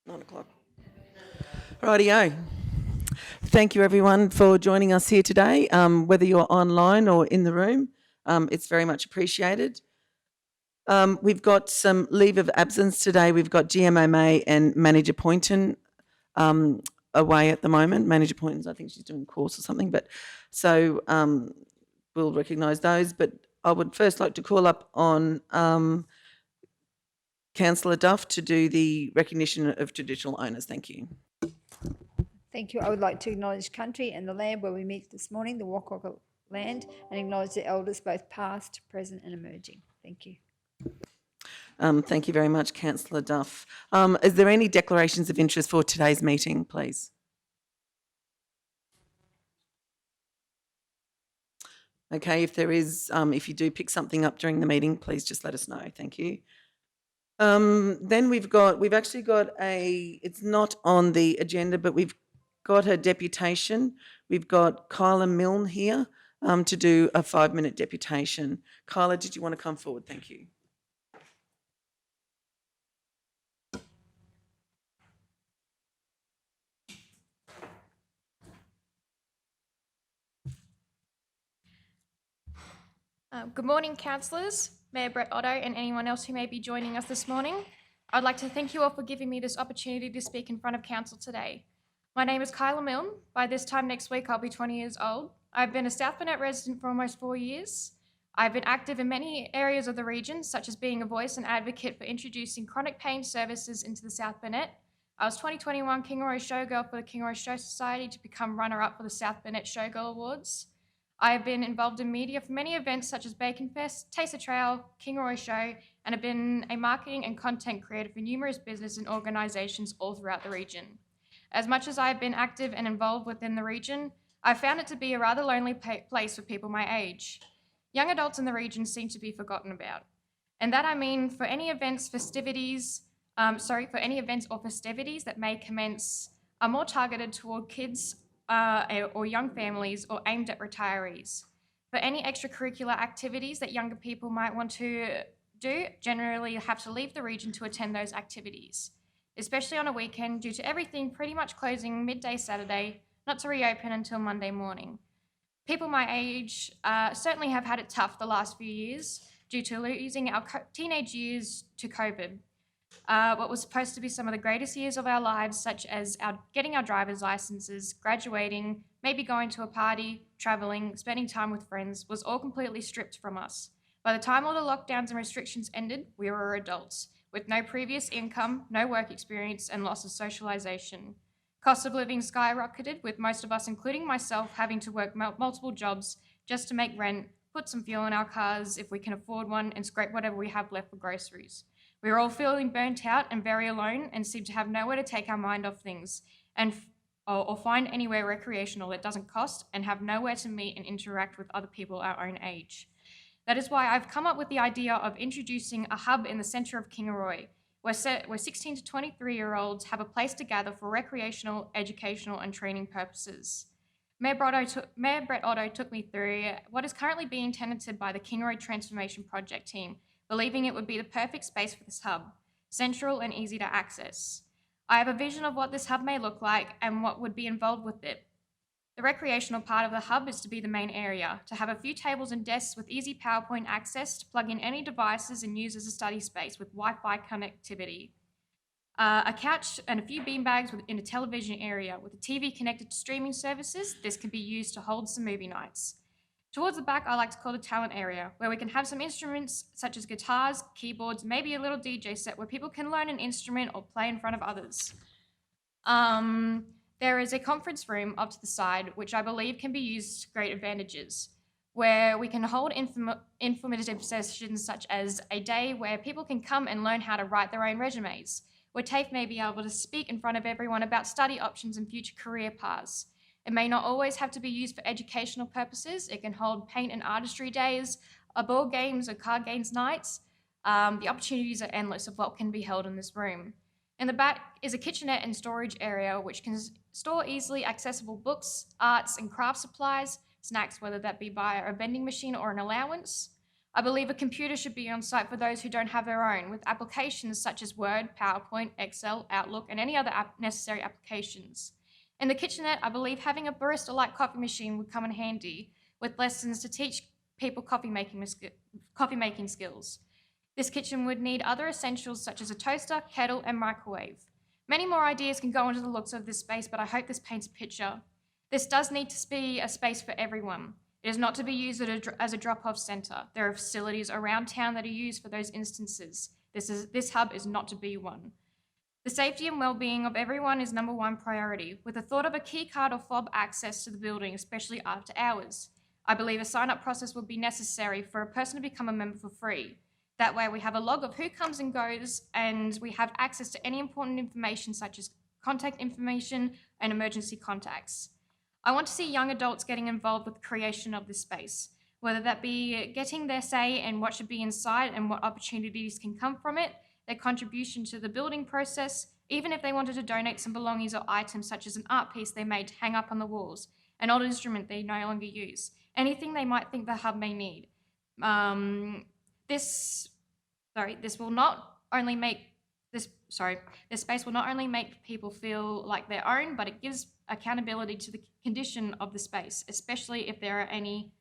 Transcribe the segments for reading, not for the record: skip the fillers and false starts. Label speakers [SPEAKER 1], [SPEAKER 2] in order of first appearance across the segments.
[SPEAKER 1] 9 o'clock. Rightio. Thank you everyone for joining us here today, whether you're online or in the room. It's very much appreciated. We've got some leave of absence today. We've got GMMA and Manager Poynton away at the moment. Manager Poynton's, I think she's doing a course or something, but so we'll recognise those. But I would first like to call up on Councillor Duff to do the recognition of traditional owners. Thank you.
[SPEAKER 2] Thank you. I would like to acknowledge country and the land where we meet this morning, the Waka land, and acknowledge the elders, both past, present and emerging. Thank you.
[SPEAKER 1] Thank you very much, Councillor Duff. Is there any declarations of interest for today's meeting, please? Okay, if there is, if you do pick something up during the meeting, please just let us know. Thank you. Then we've actually got it's not on the agenda, but we've got a deputation. We've got Kyla Milne here to do a 5-minute deputation. Kyla, did you want to come forward? Thank you.
[SPEAKER 3] Good morning, councillors, Mayor Brett Otto and anyone else who may be joining us this morning. I'd like to thank you all for giving me this opportunity to speak in front of council today. My name is Kyla Milne. By this time next week, I'll be 20 years old. I've been a South Burnett resident for almost 4 years. I've been active in many areas of the region, such as being a voice and advocate for introducing chronic pain services into the South Burnett. I was 2021 Kingaroy Showgirl for the Kingaroy Show Society to become runner-up for the South Burnett Showgirl Awards. I have been involved in media for many events such as Bacon Fest, Taster Trail, Kingaroy Show, and have been a marketing and content creator for numerous business and organisations all throughout the region. As much as I have been active and involved within the region, I've found it to be a rather lonely place for people my age. Young adults in the region seem to be forgotten about. And that I mean for any events, or festivities that may commence are more targeted toward kids or young families or aimed at retirees. For any extracurricular activities that younger people might want to do, generally you have to leave the region to attend those activities, especially on a weekend due to everything pretty much closing midday Saturday, not to reopen until Monday morning. People my age certainly have had it tough the last few years due to losing our teenage years to COVID. What was supposed to be some of the greatest years of our lives, such as getting our driver's licenses, graduating, maybe going to a party, travelling, spending time with friends, was all completely stripped from us. By the time all the lockdowns and restrictions ended, we were adults, with no previous income, no work experience, and loss of socialisation. Cost of living skyrocketed, with most of us, including myself, having to work multiple jobs just to make rent, put some fuel in our cars if we can afford one, and scrape whatever we have left for groceries. We were all feeling burnt out and very alone and seemed to have nowhere to take our mind off things or find anywhere recreational that doesn't cost and have nowhere to meet and interact with other people our own age. That is why I've come up with the idea of introducing a hub in the centre of Kingaroy, where 16 to 23-year-olds have a place to gather for recreational, educational and training purposes. Mayor Brett Otto took me through what is currently being tenanted by the Kingaroy Transformation Project team, believing it would be the perfect space for this hub, central and easy to access. I have a vision of what this hub may look like and what would be involved with it. The recreational part of the hub is to be the main area, to have a few tables and desks with easy PowerPoint access to plug in any devices and use as a study space with Wi-Fi connectivity. A couch and a few beanbags in a television area with a TV connected to streaming services. This can be used to hold some movie nights. Towards the back, I like to call the talent area, where we can have some instruments such as guitars, keyboards, maybe a little DJ set where people can learn an instrument or play in front of others. There is a conference room up to the side, which I believe can be used to great advantages, where we can hold informative sessions such as a day where people can come and learn how to write their own resumes, where TAFE may be able to speak in front of everyone about study options and future career paths. It may not always have to be used for educational purposes. It can hold paint and artistry days, board games or card games nights. The opportunities are endless of what can be held in this room. In the back is a kitchenette and storage area which can store easily accessible books, arts and craft supplies, snacks, whether that be via a vending machine or an allowance. I believe a computer should be on site for those who don't have their own, with applications such as Word, PowerPoint, Excel, Outlook, and any other necessary applications. In the kitchenette, I believe having a barista-like coffee machine would come in handy, with lessons to teach people coffee making skills. This kitchen would need other essentials such as a toaster, kettle, and microwave. Many more ideas can go into the looks of this space, but I hope this paints a picture. This does need to be a space for everyone. It is not to be used as a drop-off centre. There are facilities around town that are used for those instances. This hub is not to be one. The safety and well-being of everyone is number one priority, with the thought of a key card or fob access to the building, especially after hours. I believe a sign-up process would be necessary for a person to become a member for free. That way we have a log of who comes and goes, and we have access to any important information such as contact information and emergency contacts. I want to see young adults getting involved with the creation of this space, whether that be getting their say in what should be inside and what opportunities can come from it, their contribution to the building process, even if they wanted to donate some belongings or items such as an art piece they made to hang up on the walls, an old instrument they no longer use, anything they might think the hub may need. This space will not only make people feel like their own, but it gives accountability to the condition of the space, especially if there are any,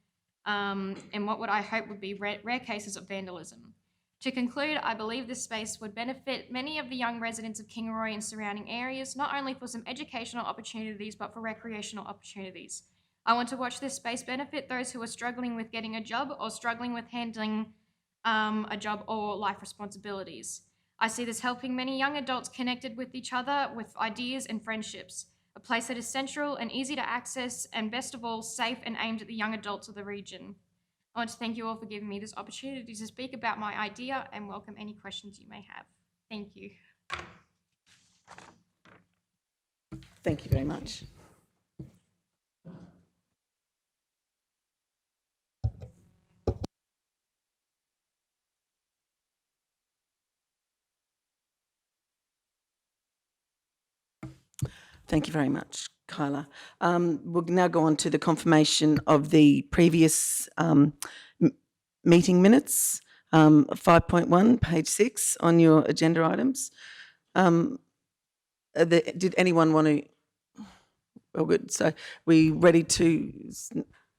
[SPEAKER 3] and what would I hope would be rare cases of vandalism. To conclude, I believe this space would benefit many of the young residents of Kingaroy and surrounding areas, not only for some educational opportunities, but for recreational opportunities. I want to watch this space benefit those who are struggling with getting a job or struggling with handling a job or life responsibilities. I see this helping many young adults connected with each other with ideas and friendships, a place that is central and easy to access, and best of all, safe and aimed at the young adults of the region. I want to thank you all for giving me this opportunity to speak about my idea and welcome any questions you may have. Thank you.
[SPEAKER 1] Thank you very much. Thank you very much, Kyla. We'll now go on to the confirmation of the previous meeting minutes, 5.1, page 6 on your agenda items. Did anyone want to? Oh, good. So we ready to,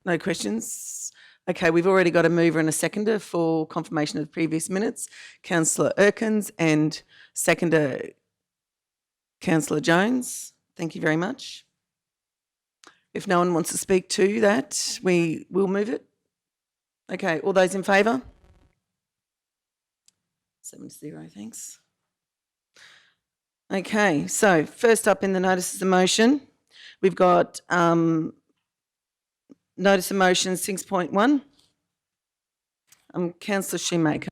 [SPEAKER 1] no questions? Okay, we've already got a mover and a seconder for confirmation of the previous minutes, Councillor Erkins, and seconder, Councillor Jones. Thank you very much. If no one wants to speak to that, we will move it. Okay, all those in favour? 7-0, thanks. Okay, so first up in the notices of motion, we've got notice of motion 6.1. Councillor Shoemaker.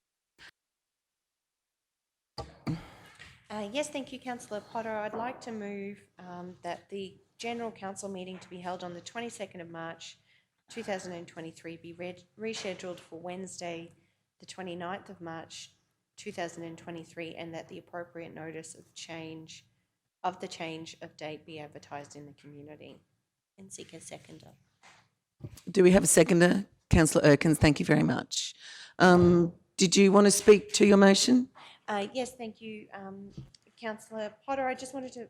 [SPEAKER 4] Yes, thank you, Councillor Potter. I'd like to move that the General Council meeting to be held on the 22nd of March 2023 be rescheduled for Wednesday, the 29th of March 2023, and that the appropriate notice of the change of date be advertised in the community. And seek a seconder.
[SPEAKER 1] Do we have a seconder? Councillor Erkins, thank you very much. Did you want to speak to your motion?
[SPEAKER 4] Yes, thank you, Councillor Potter. I just wanted to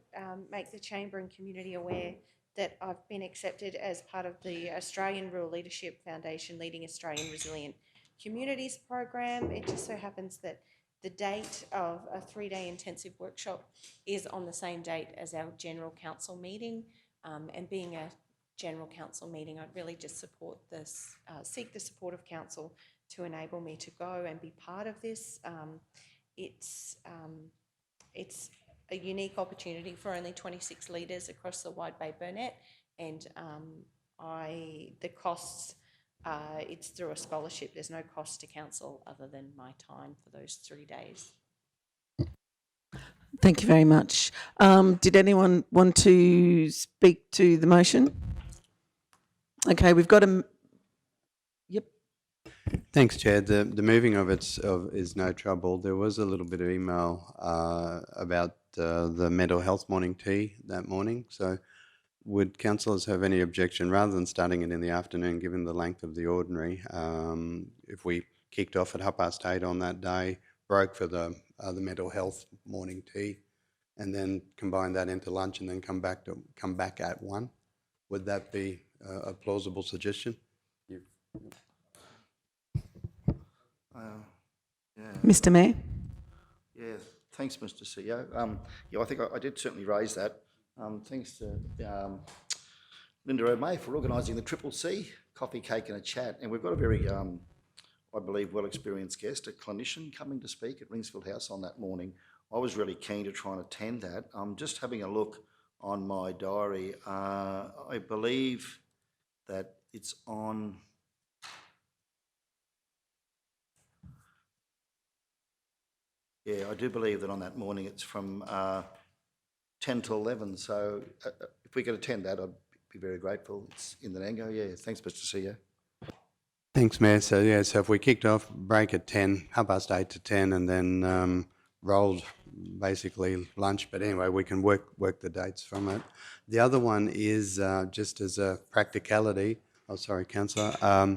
[SPEAKER 4] make the Chamber and community aware that I've been accepted as part of the Australian Rural Leadership Foundation Leading Australian Resilient Communities program. It just so happens that the date of a 3-day intensive workshop is on the same date as our General Council meeting, and being a General Council meeting, I'd really just support this, seek the support of Council to enable me to go and be part of this. It's a unique opportunity for only 26 leaders across the Wide Bay Burnett, and the costs, it's through a scholarship. There's no cost to council other than my time for those 3 days.
[SPEAKER 1] Thank you very much. Did anyone want to speak to the motion? Okay, we've got a... Yep.
[SPEAKER 5] Thanks, Chair. The moving of it is no trouble. There was a little bit of email about the mental health morning tea that morning. So would councillors have any objection, rather than starting it in the afternoon, given the length of the ordinary, if we kicked off at 8:30 on that day, broke for the mental health morning tea, and then combine that into lunch and then come back at 1. Would that be a plausible suggestion?
[SPEAKER 6] Yeah,
[SPEAKER 1] Mr Mayor?
[SPEAKER 6] yeah. Thanks, Mr. CEO. Yeah, I think I did certainly raise that. Thanks to Linda O'May for organising the Triple C, coffee, cake and a chat. And we've got a very, I believe, well-experienced guest, a clinician, coming to speak at Ringsfield House on that morning. I was really keen to try and attend that. Just having a look on my diary, I believe that it's on... Yeah, I do believe that on that morning it's from 10 to 11. So if we could attend that, I'd be very grateful. It's in the Nango. Yeah, thanks, Mr. CEO.
[SPEAKER 5] Thanks, Mayor. So if we kicked off, break at 10, 8:30 to 10, and then rolled basically lunch. But anyway, we can work the dates from it. The other one is just as a practicality. Oh, sorry, Councillor.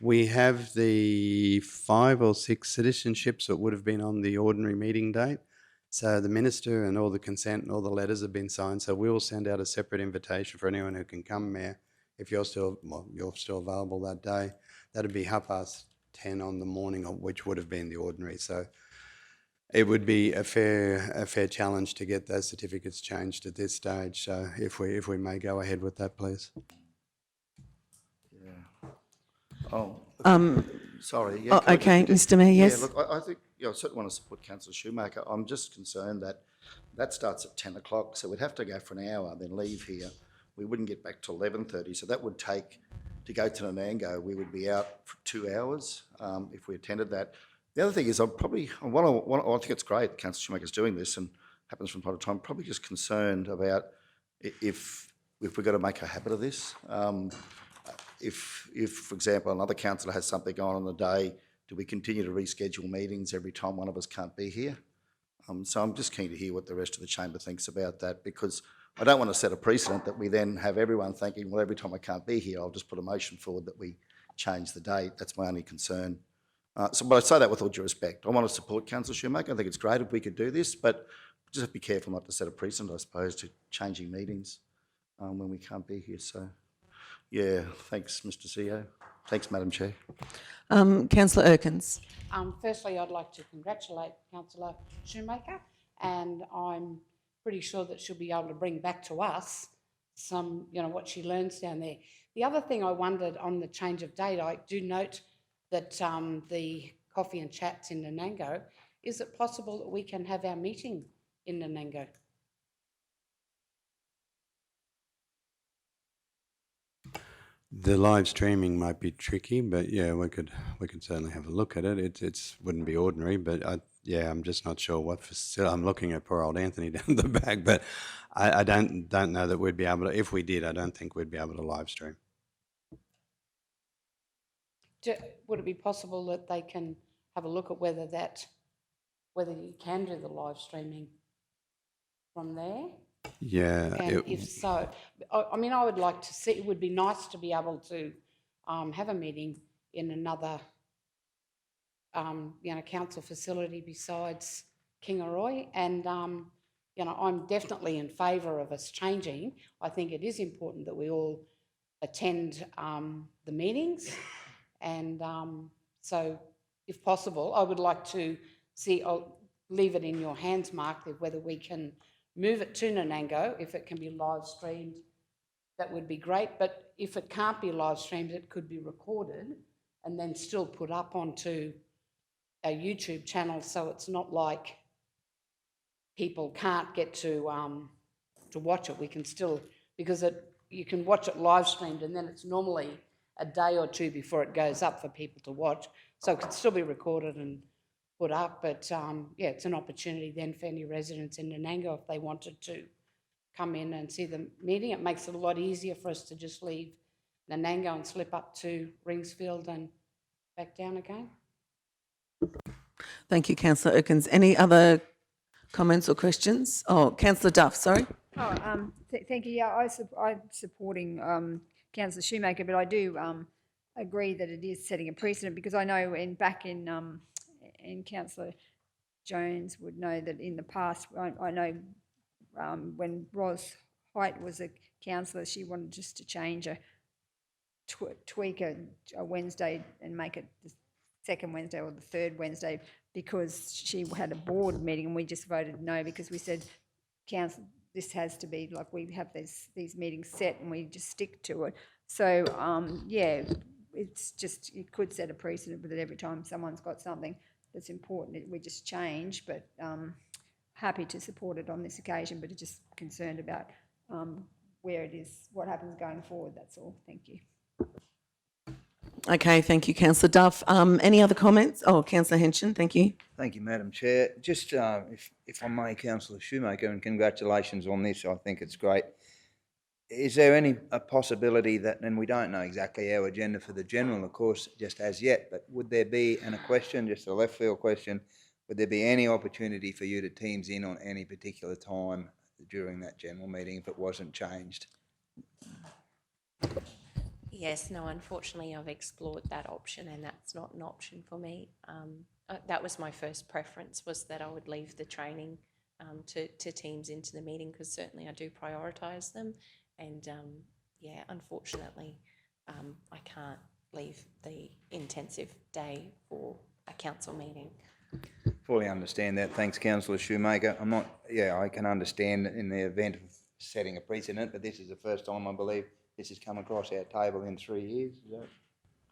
[SPEAKER 5] We have the 5 or 6 citizenships that would have been on the ordinary meeting date. So the minister and all the consent and all the letters have been signed. So we will send out a separate invitation for anyone who can come, Mayor, if you're still available that day. That'd be 10:30 on the morning, which would have been the ordinary. So it would be a fair challenge to get those certificates changed at this stage. So if we may go ahead with that, please.
[SPEAKER 6] Yeah. Oh,
[SPEAKER 1] Um,
[SPEAKER 6] sorry. Yeah,
[SPEAKER 1] oh, okay, Mr Mayor, yes.
[SPEAKER 6] Yeah, look, I think, I certainly want to support Councillor Shoemaker. I'm just concerned that starts at 10 o'clock, so we'd have to go for an hour, then leave here. We wouldn't get back till 11:30, so that would take, to go to Nanango, we would be out for 2 hours if we attended that. The other thing is I think it's great Councillor Shoemaker's doing this and happens from time to time. I'm probably just concerned about if we've got to make a habit of this. If, for example, another councillor has something on the day, do we continue to reschedule meetings every time one of us can't be here? So I'm just keen to hear what the rest of the chamber thinks about that, because I don't want to set a precedent that we then have everyone thinking, well, every time I can't be here, I'll just put a motion forward that we change the date. That's my only concern. But I say that with all due respect. I want to support Councillor Shoemaker. I think it's great if we could do this, but just have to be careful not to set a precedent, I suppose, to changing meetings when we can't be here. So, yeah, thanks, Mr. CEO. Thanks, Madam Chair.
[SPEAKER 1] Councillor Erkins.
[SPEAKER 7] Firstly, I'd like to congratulate Councillor Shoemaker, and I'm pretty sure that she'll be able to bring back to us some, what she learns down there. The other thing I wondered on the change of date, I do note that the coffee and chats in Nanango, is it possible that we can have our meeting in Nanango?
[SPEAKER 5] The live streaming might be tricky, but yeah, we could certainly have a look at it. It wouldn't be ordinary, but I'm just not sure what facility. I'm looking at poor old Anthony down the back, but I don't know that we'd be able to. If we did, I don't think we'd be able to live stream.
[SPEAKER 7] Would it be possible that they can have a look at whether you can do the live streaming from there?
[SPEAKER 5] Yeah.
[SPEAKER 7] And if so, I mean, I would like to see, it would be nice to be able to have a meeting in another, council facility besides Kingaroy. And, I'm definitely in favour of us changing. I think it is important that we all attend the meetings. And so, if possible, I would like to see, I'll leave it in your hands, Mark, whether we can move it to Nanango. If it can be live streamed, that would be great. But if it can't be live streamed, it could be recorded and then still put up onto our YouTube channel, so it's not like people can't get to watch it. We can still, because you can watch it live streamed, and then it's normally a day or two before it goes up for people to watch. So it could still be recorded and put up, but it's an opportunity then for any residents in Nanango, if they wanted to come in and see the meeting. It makes it a lot easier for us to just leave Nanango and slip up to Ringsfield and back down again.
[SPEAKER 1] Thank you, Councillor Erkins. Any other comments or questions? Oh, Councillor Duff, sorry.
[SPEAKER 2] Thank you. Yeah, I'm supporting Councillor Shoemaker, but I do agree that it is setting a precedent, because I know back in Councillor Jones would know that in the past, I know when Ros Height was a councillor, she wanted just to change tweak a Wednesday and make it the second Wednesday or the third Wednesday, because she had a board meeting and we just voted no, because we said, council, this has to be like, we have these meetings set and we just stick to it. So yeah, it's just, it could set a precedent that every time someone's got something that's important, we just change. But happy to support it on this occasion, but just concerned about where it is, what happens going forward. That's all. Thank you.
[SPEAKER 1] Okay, thank you, Councillor Duff. Any other comments? Oh, Councillor Henson, thank you.
[SPEAKER 8] Thank you, Madam Chair. Just if I may, Councillor Shoemaker, and congratulations on this. I think it's great. Is there any a possibility that, and we don't know exactly our agenda for the general, of course, just as yet, but would there be, and a question, just a left field question, would there be any opportunity for you to Teams in on any particular time during that general meeting if it wasn't changed?
[SPEAKER 9] Yes, no, unfortunately I've explored that option and that's not an option for me. That was my first preference, was that I would leave the training to Teams into the meeting, because certainly I do prioritise them. And yeah, unfortunately, I can't leave the intensive day for a council meeting.
[SPEAKER 8] Fully understand that. Thanks, Councillor Shoemaker. I'm not, yeah, I can understand in the event of setting a precedent, but this is the first time I believe this has come across our table in 3 years. Is that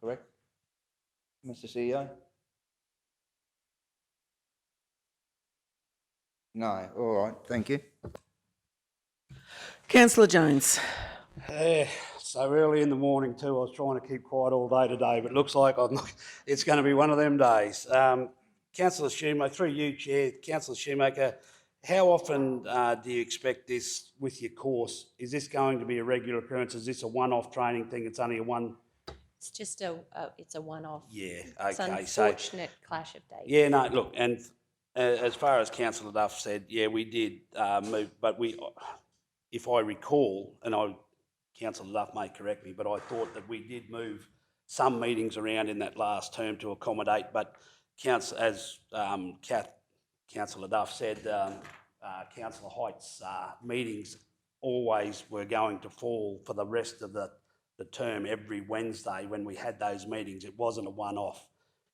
[SPEAKER 8] correct, Mr. CEO? No. All right. Thank you.
[SPEAKER 1] Councillor Jones.
[SPEAKER 10] So early in the morning too, I was trying to keep quiet all day today, but it looks like it's going to be one of them days. Councillor Shoemaker, through you, Chair, Councillor Shoemaker, how often do you expect this with your course? Is this going to be a regular occurrence? Is this a one-off training thing? It's only a one?
[SPEAKER 9] It's just it's a one-off.
[SPEAKER 10] Yeah,
[SPEAKER 9] It's
[SPEAKER 10] okay.
[SPEAKER 9] unfortunate clash of dates.
[SPEAKER 10] Yeah, no, look, and as far as Councillor Duff said, yeah, we did move, but if I recall, and Councillor Duff may correct me, but I thought that we did move some meetings around in that last term to accommodate, but as Councillor Duff said, Councillor Height's meetings always were going to fall for the rest of the term every Wednesday when we had those meetings. It wasn't a one-off.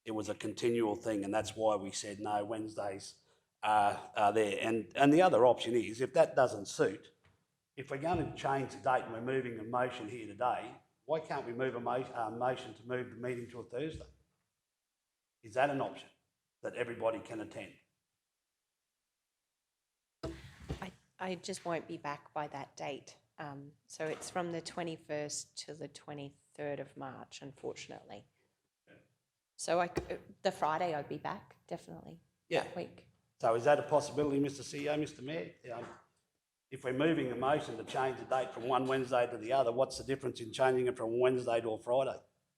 [SPEAKER 10] It was a continual thing, and that's why we said no, Wednesdays are there. And the other option is, if that doesn't suit, if we're going to change the date and we're moving a motion here today, why can't we move a motion to move the meeting to a Thursday? Is that an option that everybody can attend?
[SPEAKER 9] I just won't be back by that date. So it's from the 21st to the 23rd of March, unfortunately. So the Friday I'd be back, definitely, that week.
[SPEAKER 10] So is that a possibility, Mr. CEO, Mr. Mayor? If we're moving a motion to change the date from one Wednesday to the other, what's the difference in changing it from Wednesday to a Friday?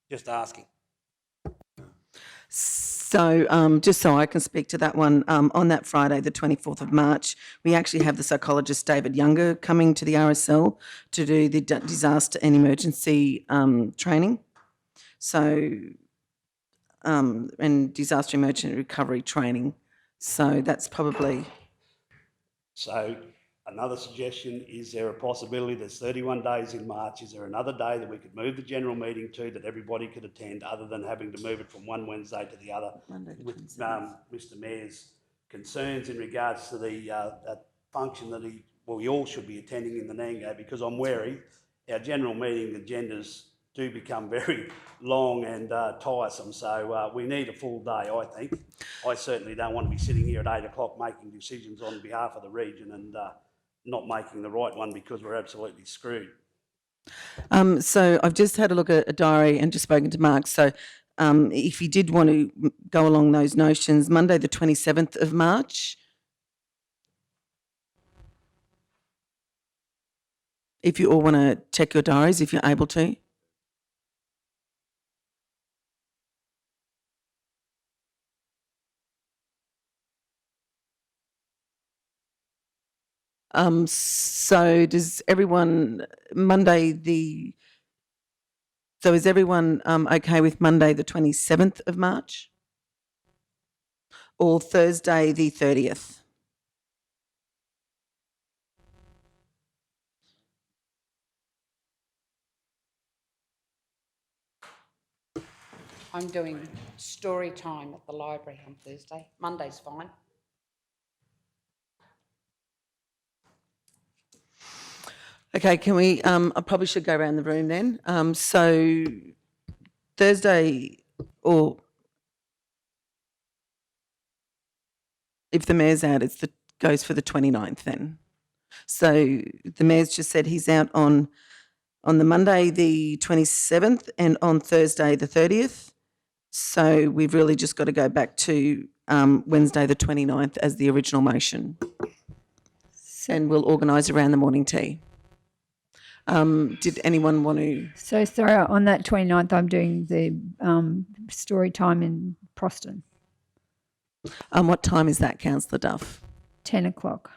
[SPEAKER 10] Just asking.
[SPEAKER 1] So just so I can speak to that one, on that Friday, the 24th of March, we actually have the psychologist David Younger coming to the RSL to do the disaster and emergency training. So, and disaster emergency recovery training. So that's probably...
[SPEAKER 10] So another suggestion, is there a possibility there's 31 days in March, is there another day that we could move the general meeting to that everybody could attend, other than having to move it from one Wednesday to the other?
[SPEAKER 1] Monday the
[SPEAKER 10] with
[SPEAKER 1] 27th.
[SPEAKER 10] Mr. Mayor's concerns in regards to the function that we all should be attending in the Nango, because I'm wary our general meeting agendas do become very long and tiresome. So we need a full day, I think. I certainly don't want to be sitting here at 8 o'clock making decisions on behalf of the region and not making the right one, because we're absolutely screwed.
[SPEAKER 1] So I've just had a look at a diary and just spoken to Mark. So if you did want to go along those notions, Monday the 27th of March, if you all want to check your diaries, if you're able to. So does everyone, Monday the So is everyone okay with Monday the 27th of March? Or Thursday the 30th?
[SPEAKER 7] I'm doing story time at the library on Thursday. Monday's fine.
[SPEAKER 1] Okay, can we, I probably should go around the room then. So Thursday, or if the mayor's out, goes for the 29th then. So the mayor's just said he's out on the Monday the 27th and on Thursday the 30th. So we've really just got to go back to Wednesday the 29th as the original motion. And we'll organise around the morning tea. Did anyone want to?
[SPEAKER 2] So sorry, on that 29th, I'm doing the story time in Proston,
[SPEAKER 1] What time is that, Councillor Duff?
[SPEAKER 2] 10 o'clock.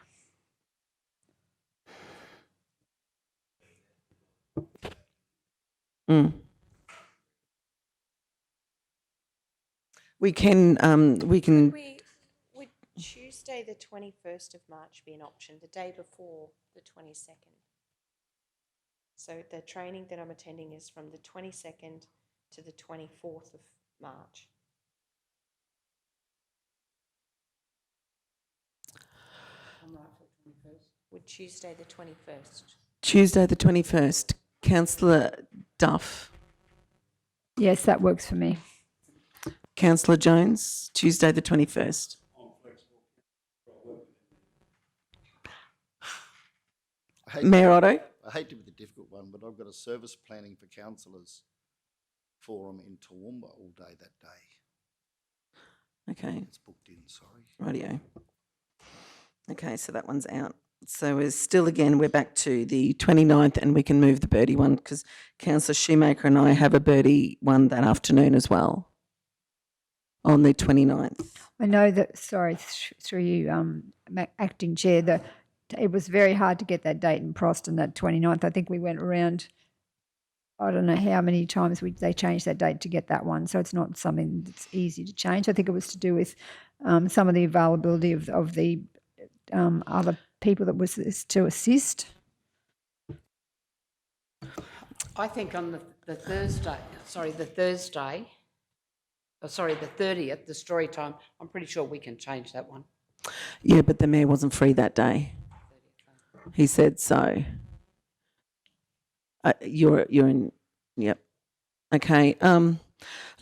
[SPEAKER 1] We can.
[SPEAKER 9] Would Tuesday the 21st of March be an option, the day before the 22nd? So the training that I'm attending is from the 22nd to the 24th of March. Would Tuesday the 21st?
[SPEAKER 1] Tuesday the 21st. Councillor Duff.
[SPEAKER 2] Yes, that works for me.
[SPEAKER 1] Councillor Jones, Tuesday the 21st. Mayor Otto?
[SPEAKER 6] I hate to be the difficult one, but I've got a service planning for councillors forum in Toowoomba all day that day.
[SPEAKER 1] Okay,
[SPEAKER 6] It's booked in, sorry.
[SPEAKER 1] rightio. Okay, so that one's out. So we're back to the 29th and we can move the Birdie one because Councillor Shoemaker and I have a Birdie one that afternoon as well on the 29th.
[SPEAKER 2] I know that, sorry, through you, Acting Chair, that it was very hard to get that date in Proston, that 29th. I think we went around, I don't know how many times they changed that date to get that one. So it's not something that's easy to change. I think it was to do with some of the availability of the other people that was to assist.
[SPEAKER 7] I think on the 30th, the story time, I'm pretty sure we can change that one.
[SPEAKER 1] Yeah, but the mayor wasn't free that day. He said so. You're in, yep. Okay.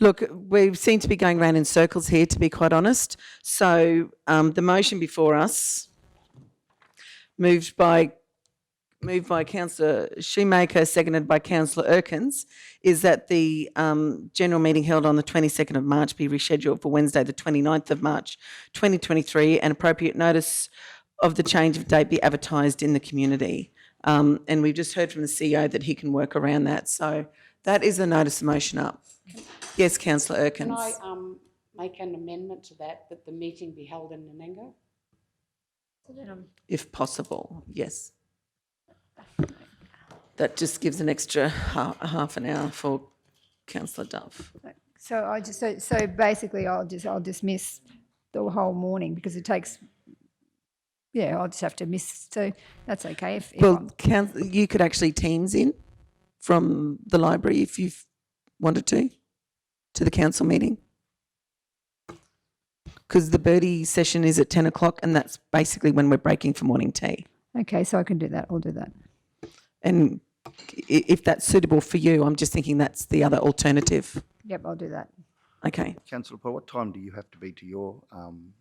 [SPEAKER 1] Look, we seem to be going around in circles here, to be quite honest. So the motion before us, moved by Councillor Shoemaker, seconded by Councillor Erkins, is that the general meeting held on the 22nd of March be rescheduled for Wednesday the 29th of March 2023 and appropriate notice of the change of date be advertised in the community. And we've just heard from the CEO that he can work around that. So that is the notice of motion up. Yes, Councillor Erkins.
[SPEAKER 7] Can I make an amendment to that the meeting be held in Nanango?
[SPEAKER 1] If possible, yes. That just gives an extra half an hour for Councillor Duff.
[SPEAKER 2] So so basically I'll dismiss the whole morning because it takes. Yeah, I'll just have to miss. So that's okay.
[SPEAKER 1] You could actually Teams in from the library if you wanted to the council meeting. Because the Birdie session is at 10 o'clock and that's basically when we're breaking for morning tea.
[SPEAKER 2] Okay, so I can do that. I'll do that.
[SPEAKER 1] And if that's suitable for you, I'm just thinking that's the other alternative.
[SPEAKER 2] Yep, I'll do that.
[SPEAKER 1] Okay.
[SPEAKER 6] Councillor Paul, what time do you have to be to your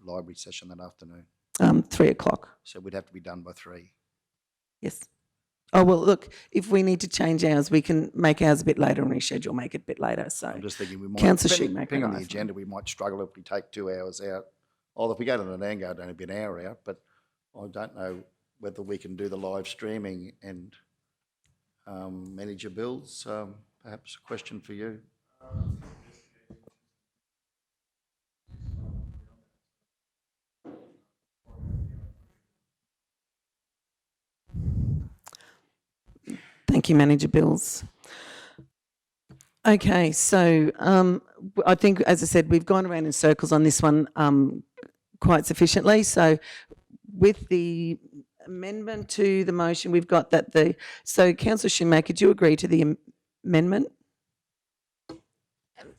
[SPEAKER 6] library session that afternoon?
[SPEAKER 1] 3 o'clock.
[SPEAKER 6] So we'd have to be done by 3.
[SPEAKER 1] Yes. Oh, well, look, if we need to change ours, we can make ours a bit later and reschedule, make it a bit later. So
[SPEAKER 6] I'm just thinking we might,
[SPEAKER 1] Councillor
[SPEAKER 6] depending
[SPEAKER 1] Shoemaker,
[SPEAKER 6] on the agenda, we might struggle if we take 2 hours out. Although if we go to Nanango, it'd only be an hour out, but I don't know whether we can do the live streaming and manage your bills. Perhaps a question for you.
[SPEAKER 1] Thank you, Manager Bills. Okay, so I think, as I said, we've gone around in circles on this one quite sufficiently. So with the amendment to the motion, we've got that so Councillor Shoemaker, do you agree to the amendment?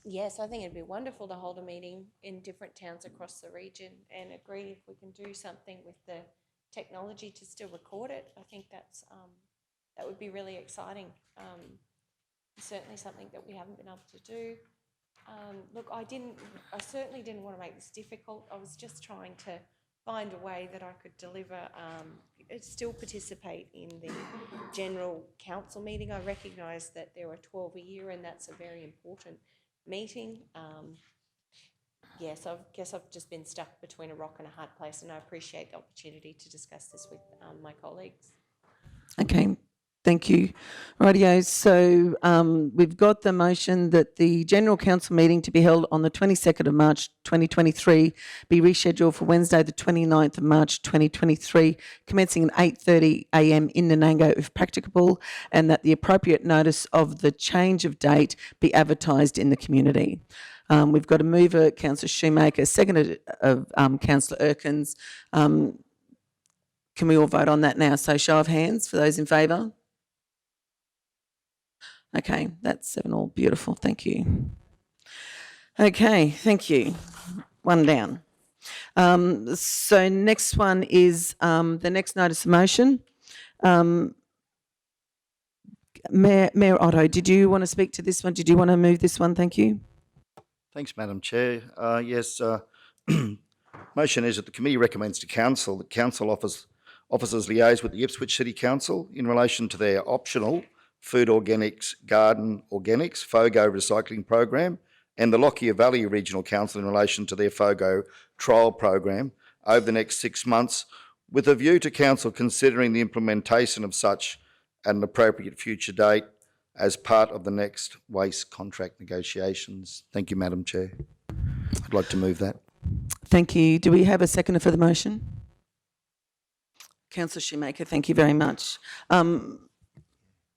[SPEAKER 9] Yes, I think it'd be wonderful to hold a meeting in different towns across the region, and agree if we can do something with the technology to still record it. I think that would be really exciting. Certainly something that we haven't been able to do. Look, I certainly didn't want to make this difficult. I was just trying to find a way that I could deliver, still participate in the general council meeting. I recognise that there are 12 a year, and that's a very important meeting. Yes, I guess I've just been stuck between a rock and a hard place, and I appreciate the opportunity to discuss this with my colleagues.
[SPEAKER 1] Okay, thank you. Rightio, so we've got the motion that the General Council meeting to be held on the 22nd of March 2023 be rescheduled for Wednesday the 29th of March 2023, commencing at 8:30 a.m. in Nanango if practicable, and that the appropriate notice of the change of date be advertised in the community. We've got a mover, Councillor Shoemaker, seconded of Councillor Erkins. Can we all vote on that now? So show of hands for those in favour. Okay, that's 7 all. Beautiful, thank you. Okay, thank you. One down. So next one is the next notice of motion. Mayor Otto, did you want to speak to this one? Did you want to move this one? Thank you.
[SPEAKER 6] Thanks, Madam Chair. Yes, motion is that the committee recommends to council that council officers liaise with the Ipswich City Council in relation to their optional food organics, garden organics, FOGO recycling program, and the Lockyer Valley Regional Council in relation to their FOGO trial program over the next 6 months, with a view to council considering the implementation of such at an appropriate future date as part of the next waste contract negotiations. Thank you, Madam Chair. I'd like to move that.
[SPEAKER 1] Thank you. Do we have a seconder for the motion? Councillor Shoemaker, thank you very much.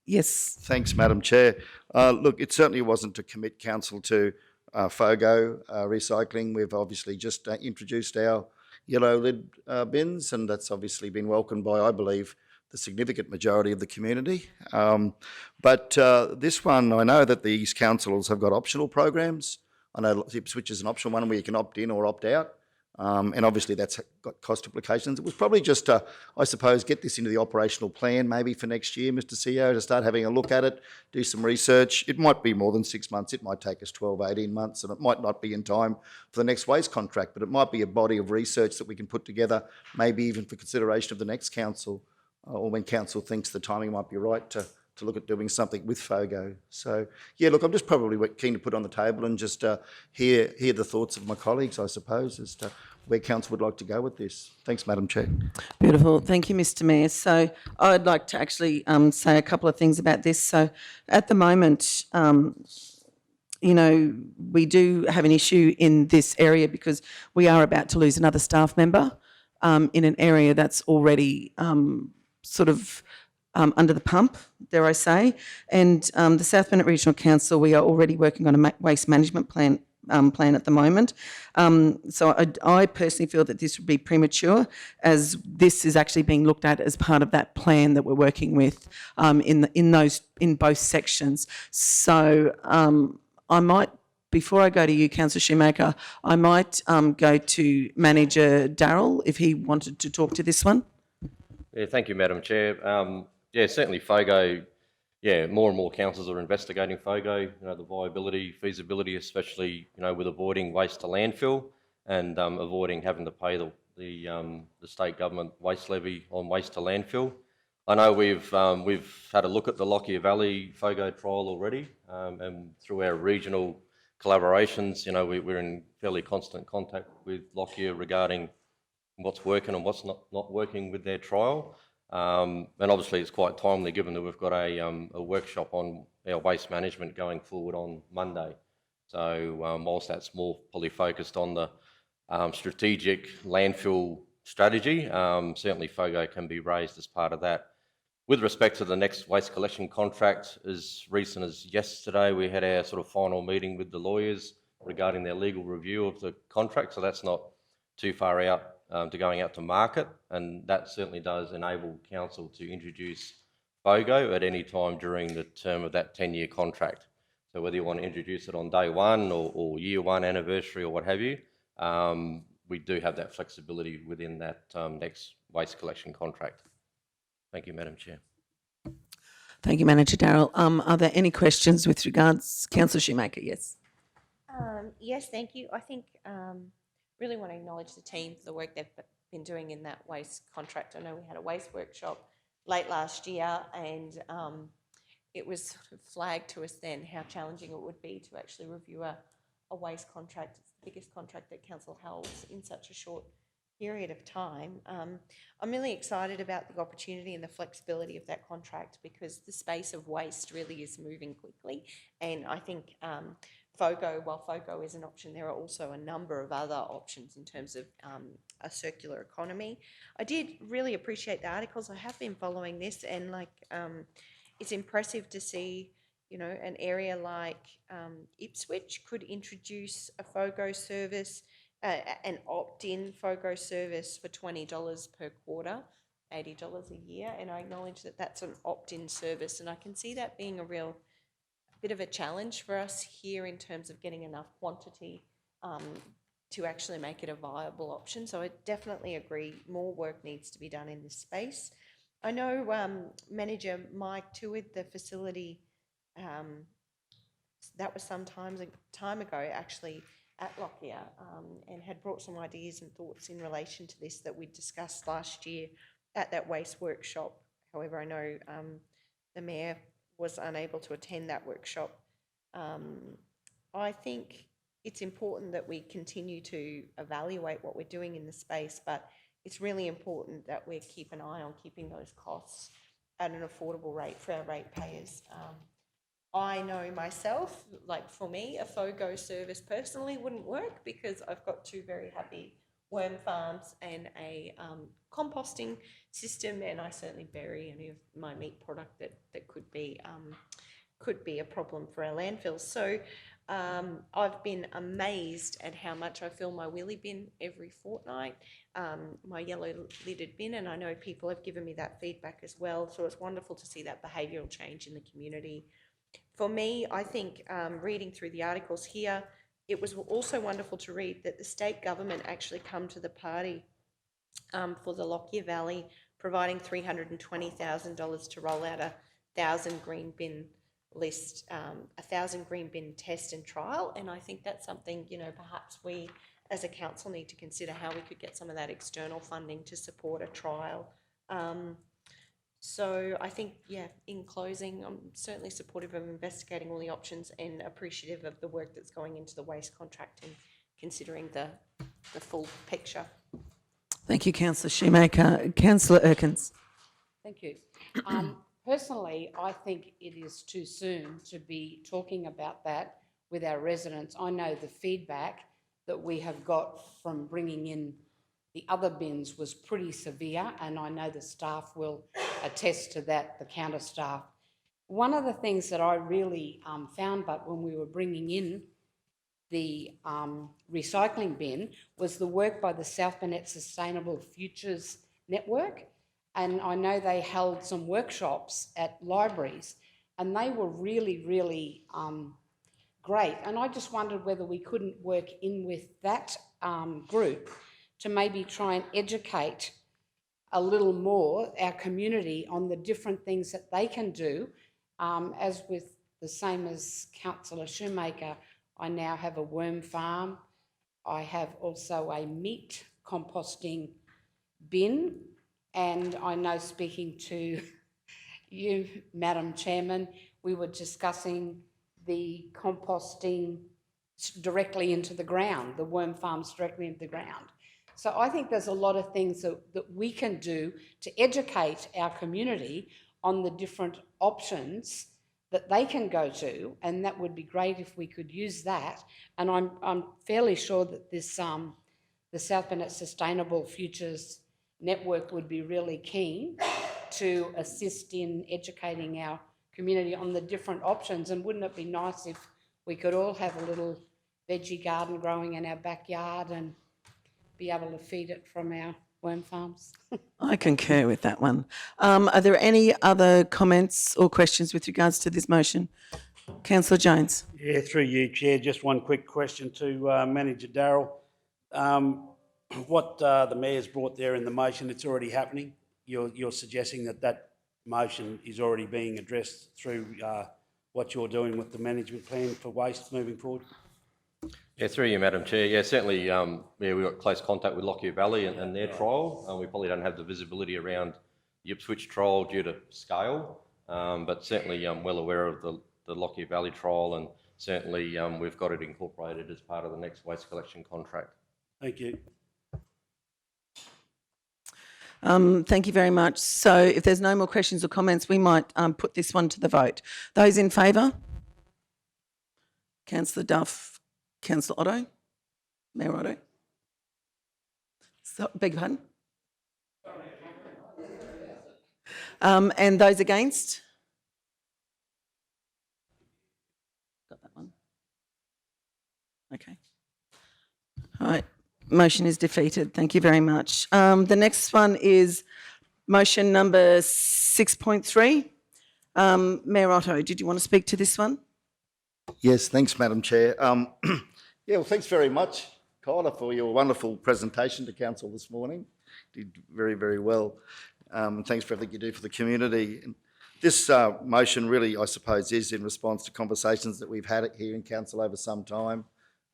[SPEAKER 1] Yes.
[SPEAKER 6] Thanks, Madam Chair. Look, it certainly wasn't to commit council to FOGO recycling. We've obviously just introduced our yellow lid bins, and that's obviously been welcomed by, I believe, the significant majority of the community. But this one, I know that these councils have got optional programs. I know Ipswich is an optional one where you can opt in or opt out. And obviously that's got cost implications. It was probably just to, I suppose, get this into the operational plan maybe for next year, Mr. CEO, to start having a look at it, do some research. It might be more than 6 months. It might take us 12, 18 months, and it might not be in time for the next waste contract, but it might be a body of research that we can put together, maybe even for consideration of the next council, or when council thinks the timing might be right to look at doing something with FOGO. So, yeah, look, I'm just probably keen to put on the table and just hear the thoughts of my colleagues, I suppose, as to where council would like to go with this. Thanks, Madam Chair.
[SPEAKER 1] Beautiful. Thank you, Mr. Mayor. So I'd like to actually say a couple of things about this. So at the moment, you know, we do have an issue in this area because we are about to lose another staff member in an area that's already sort of under the pump, dare I say. And the South Bennett Regional Council, we are already working on a waste management plan at the moment. So I personally feel that this would be premature, as this is actually being looked at as part of that plan that we're working with in both sections. So I might, before I go to you, Councillor Shoemaker, I might go to Manager Darrell if he wanted to talk to this one.
[SPEAKER 11] Yeah, thank you, Madam Chair. Yeah, certainly FOGO. Yeah, more and more councils are investigating FOGO. You know, the viability, feasibility, especially with avoiding waste to landfill and avoiding having to pay the state government waste levy on waste to landfill. I know we've had a look at the Lockyer Valley FOGO trial already, and through our regional collaborations, we're in fairly constant contact with Lockyer regarding what's working and what's not working with their trial. And obviously it's quite timely given that we've got a workshop on our waste management going forward on Monday. So whilst that's more probably focused on the strategic landfill strategy, certainly FOGO can be raised as part of that. With respect to the next waste collection contract, as recent as yesterday, we had our sort of final meeting with the lawyers regarding their legal review of the contract, so that's not too far out to going out to market, and that certainly does enable council to introduce FOGO at any time during the term of that 10-year contract. So whether you want to introduce it on day one or year one anniversary or what have you, we do have that flexibility within that next waste collection contract. Thank you, Madam Chair.
[SPEAKER 1] Thank you, Manager Darrell. Are there any questions with regards, Councillor Shoemaker? Yes.
[SPEAKER 9] Yes, thank you. I think really want to acknowledge the team for the work they've been doing in that waste contract. I know we had a waste workshop late last year, and it was sort of flagged to us then how challenging it would be to actually review a waste contract. It's the biggest contract that council holds in such a short period of time. I'm really excited about the opportunity and the flexibility of that contract, because the space of waste really is moving quickly, and I think FOGO, while FOGO is an option, there are also a number of other options in terms of a circular economy. I did really appreciate the articles. I have been following this, and it's impressive to see, you know, an area like Ipswich could introduce a FOGO service, an opt-in FOGO service for $20 per quarter, $80 a year, and I acknowledge that that's an opt-in service, and I can see that being a real bit of a challenge for us here in terms of getting enough quantity to actually make it a viable option. So I definitely agree more work needs to be done in this space. I know Manager Mike toured the facility, that was some time ago actually, at Lockyer, and had brought some ideas and thoughts in relation to this that we discussed last year at that waste workshop. However, I know the Mayor was unable to attend that workshop. I think it's important that we continue to evaluate what we're doing in the space, but it's really important that we keep an eye on keeping those costs at an affordable rate for our ratepayers. I know myself, like for me, a FOGO service personally wouldn't work because I've got two very happy worm farms and a composting system, and I certainly bury any of my meat product that could be a problem for our landfills. So I've been amazed at how much I fill my wheelie bin every fortnight, my yellow lidded bin, and I know people have given me that feedback as well. So it's wonderful to see that behavioural change in the community. For me, I think reading through the articles here, it was also wonderful to read that the state government actually come to the party for the Lockyer Valley, providing $320,000 to roll out 1,000 green bin list, 1,000 green bin test and trial. And I think that's something, you know, perhaps we as a council need to consider how we could get some of that external funding to support a trial. So I think, yeah, in closing, I'm certainly supportive of investigating all the options and appreciative of the work that's going into the waste contract and considering the full picture.
[SPEAKER 1] Thank you, Councillor Shoemaker. Councillor Erkins.
[SPEAKER 7] Thank you. Personally, I think it is too soon to be talking about that with our residents. I know the feedback that we have got from bringing in the other bins was pretty severe, and I know the staff will attest to that, the counter staff. One of the things that I really found, but when we were bringing in the recycling bin, was the work by the South Burnett Sustainable Futures Network. And I know they held some workshops at libraries, and they were really, really great. And I just wondered whether we couldn't work in with that group to maybe try and educate a little more our community on the different things that they can do. As with the same as Councillor Shoemaker, I now have a worm farm. I have also a meat composting bin, and I know, speaking to you, Madam Chairman, we were discussing the composting directly into the ground, the worm farms directly into the ground. So I think there's a lot of things that we can do to educate our community on the different options that they can go to, and that would be great if we could use that. And I'm fairly sure that this the South Burnett Sustainable Futures Network would be really keen to assist in educating our community on the different options. And wouldn't it be nice if we could all have a little veggie garden growing in our backyard and be able to feed it from our worm farms?
[SPEAKER 1] I concur with that one. Are there any other comments or questions with regards to this motion? Councillor Jones.
[SPEAKER 10] Yeah, through you, Chair, just one quick question to Manager Darrell. What the Mayor's brought there in the motion, it's already happening. You're suggesting that motion is already being addressed through what you're doing with the management plan for waste moving forward?
[SPEAKER 11] Yeah, through you, Madam Chair. Yeah, certainly, we've got close contact with Lockyer Valley and their trial. We probably don't have the visibility around the Ipswich trial due to scale, but certainly I'm well aware of the Lockyer Valley trial, and certainly we've got it incorporated as part of the next waste collection contract.
[SPEAKER 10] Thank you.
[SPEAKER 1] Thank you very much. So if there's no more questions or comments, we might put this one to the vote. Those in favour? Councillor Duff, Councillor Otto, Mayor Otto. So, beg your pardon? And those against? Got that one. Okay. All right. Motion is defeated. Thank you very much. The next one is motion number 6.3. Mayor Otto, did you want to speak to this one?
[SPEAKER 6] Yes, thanks, Madam Chair. Yeah, well, thanks very much, Kyla, for your wonderful presentation to Council this morning. Did very, very well. Thanks for everything you do for the community. And this motion really, I suppose, is in response to conversations that we've had here in Council over some time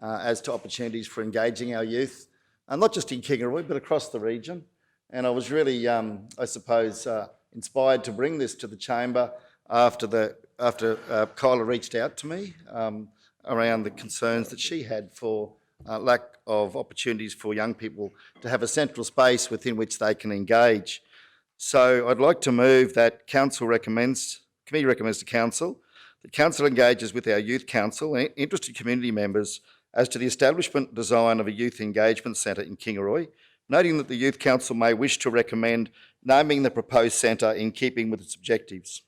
[SPEAKER 6] as to opportunities for engaging our youth, not just in Kingaroy, but across the region. And I was really, I suppose, inspired to bring this to the chamber after Kyla reached out to me around the concerns that she had for lack of opportunities for young people to have a central space within which they can engage. So I'd like to move that committee recommends to Council that Council engages with our Youth Council and interested community members as to the establishment and design of a youth engagement centre in Kingaroy, noting that the Youth Council may wish to recommend naming the proposed centre in keeping with its objectives.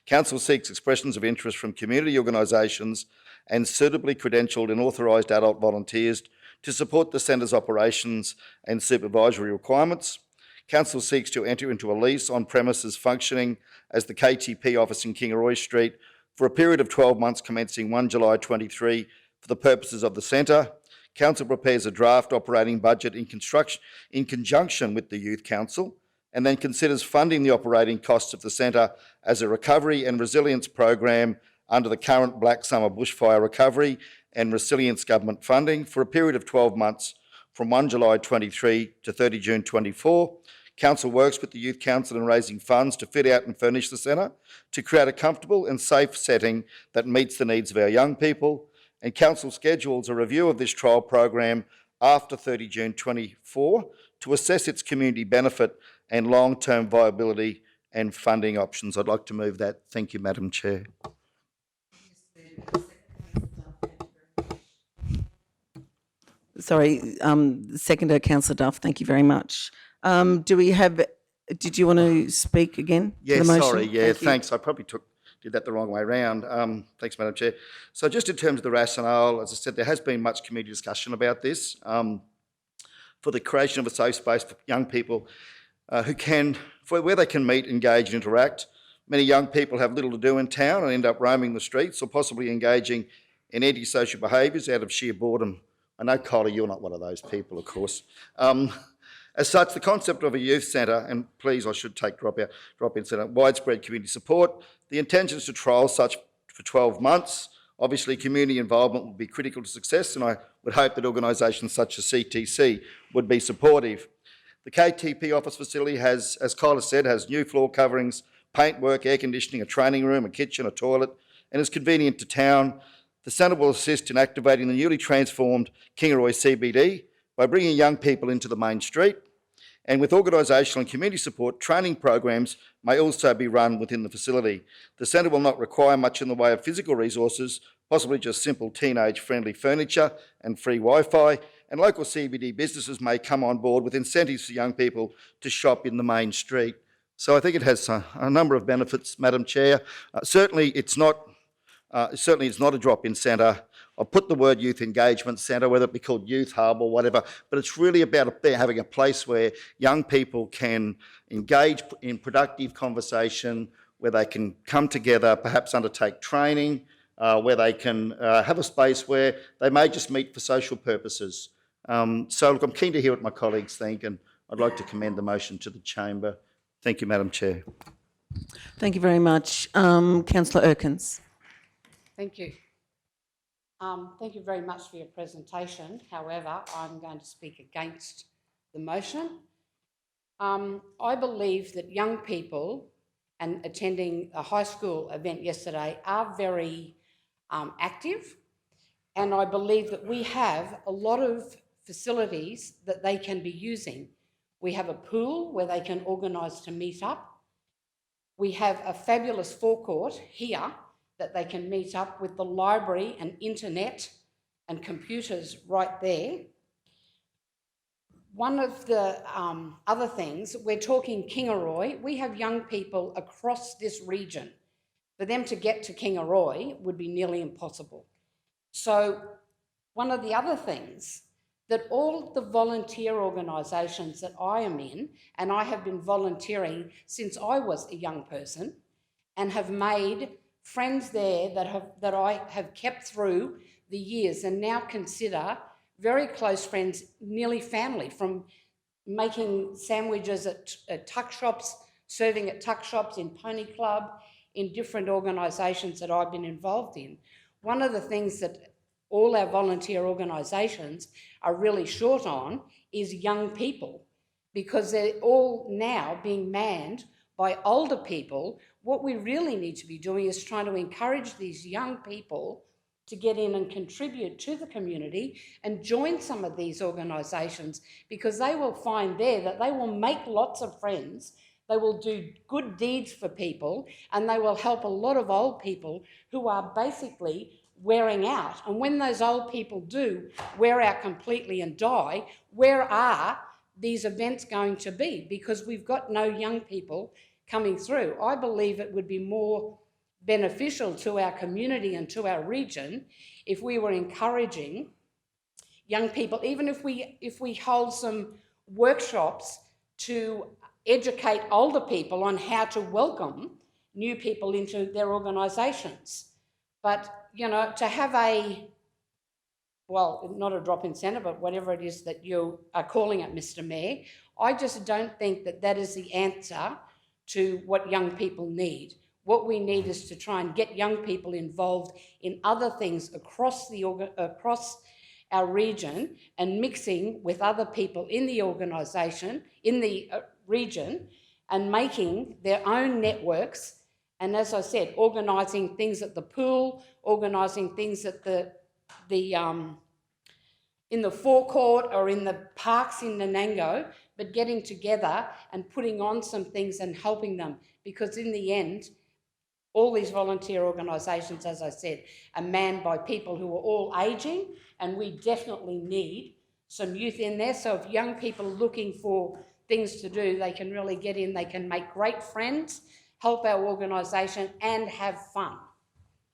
[SPEAKER 6] Council seeks expressions of interest from community organisations and suitably credentialed and authorised adult volunteers to support the centre's operations and supervisory requirements. Council seeks to enter into a lease on premises functioning as the KTP office in Kingaroy Street for a period of 12 months commencing 1 July 23 for the purposes of the centre. Council prepares a draft operating budget in conjunction with the Youth Council and then considers funding the operating costs of the centre as a recovery and resilience program under the current Black Summer Bushfire Recovery and Resilience Government funding for a period of 12 months from 1 July 23 to 30 June 24. Council works with the Youth Council in raising funds to fit out and furnish the centre to create a comfortable and safe setting that meets the needs of our young people. And Council schedules a review of this trial program after 30 June 24 to assess its community benefit and long-term viability and funding options. I'd like to move that. Thank you, Madam Chair.
[SPEAKER 1] Sorry, seconder, Councillor Duff, thank you very much. Did you want to speak again? to
[SPEAKER 6] Yes,
[SPEAKER 1] the motion?
[SPEAKER 6] sorry, yeah,
[SPEAKER 1] Thank you.
[SPEAKER 6] thanks. I probably did that the wrong way round. Thanks, Madam Chair. So just in terms of the rationale, as I said, there has been much community discussion about this for the creation of a safe space for young people where they can meet, engage and interact. Many young people have little to do in town and end up roaming the streets or possibly engaging in antisocial behaviours out of sheer boredom. I know, Kyla, you're not one of those people, of course. As such, the concept of a youth centre, and please I should take drop-in centre, widespread community support. The intention is to trial such for 12 months. Obviously, community involvement will be critical to success, and I would hope that organisations such as CTC would be supportive. The KTP office facility has, as Kyla said, has new floor coverings, paintwork, air conditioning, a training room, a kitchen, a toilet, and is convenient to town. The centre will assist in activating the newly transformed Kingaroy CBD by bringing young people into the main street. And with organisational and community support, training programs may also be run within the facility. The centre will not require much in the way of physical resources, possibly just simple teenage-friendly furniture and free Wi-Fi, and local CBD businesses may come on board with incentives for young people to shop in the main street. So I think it has a number of benefits, Madam Chair. Certainly it's not a drop-in centre. I'll put the word youth engagement centre, whether it be called youth hub or whatever, but it's really about having a place where young people can engage in productive conversation, where they can come together, perhaps undertake training, where they can have a space where they may just meet for social purposes. So look, I'm keen to hear what my colleagues think, and I'd like to commend the motion to the chamber. Thank you, Madam Chair.
[SPEAKER 1] Thank you very much. Councillor Erkins.
[SPEAKER 7] Thank you. Thank you very much for your presentation. However, I'm going to speak against the motion. I believe that young people and attending a high school event yesterday are very active, and I believe that we have a lot of facilities that they can be using. We have a pool where they can organise to meet up. We have a fabulous forecourt here that they can meet up with the library and internet and computers right there. One of the other things, we're talking Kingaroy. We have young people across this region. For them to get to Kingaroy would be nearly impossible. So one of the other things that all the volunteer organisations that I am in, and I have been volunteering since I was a young person and have made friends there that I have kept through the years and now consider very close friends, nearly family, from making sandwiches at tuck shops, serving at tuck shops, in Pony Club, in different organisations that I've been involved in. One of the things that all our volunteer organisations are really short on is young people, because they're all now being manned by older people. What we really need to be doing is trying to encourage these young people to get in and contribute to the community and join some of these organisations, because they will find there that they will make lots of friends, they will do good deeds for people, and they will help a lot of old people who are basically wearing out. And when those old people do wear out completely and die, where are these events going to be? Because we've got no young people coming through. I believe it would be more beneficial to our community and to our region if we were encouraging young people, even if we hold some workshops to educate older people on how to welcome new people into their organisations. But, you know, to have not a drop-in centre, but whatever it is that you are calling it, Mr. Mayor, I just don't think that that is the answer to what young people need. What we need is to try and get young people involved in other things across our region and mixing with other people in the organisation, in the region, and making their own networks. And as I said, organising things at the pool, organising things at in the forecourt or in the parks in Nanango, but getting together and putting on some things and helping them, because in the end, all these volunteer organisations, as I said, are manned by people who are all ageing, and we definitely need some youth in there. So if young people are looking for things to do, they can really get in, they can make great friends, help our organisation and have fun.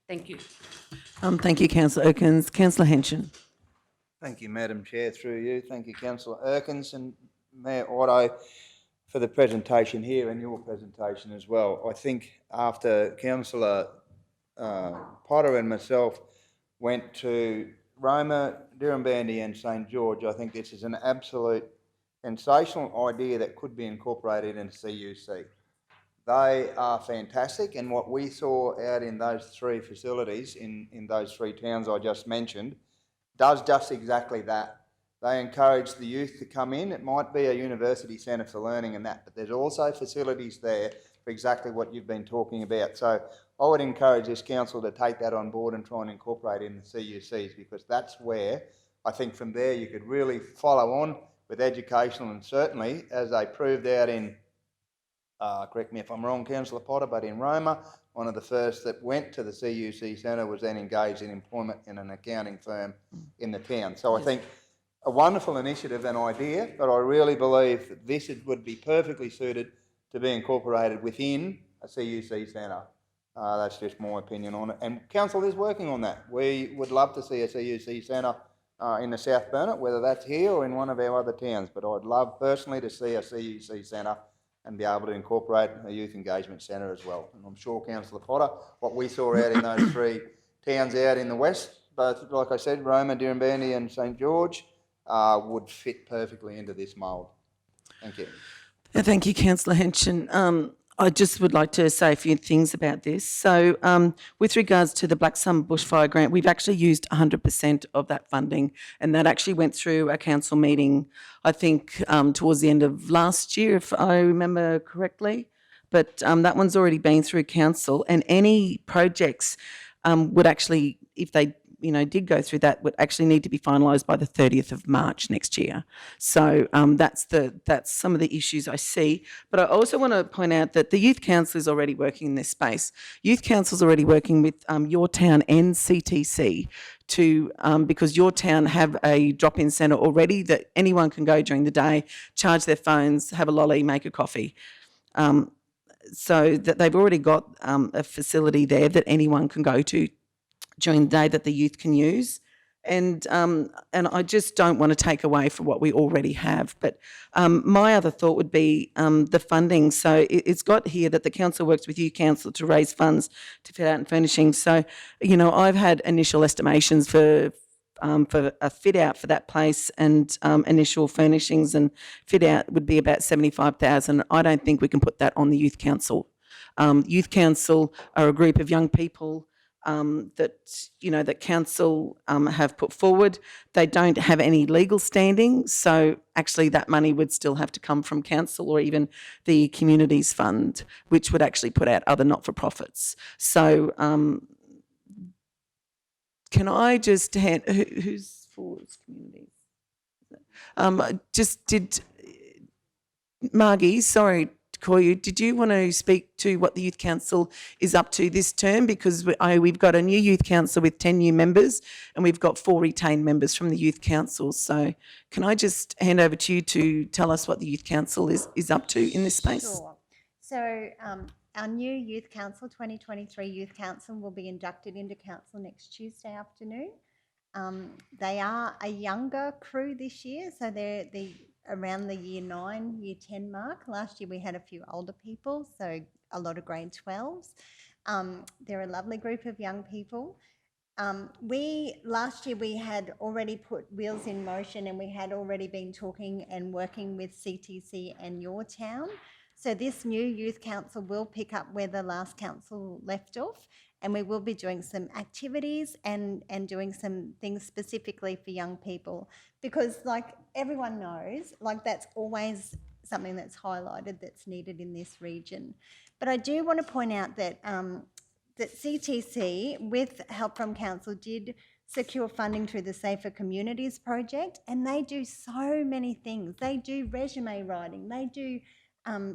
[SPEAKER 7] Thank you.
[SPEAKER 1] Thank you, Councillor Erkins. Councillor Henshin.
[SPEAKER 8] Thank you, Madam Chair, through you. Thank you, Councillor Erkins and Mayor Otto, for the presentation here and your presentation as well. I think after Councillor Potter and myself went to Roma, Dirranbandi and St George, I think this is an absolute sensational idea that could be incorporated into CUC. They are fantastic, and what we saw out in those three facilities, in those three towns I just mentioned, does just exactly that. They encourage the youth to come in. It might be a university centre for learning and that, but there's also facilities there for exactly what you've been talking about. So I would encourage this council to take that on board and try and incorporate it in the CUCs, because that's where I think from there you could really follow on with educational, and certainly, as they proved out in, correct me if I'm wrong, Councillor Potter, but in Roma, one of the first that went to the CUC centre was then engaged in employment in an accounting firm in the town. So I think a wonderful initiative and idea, but I really believe that this would be perfectly suited to be incorporated within a CUC centre. That's just my opinion on it. And council is working on that. We would love to see a CUC centre in the South Burnett, whether that's here or in one of our other towns. But I'd love personally to see a CUC centre and be able to incorporate a youth engagement centre as well. And I'm sure Councillor Potter, what we saw out in those three towns out in the west, both, like I said, Roma, Dirranbandi and St George, would fit perfectly into this mould. Thank you.
[SPEAKER 1] Thank you, Councillor Henson. I just would like to say a few things about this. So with regards to the Black Summer Bushfire Grant, we've actually used 100% of that funding, and that actually went through a council meeting, I think, towards the end of last year, if I remember correctly. But that one's already been through council, and any projects would actually, if they did go through that, would actually need to be finalised by the 30th of March next year. So that's some of the issues I see. But I also want to point out that the Youth Council is already working in this space. Youth Council is already working with your town and CTC because your town have a drop-in centre already that anyone can go during the day, charge their phones, have a lolly, make a coffee. So that they've already got a facility there that anyone can go to during the day that the youth can use. And I just don't want to take away from what we already have. But my other thought would be the funding. So it's got here that the council works with Youth Council to raise funds to fit out and furnishing. So, I've had initial estimations for a fit out for that place, and initial furnishings and fit out would be about 75,000. I don't think we can put that on the Youth Council. Youth Council are a group of young people that council have put forward. They don't have any legal standing, so actually that money would still have to come from council or even the communities fund, which would actually put out other not-for-profits. So can I just hand, who's for communities? Margie, sorry to call you, did you want to speak to what the Youth Council is up to this term? Because we've got a new Youth Council with 10 new members, and we've got 4 retained members from the Youth Council. So can I just hand over to you to tell us what the Youth Council is up to in this space?
[SPEAKER 12] Sure. So our new Youth Council, 2023 Youth Council, will be inducted into council next Tuesday afternoon. They are a younger crew this year, so they're around the year 9, year 10 mark. Last year we had a few older people, so a lot of grade 12s. They're a lovely group of young people. Last year we had already put wheels in motion, and we had already been talking and working with CTC and your town. So this new Youth Council will pick up where the last council left off, and we will be doing some activities and doing some things specifically for young people, because like everyone knows, like that's always something that's highlighted that's needed in this region. But I do want to point out that that CTC, with help from council, did secure funding through the Safer Communities project, and they do so many things. They do resume writing, they do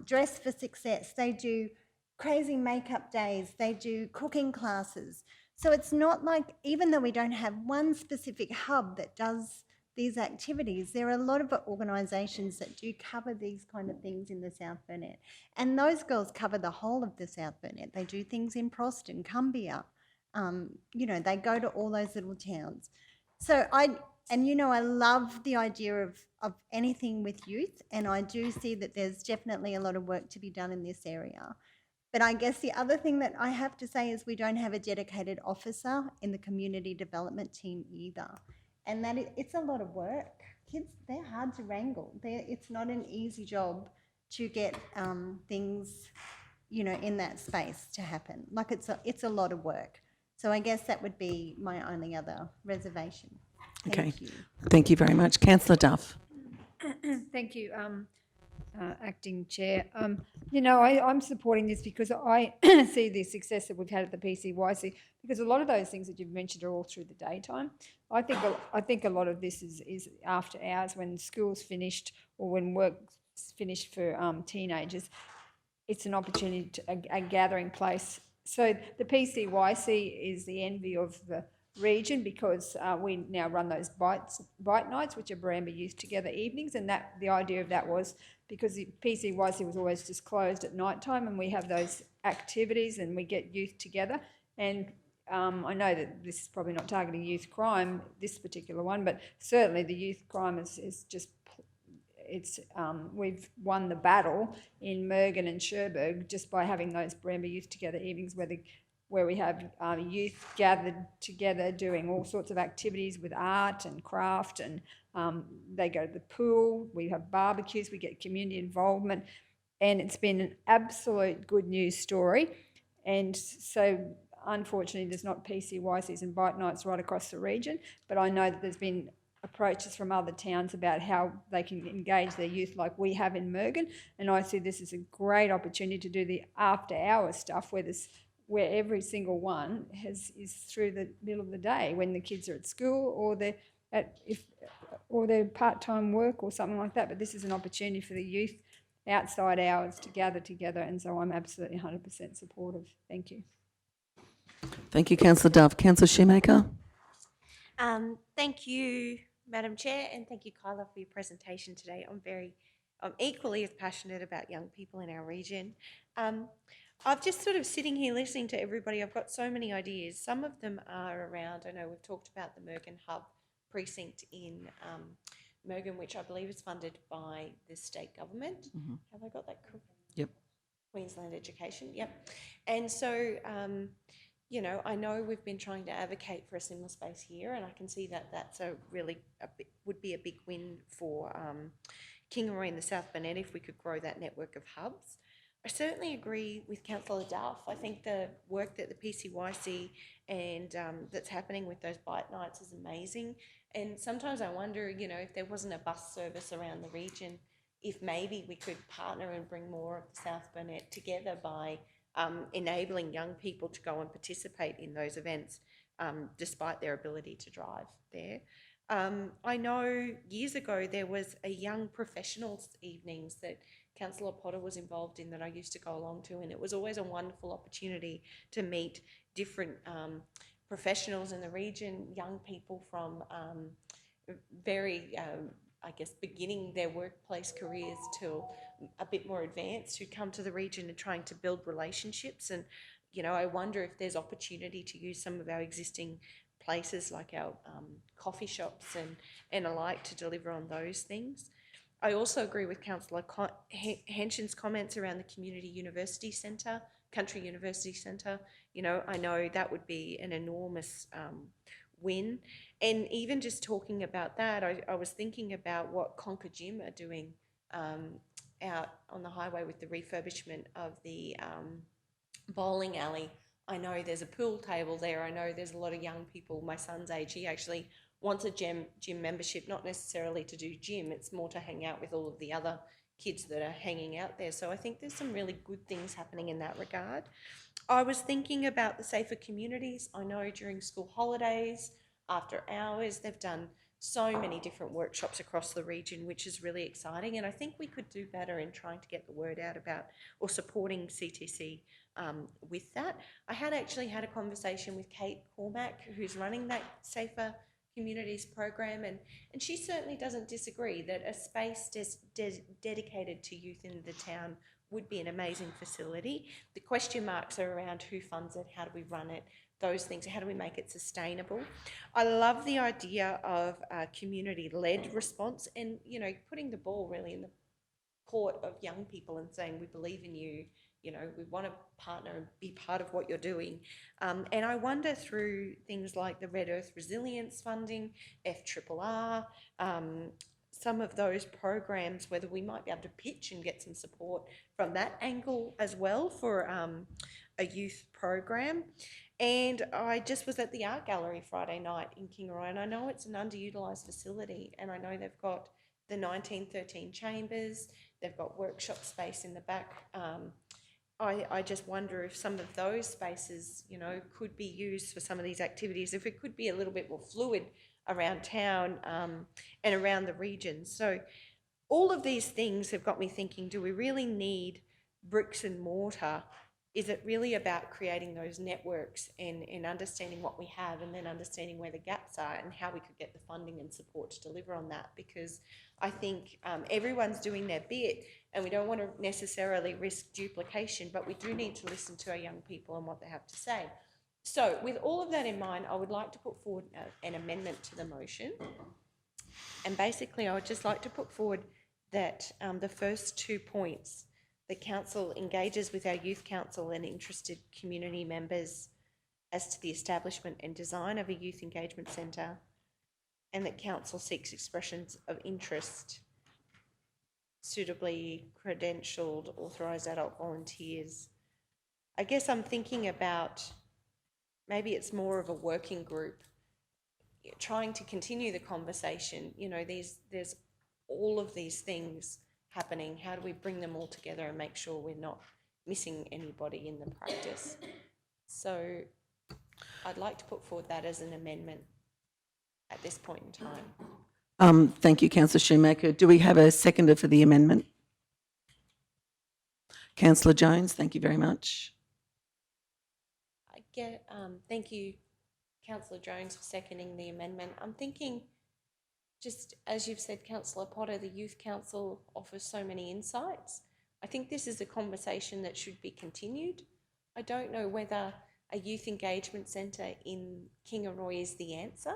[SPEAKER 12] Dress for Success, they do crazy makeup days, they do cooking classes. So it's not like, even though we don't have one specific hub that does these activities, there are a lot of organisations that do cover these kind of things in the South Burnett. And those girls cover the whole of the South Burnett. They do things in Proston, Cumbia, they go to all those little towns. So I love the idea of anything with youth, and I do see that there's definitely a lot of work to be done in this area. But I guess the other thing that I have to say is we don't have a dedicated officer in the community development team either. And that it's a lot of work. Kids, they're hard to wrangle. It's not an easy job to get things, in that space to happen. Like it's a lot of work. So I guess that would be my only other reservation. Thank you.
[SPEAKER 1] Thank you very much. Councillor Duff.
[SPEAKER 2] Thank you, Acting Chair. I'm supporting this because I see the success that we've had at the PCYC, because a lot of those things that you've mentioned are all through the daytime. I think a lot of this is after hours, when school's finished or when work's finished for teenagers. It's an opportunity, a gathering place. So the PCYC is the envy of the region, because we now run those bite nights, which are Baramba Youth Together evenings, and that the idea of that was because the PCYC was always just closed at night time, and we have those activities and we get youth together. And I know that this is probably not targeting youth crime, this particular one, but certainly the youth crime is just, we've won the battle in Mergen and Cherbourg just by having those Baramba Youth Together evenings where we have youth gathered together doing all sorts of activities with art and craft, and they go to the pool, we have barbecues, we get community involvement, and it's been an absolute good news story. And so unfortunately there's not PCYCs and bite nights right across the region, but I know that there's been approaches from other towns about how they can engage their youth like we have in Mergen, and I see this as a great opportunity to do the after hours stuff where every single one is through the middle of the day when the kids are at school or they're part-time work or something like that. But this is an opportunity for the youth outside hours to gather together, and so I'm absolutely 100% supportive. Thank you.
[SPEAKER 1] Thank you, Councillor Duff. Councillor Shoemaker?
[SPEAKER 4] Thank you, Madam Chair, and thank you, Kyla, for your presentation today. I'm equally as passionate about young people in our region. I've just sort of sitting here listening to everybody. I've got so many ideas. Some of them are around, I know we've talked about the Mergen Hub precinct in Mergen, which I believe is funded by the state government.
[SPEAKER 1] Mm-hmm.
[SPEAKER 4] Have I got that correct?
[SPEAKER 1] Yep.
[SPEAKER 4] Queensland Education, yep. And so, you know, I know we've been trying to advocate for a similar space here, and I can see that that's would be a big win for Kingaroy and the South Burnett if we could grow that network of hubs. I certainly agree with Councillor Duff. I think the work that the PCYC and that's happening with those bite nights is amazing. And sometimes I wonder, you know, if there wasn't a bus service around the region, if maybe we could partner and bring more of the South Burnett together by enabling young people to go and participate in those events despite their ability to drive there. I know years ago there was a young professionals evenings that Councillor Potter was involved in that I used to go along to, and it was always a wonderful opportunity to meet different professionals in the region, young people from very, I guess, beginning their workplace careers to a bit more advanced, who come to the region and trying to build relationships. And, you know, I wonder if there's opportunity to use some of our existing places like our coffee shops and alike to deliver on those things. I also agree with Councillor Henshin's comments around the Community University Centre, Country University Centre. You know, I know that would be an enormous win. And even just talking about that, I was thinking about what Conquer Gym are doing out on the highway with the refurbishment of the bowling alley. I know there's a pool table there. I know there's a lot of young people my son's age. He actually wants a gym membership, not necessarily to do gym. It's more to hang out with all of the other kids that are hanging out there. So I think there's some really good things happening in that regard. I was thinking about the safer communities. I know during school holidays, after hours, they've done so many different workshops across the region, which is really exciting. And I think we could do better in trying to get the word out about or supporting CTC with that. I had actually had a conversation with Kate Cormack, who's running that Safer Communities program, and she certainly doesn't disagree that a space dedicated to youth in the town would be an amazing facility. The question marks are around who funds it, how do we run it, those things, how do we make it sustainable. I love the idea of a community-led response and, you know, putting the ball really in the court of young people and saying, we believe in you, you know, we want to partner and be part of what you're doing. And I wonder through things like the Red Earth Resilience Funding, FRRR, some of those programs, whether we might be able to pitch and get some support from that angle as well for a youth program. And I just was at the art gallery Friday night in Kingaroy, and I know it's an underutilised facility, and I know they've got the 1913 chambers, they've got workshop space in the back. I just wonder if some of those spaces, you know, could be used for some of these activities, if it could be a little bit more fluid around town and around the region. So all of these things have got me thinking, do we really need bricks and mortar is it really about creating those networks and understanding what we have and then understanding where the gaps are and how we could get the funding and support to deliver on that? Because I think everyone's doing their bit and we don't want to necessarily risk duplication, but we do need to listen to our young people and what they have to say. So with all of that in mind, I would like to put forward an amendment to the motion. And basically, I would just like to put forward that the first 2 points, the council engages with our youth council and interested community members as to the establishment and design of a youth engagement centre, and that council seeks expressions of interest, suitably credentialed, authorised adult volunteers. I guess I'm thinking about maybe it's more of a working group trying to continue the conversation. You know, there's all of these things happening. How do we bring them all together and make sure we're not missing anybody in the practice? So I'd like to put forward that as an amendment at this point in time.
[SPEAKER 1] Thank you, Councillor Shoemaker. Do we have a seconder for the amendment? Councillor Jones, thank you very much.
[SPEAKER 4] Thank you, Councillor Jones, for seconding the amendment. I'm thinking, just as you've said, Councillor Potter, the Youth Council offers so many insights. I think this is a conversation that should be continued. I don't know whether a youth engagement centre in Kingaroy is the answer,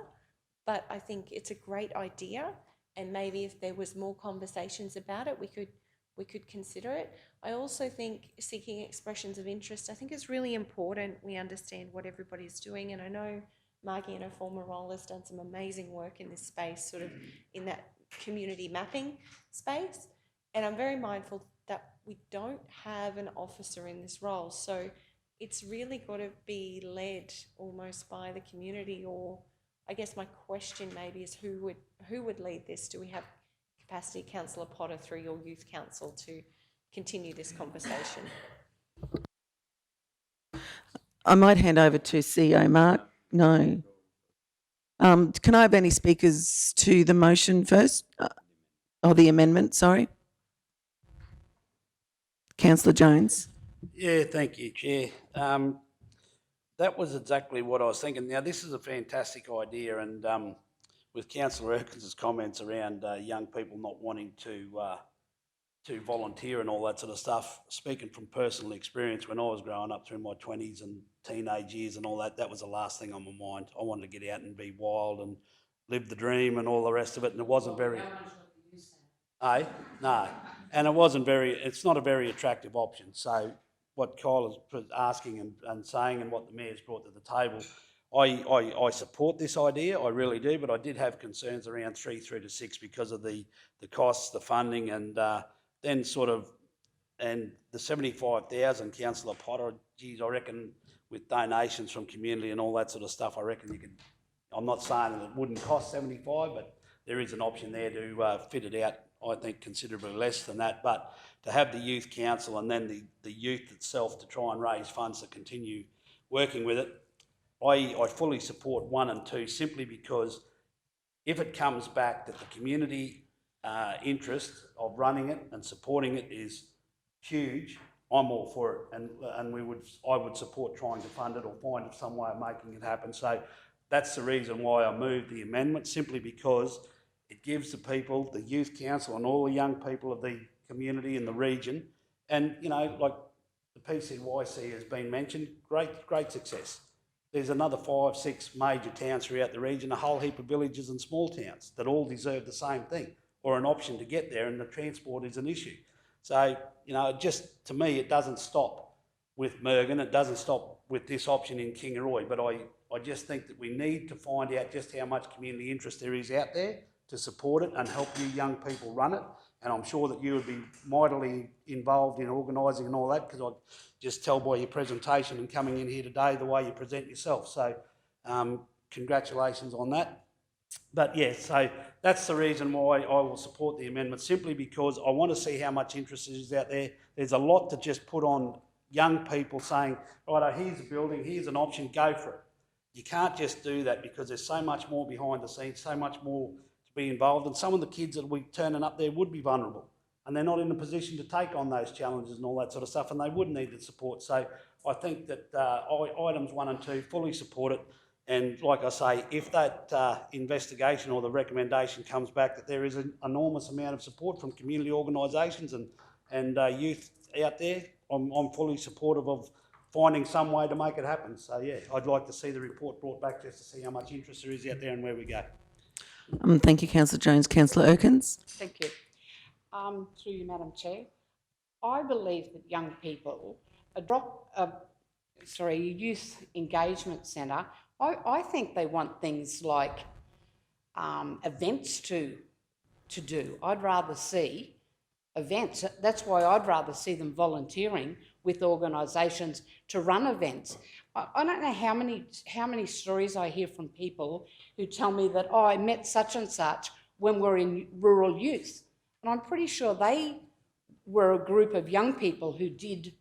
[SPEAKER 4] but I think it's a great idea, and maybe if there was more conversations about it, we could consider it. I also think seeking expressions of interest, I think is really important. We understand what everybody's doing, and I know Margie in her former role has done some amazing work in this space, sort of in that community mapping space. And I'm very mindful that we don't have an officer in this role. So it's really got to be led almost by the community, or I guess my question maybe is who would lead this? Do we have capacity, Councillor Potter, through your youth council to continue this conversation?
[SPEAKER 1] I might hand over to CEO Mark. No. Can I have any speakers to the motion first? Or the amendment, sorry. Councillor Jones.
[SPEAKER 10] Yeah, thank you, Chair. That was exactly what I was thinking. Now, this is a fantastic idea, and with Councillor Erkins' comments around young people not wanting to volunteer and all that sort of stuff, speaking from personal experience, when I was growing up through my 20s and teenage years and all that, that was the last thing on my mind. I wanted to get out and be wild and live the dream and all the rest of it, and it wasn't very... No. And it's not a very attractive option. So what Kyle is asking and saying and what the Mayor's brought to the table, I support this idea, I really do, but I did have concerns around 3 through to 6 because of the costs, the funding, and then sort of, and the 75,000, Councillor Potter, geez, I reckon with donations from community and all that sort of stuff, I reckon you could, I'm not saying that it wouldn't cost 75, but there is an option there to fit it out, I think, considerably less than that. But to have the youth council and then the youth itself to try and raise funds to continue working with it, I fully support 1 and 2, simply because if it comes back that the community interest of running it and supporting it is huge, I'm all for it, and I would support trying to fund it or find some way of making it happen. So that's the reason why I moved the amendment, simply because it gives the people, the youth council and all the young people of the community in the region, and you know, like the PCYC has been mentioned, great success. There's another 5, 6 major towns throughout the region, a whole heap of villages and small towns that all deserve the same thing, or an option to get there, and the transport is an issue. So, you know, just to me, it doesn't stop with Mergen, it doesn't stop with this option in Kingaroy, but I just think that we need to find out just how much community interest there is out there to support it and help you young people run it. And I'm sure that you would be mightily involved in organising and all that, because I just tell by your presentation and coming in here today the way you present yourself. So congratulations on that. But yeah, so that's the reason why I will support the amendment, simply because I want to see how much interest is out there. There's a lot to just put on young people saying, right, here's a building, here's an option, go for it. You can't just do that, because there's so much more behind the scenes, so much more to be involved, and some of the kids that will be turning up there would be vulnerable. and they're not in a position to take on those challenges and all that sort of stuff, and they would need the support. So I think that items 1 and 2 fully support it. And like I say, if that investigation or the recommendation comes back that there is an enormous amount of support from community organisations and youth out there, I'm fully supportive of finding some way to make it happen. So yeah, I'd like to see the report brought back just to see how much interest there is out there and where we go.
[SPEAKER 1] Thank you, Councillor Jones. Councillor Erkins.
[SPEAKER 7] Thank you. Through you, Madam Chair, I believe that young people, a youth engagement centre, I think they want things like events to do. I'd rather see events. That's why I'd rather see them volunteering with organisations to run events. I don't know how many stories I hear from people who tell me that, oh, I met such and such when we're in rural youth. And I'm pretty sure they were a group of young people who did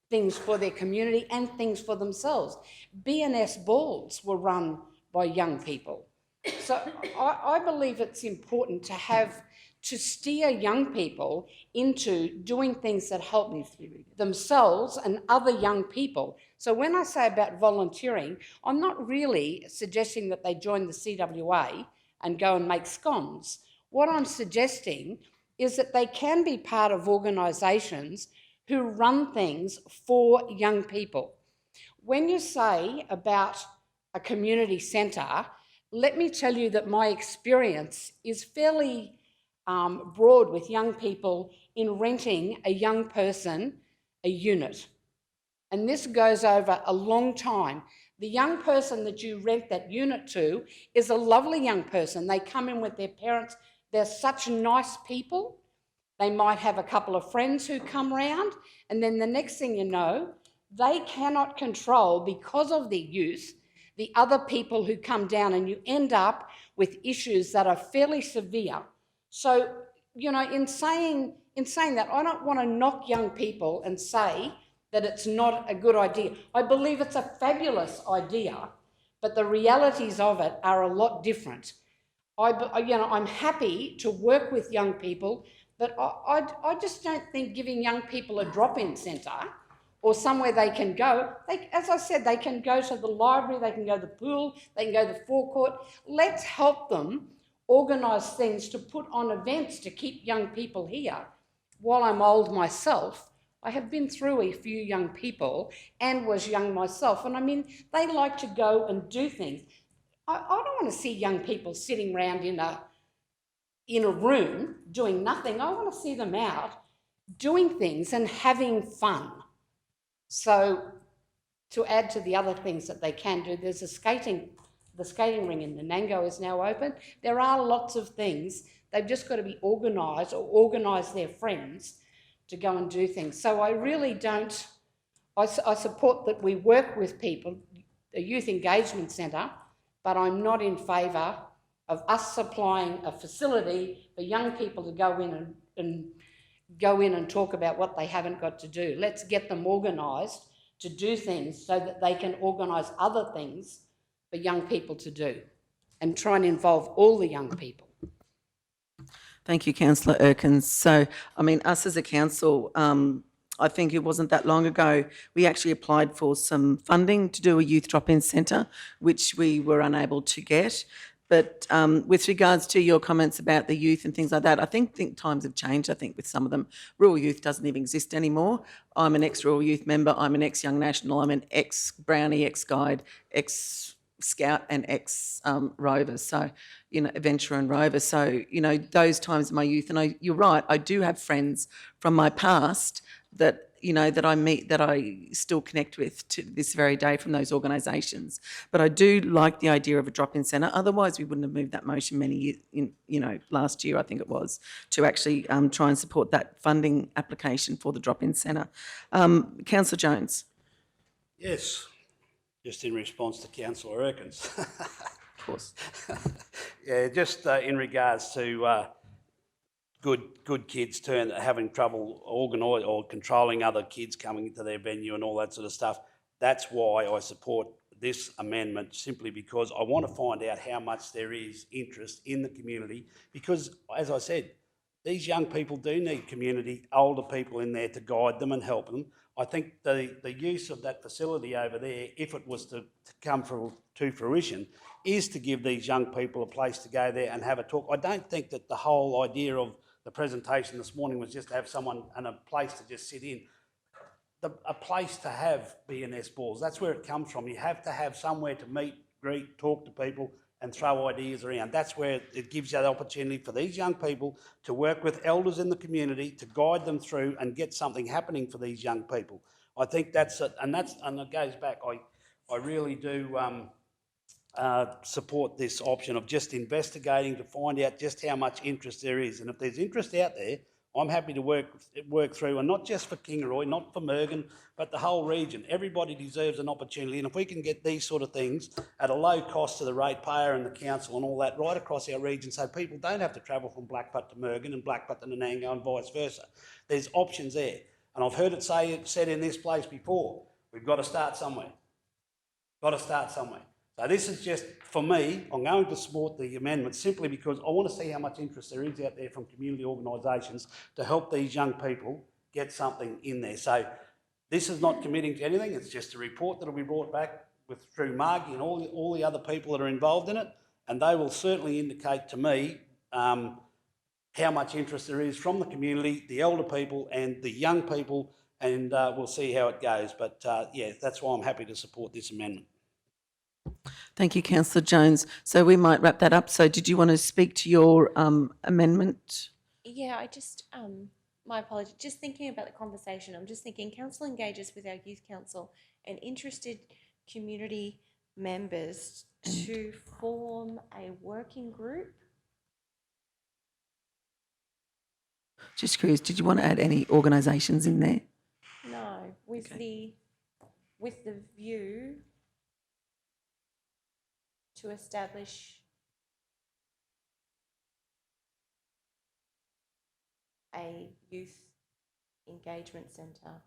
[SPEAKER 7] things for their community and things for themselves. B&S balls were run by young people. So I believe it's important to steer young people into doing things that help themselves and other young people. So when I say about volunteering, I'm not really suggesting that they join the CWA and go and make scones. What I'm suggesting is that they can be part of organisations who run things for young people. When you say about a community centre, let me tell you that my experience is fairly broad with young people in renting a young person a unit. And this goes over a long time. The young person that you rent that unit to is a lovely young person. They come in with their parents. They're such nice people. They might have a couple of friends who come round, and then the next thing you know, they cannot control, because of their youth, the other people who come down, and you end up with issues that are fairly severe. So, you know, in saying that, I don't want to knock young people and say that it's not a good idea. I believe it's a fabulous idea, but the realities of it are a lot different. I'm happy to work with young people, but I just don't think giving young people a drop-in centre or somewhere they can go, as I said, they can go to the library, they can go to the pool, they can go to the forecourt. Let's help them organise things to put on events to keep young people here. While I'm old myself, I have been through a few young people and was young myself, and I mean, they like to go and do things. I don't want to see young people sitting around in a room doing nothing. I want to see them out doing things and having fun. So to add to the other things that they can do, there's the skating ring in Nanango is now open. There are lots of things. They've just got to be organised or organise their friends to go and do things. So I really don't, I support that we work with people, a youth engagement centre, but I'm not in favour of us supplying a facility for young people to go in and talk about what they haven't got to do. Let's get them organised to do things so that they can organise other things for young people to do and try and involve all the young people.
[SPEAKER 1] Thank you, Councillor Erkins. So, I mean, us as a council, I think it wasn't that long ago, we actually applied for some funding to do a youth drop-in centre, which we were unable to get. But with regards to your comments about the youth and things like that, I think times have changed, I think, with some of them. Rural youth doesn't even exist anymore. I'm an ex-Rural Youth member, I'm an ex-Young National, I'm an ex-Brownie, ex-Guide, ex-Scout and ex-Rover, so, you know, Adventurer and Rover. So, you know, those times of my youth, and you're right, I do have friends from my past that, you know, that I meet, that I still connect with to this very day from those organisations. But I do like the idea of a drop-in centre. Otherwise, we wouldn't have moved that motion many years, last year, I think it was, to actually try and support that funding application for the drop-in centre. Councillor Jones.
[SPEAKER 10] Yes, just in response to Councillor Erkins.
[SPEAKER 1] Of course.
[SPEAKER 10] Yeah, just in regards to good kids having trouble organising or controlling other kids coming into their venue and all that sort of stuff. That's why I support this amendment, simply because I want to find out how much there is interest in the community, because, as I said, these young people do need community, older people in there to guide them and help them. I think the use of that facility over there, if it was to come to fruition, is to give these young people a place to go there and have a talk. I don't think that the whole idea of the presentation this morning was just to have someone and a place to just sit in. A place to have B&S balls. That's where it comes from. You have to have somewhere to meet, greet, talk to people and throw ideas around. That's where it gives you the opportunity for these young people to work with elders in the community to guide them through and get something happening for these young people. I think that's it, and it goes back. I really do support this option of just investigating to find out just how much interest there is, and if there's interest out there, I'm happy to work through, and not just for Kingaroy, not for Mergen, but the whole region. Everybody deserves an opportunity, and if we can get these sort of things at a low cost to the ratepayer and the council and all that right across our region, so people don't have to travel from Blackbutt to Mergen and Blackbutt to Nanango and vice versa. There's options there, and I've heard it said in this place before, we've got to start somewhere. Got to start somewhere. So this is just, for me, I'm going to support the amendment simply because I want to see how much interest there is out there from community organisations to help these young people get something in there. So this is not committing to anything, it's just a report that will be brought back through Margie and all the other people that are involved in it, and they will certainly indicate to me how much interest there is from the community, the elder people and the young people, and we'll see how it goes. But yeah, that's why I'm happy to support this amendment.
[SPEAKER 1] Thank you, Councillor Jones. So we might wrap that up. So did you want to speak to your amendment?
[SPEAKER 9] Yeah, I just, my apologies, just thinking about the conversation, I'm just thinking council engages with our youth council and interested community members to form a working group.
[SPEAKER 1] Just curious, did you want to add any organisations in there?
[SPEAKER 9] No, with the view to establish a youth engagement centre.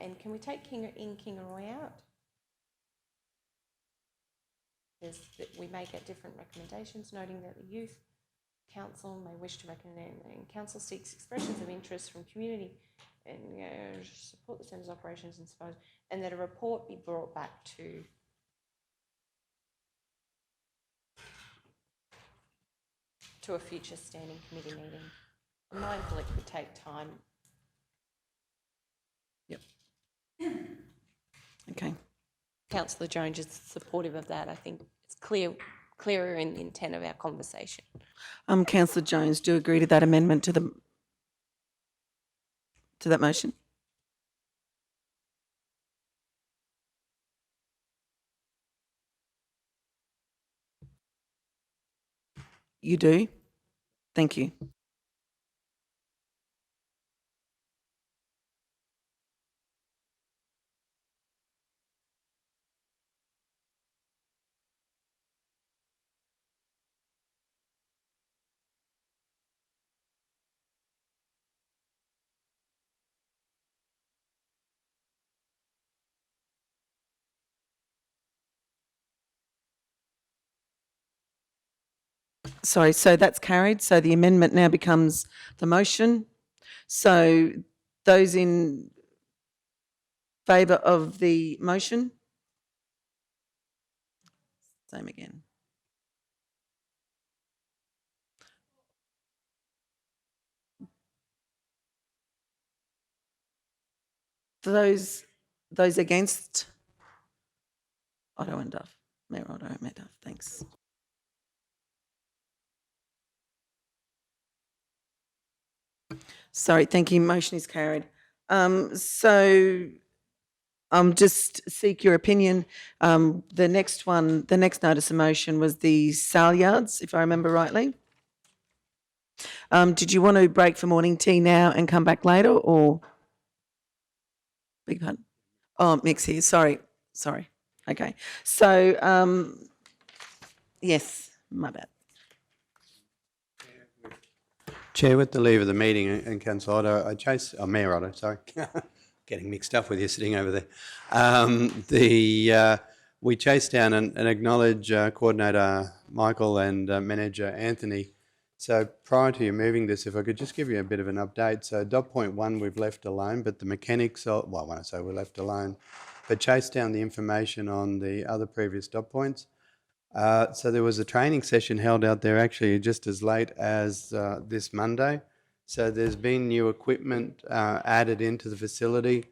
[SPEAKER 9] And can we take Kingaroy out? Because we may get different recommendations, noting that the youth council may wish to recommend, and council seeks expressions of interest from community and support the centre's operations and suppose, and that a report be brought back to a future standing committee meeting. I'm mindful it could take time.
[SPEAKER 1] Yep. Okay.
[SPEAKER 9] Councillor Jones is supportive of that. I think it's clearer in the intent of our conversation.
[SPEAKER 1] Councillor Jones, do you agree to that amendment to that motion? You do? Thank you. Sorry, so that's carried. So the amendment now becomes the motion. So those in favour of the motion? Same again. Those against? Otto and Duff. Mayor Otto and Mayor Duff, thanks. Sorry, thank you. Motion is carried. So just seek your opinion. The next notice of motion was the sale yards, if I remember rightly. Did you want to break for morning tea now and come back later, or? Big pardon. Oh, Mick's here. Sorry. Okay. So, yes, my bad.
[SPEAKER 5] Chair, with the leave of the meeting and Councillor Otto, Mayor Otto, sorry, getting mixed up with you sitting over there. we chased down and acknowledge Coordinator Michael and Manager Anthony. So prior to you moving this, if I could just give you a bit of an update. So dot point 1 we've left alone, but the mechanics of, well, when I say we're left alone, but chased down the information on the other previous dot points. So there was a training session held out there actually just as late as this Monday. So there's been new equipment added into the facility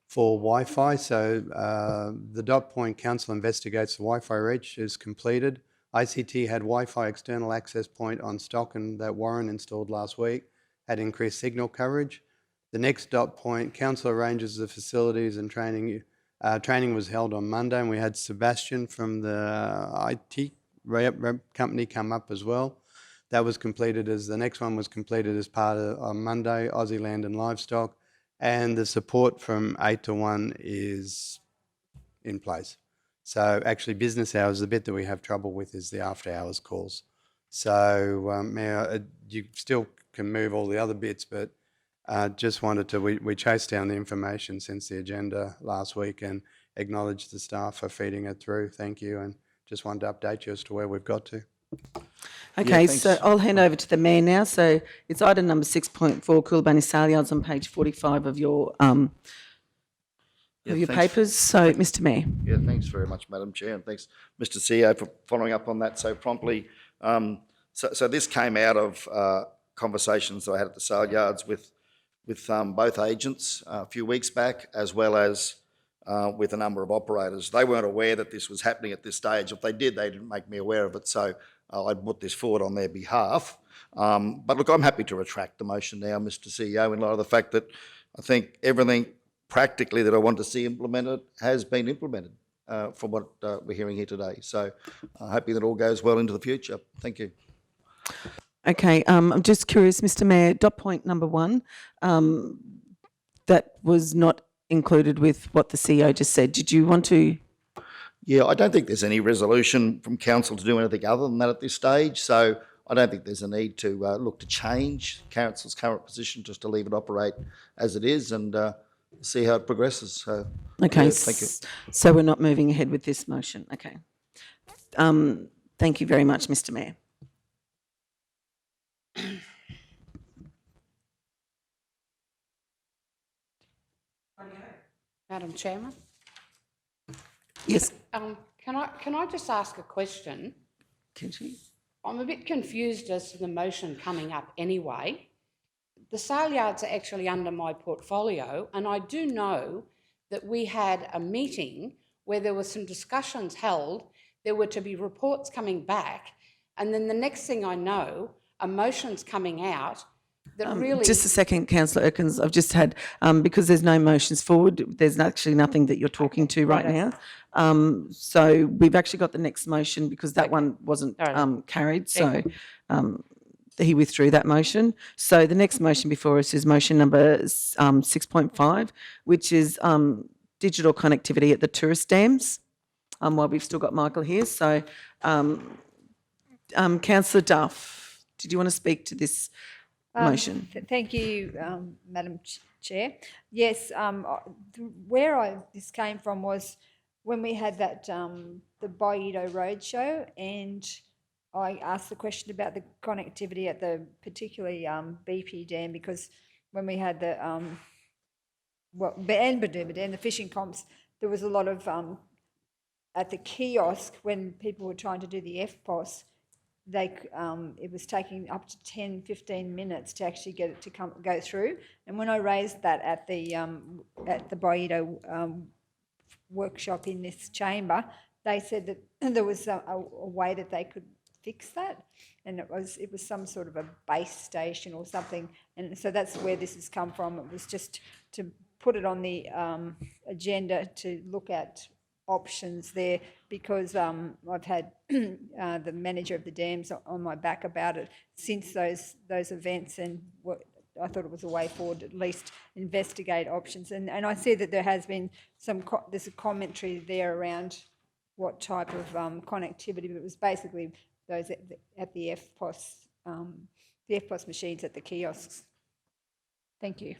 [SPEAKER 5] for Wi-Fi. So the dot point council investigates the Wi-Fi reach is completed. ICT had Wi-Fi external access point on stock and that Warren installed last week, had increased signal coverage. The next dot point, council arranges the facilities and training. Training was held on Monday and we had Sebastian from the IT rep company come up as well. That was completed as, the next one was completed as part of on Monday, Aussie Land and Livestock, and the support from 8 to 1 is in place. So actually business hours, the bit that we have trouble with is the after hours calls. So Mayor, you still can move all the other bits, but just wanted to, we chased down the information since the agenda last week and acknowledged the staff for feeding it through. Thank you. And just wanted to update you as to where we've got to.
[SPEAKER 1] Okay,
[SPEAKER 6] thanks.
[SPEAKER 1] so I'll hand over to the Mayor now. So it's item number 6.4, Coolabunny Sale Yards on page 45 of your
[SPEAKER 6] Thanks.
[SPEAKER 1] papers. So, Mr. Mayor.
[SPEAKER 6] Yeah, thanks very much, Madam Chair, and thanks, Mr. CEO, for following up on that so promptly. So this came out of conversations that I had at the sale yards with both agents a few weeks back, as well as with a number of operators. They weren't aware that this was happening at this stage. If they did, they didn't make me aware of it, so I put this forward on their behalf. But look, I'm happy to retract the motion now, Mr. CEO, in light of the fact that I think everything practically that I want to see implemented has been implemented from what we're hearing here today. So hoping that all goes well into the future. Thank you.
[SPEAKER 1] Okay, I'm just curious, Mr. Mayor, dot point number 1, that was not included with what the CEO just said. Did you want to?
[SPEAKER 6] Yeah, I don't think there's any resolution from council to do anything other than that at this stage. So I don't think there's a need to look to change council's current position, just to leave it operate as it is and see how it progresses. So,
[SPEAKER 1] Okay,
[SPEAKER 6] yeah, thank you.
[SPEAKER 1] So we're not moving ahead with this motion. Okay. Thank you very much, Mr. Mayor.
[SPEAKER 7] Madam Chairman?
[SPEAKER 1] Yes.
[SPEAKER 7] Can I just ask a question?
[SPEAKER 1] Can she?
[SPEAKER 7] I'm a bit confused as to the motion coming up anyway. The sale yards are actually under my portfolio, and I do know that we had a meeting where there were some discussions held, there were to be reports coming back, and then the next thing I know, a motion's coming out that really...
[SPEAKER 1] Just a second, Councillor Erkins. I've just had, because there's no motions forward, there's actually nothing that you're talking to right now. So we've actually got the next motion because that one wasn't carried. So he withdrew that motion. So the next motion before us is motion number 6.5, which is digital connectivity at the tourist dams, while we've still got Michael here. So Councillor Duff, did you want to speak to this motion?
[SPEAKER 2] Thank you, Madam Chair. Yes, where this came from was when we had that the Boyedo Roadshow, and I asked the question about the connectivity at the particularly BP Dam, because when we had the and Baduma Dam, the fishing comps, there was a lot of at the kiosk when people were trying to do the FPOS. It was taking up to 10, 15 minutes to actually get it to go through. And when I raised that at the Boyedo workshop in this chamber, they said that there was a way that they could fix that, and it was some sort of a base station or something. And so that's where this has come from. It was just to put it on the agenda to look at options there, because I've had the manager of the dams on my back about it since those events, and I thought it was a way forward, at least investigate options. And I see that there has been there's a commentary there around what type of connectivity, but it was basically those at the FPOS machines at the kiosks. Thank you.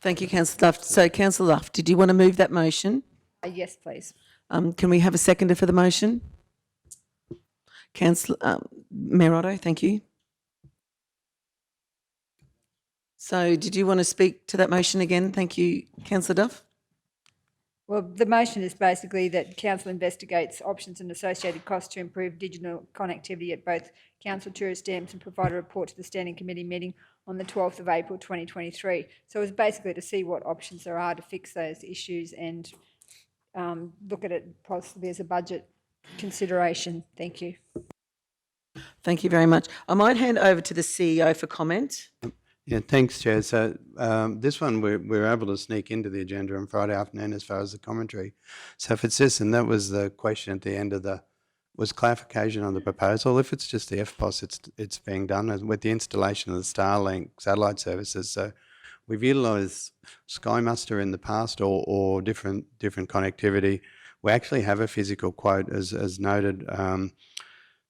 [SPEAKER 1] Thank you, Councillor Duff. So, Councillor Duff, did you want to move that motion?
[SPEAKER 2] Yes, please.
[SPEAKER 1] Can we have a seconder for the motion? Councillor Mayor Otto, thank you. So did you want to speak to that motion again? Thank you, Councillor Duff.
[SPEAKER 2] Well, the motion is basically that council investigates options and associated costs to improve digital connectivity at both council tourist dams and provide a report to the Standing Committee meeting on the 12th of April 2023. So it's basically to see what options there are to fix those issues and look at it possibly as a budget consideration. Thank you.
[SPEAKER 1] Thank you very much. I might hand over to the CEO for comment.
[SPEAKER 5] Yeah, thanks, Chair. So this one we're able to sneak into the agenda on Friday afternoon as far as the commentary. So if it's this, and that was the question at the end of was clarification on the proposal. If it's just the FPOS, it's being done with the installation of the Starlink satellite services. So we've utilised Sky Muster in the past or different connectivity. We actually have a physical quote, as noted.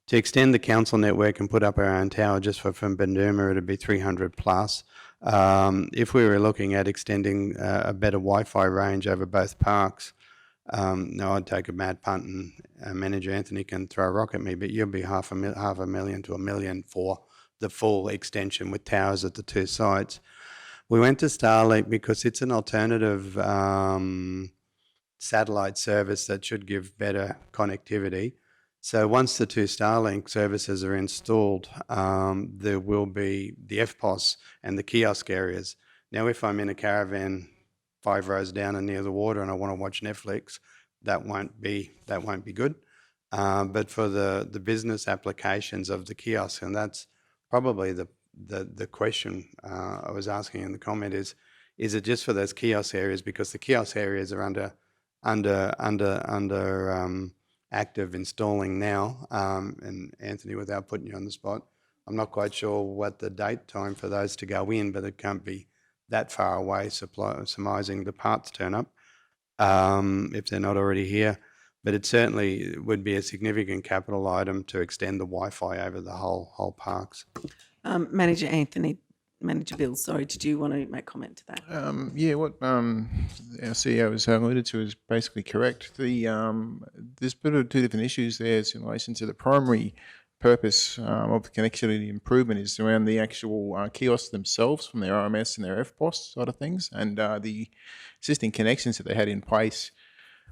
[SPEAKER 5] To extend the council network and put up our own tower just from Bandurma, it'd be 300 plus. If we were looking at extending a better Wi-Fi range over both parks, no, I'd take a mad punt and Manager Anthony can throw a rock at me, but you'll be half a million to $1 million for the full extension with towers at the two sites. We went to Starlink because it's an alternative satellite service that should give better connectivity. So once the two Starlink services are installed, there will be the FPOS and the kiosk areas. Now, if I'm in a caravan 5 rows down and near the water and I want to watch Netflix, that won't be good. But for the business applications of the kiosk, and that's probably the question I was asking in the comment is it just for those kiosk areas? Because the kiosk areas are under active installing now, and Anthony, without putting you on the spot, I'm not quite sure what the date time for those to go in, but it can't be that far away, surmising the parts turn up, if they're not already here. But it certainly would be a significant capital item to extend the Wi-Fi over the whole parks.
[SPEAKER 1] Manager Bill, sorry, did you want to make comment to that?
[SPEAKER 13] Yeah, what our CEO has alluded to is basically correct. There's two different issues there in relation to the primary purpose of the connectivity improvement is around the actual kiosks themselves from their RMS and their FPOS side of things, and the existing connections that they had in place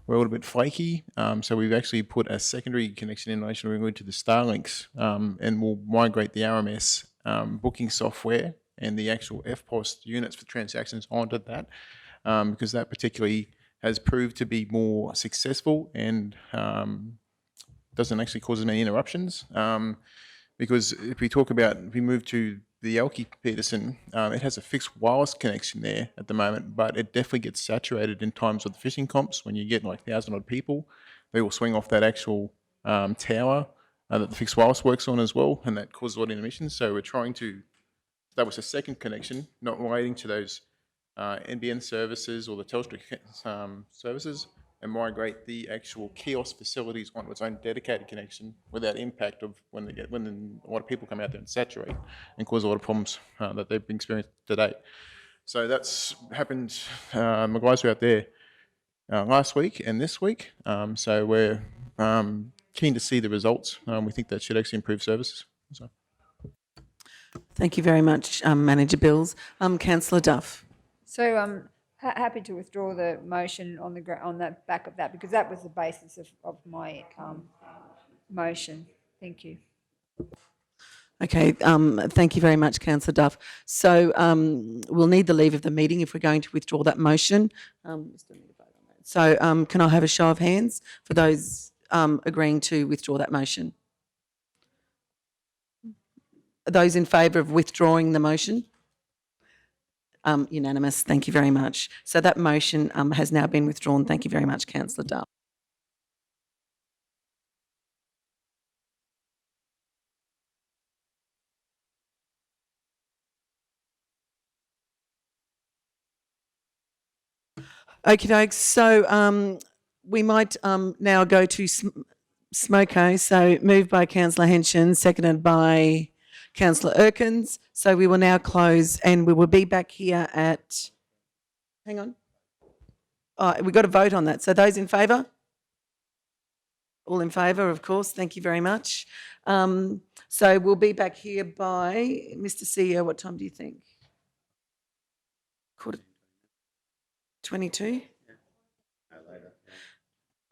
[SPEAKER 13] were a little bit flaky. So we've actually put a secondary connection in relation to the Starlinks, and we'll migrate the RMS booking software and the actual FPOS units for transactions onto that, because that particularly has proved to be more successful and doesn't actually cause as many interruptions. Because if we move to the Elkie Peterson, it has a fixed wireless connection there at the moment, but it definitely gets saturated in times of the fishing comps when you get like 1,000 odd people. They will swing off that actual tower that the fixed wireless works on as well, and that causes a lot of emissions. So we're trying to establish a second connection, not relating to those NBN services or the Telstra services, and migrate the actual kiosk facilities onto its own dedicated connection without impact of when a lot of people come out there and saturate and cause a lot of problems that they've been experienced to date. So that's happened. My guys were out there last week and this week, so we're keen to see the results. We think that should actually improve services. So.
[SPEAKER 1] Thank you very much, Manager Bills. Councillor Duff.
[SPEAKER 2] So happy to withdraw the motion on the back of that, because that was the basis of my motion. Thank you.
[SPEAKER 1] Okay, thank you very much, Councillor Duff. So we'll need the leave of the meeting if we're going to withdraw that motion. So can I have a show of hands for those agreeing to withdraw that motion? Those in favour of withdrawing the motion? Unanimous. Thank you very much. So that motion has now been withdrawn. Thank you very much, Councillor Duff. Okie dokes. So we might now go to Smoko. So moved by Councillor Henshin, seconded by Councillor Erkins. So we will now close and we will be back here at, hang on. Oh, we've got to vote on that. So those in favour? All in favour, of course. Thank you very much. So we'll be back here by, Mr CEO, what time do you think? 22?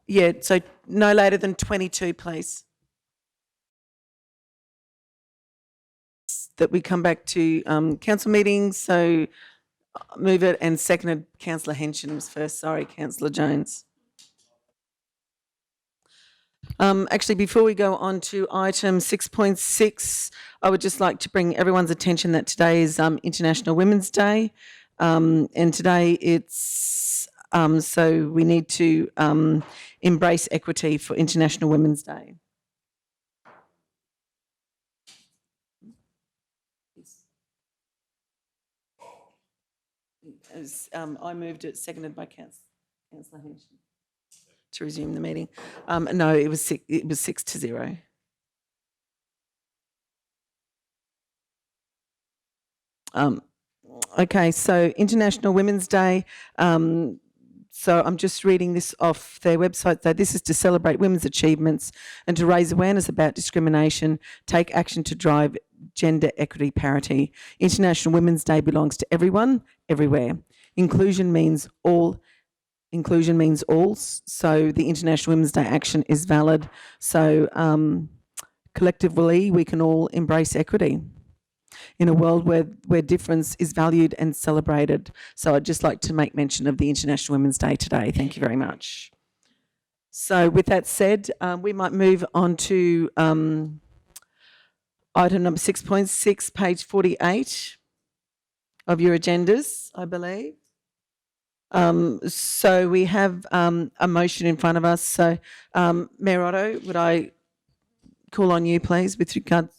[SPEAKER 1] Yeah, so no later than 22, please. That we come back to council meetings, so move it, and seconded. Councillor Henson was first. Sorry, Councillor Jones. Actually, before we go on to item 6.6, I would just like to bring everyone's attention that today is International Women's Day, and today it's so we need to embrace equity for International Women's Day. I moved it, seconded by Councillor Henson, to resume the meeting. No, it was 6-0. Okay, so International Women's Day. So I'm just reading this off their website. So this is to celebrate women's achievements and to raise awareness about discrimination, take action to drive gender equity parity. International Women's Day belongs to everyone, everywhere. Inclusion means all. Inclusion means all. So the International Women's Day action is valid. So collectively, we can all embrace equity in a world where difference is valued and celebrated. So I'd just like to make mention of the International Women's Day today. Thank you very much. So with that said, we might move on to item number 6.6, page 48 of your agendas, I believe. So we have a motion in front of us. So Mayor Otto, would I call on you, please, with regards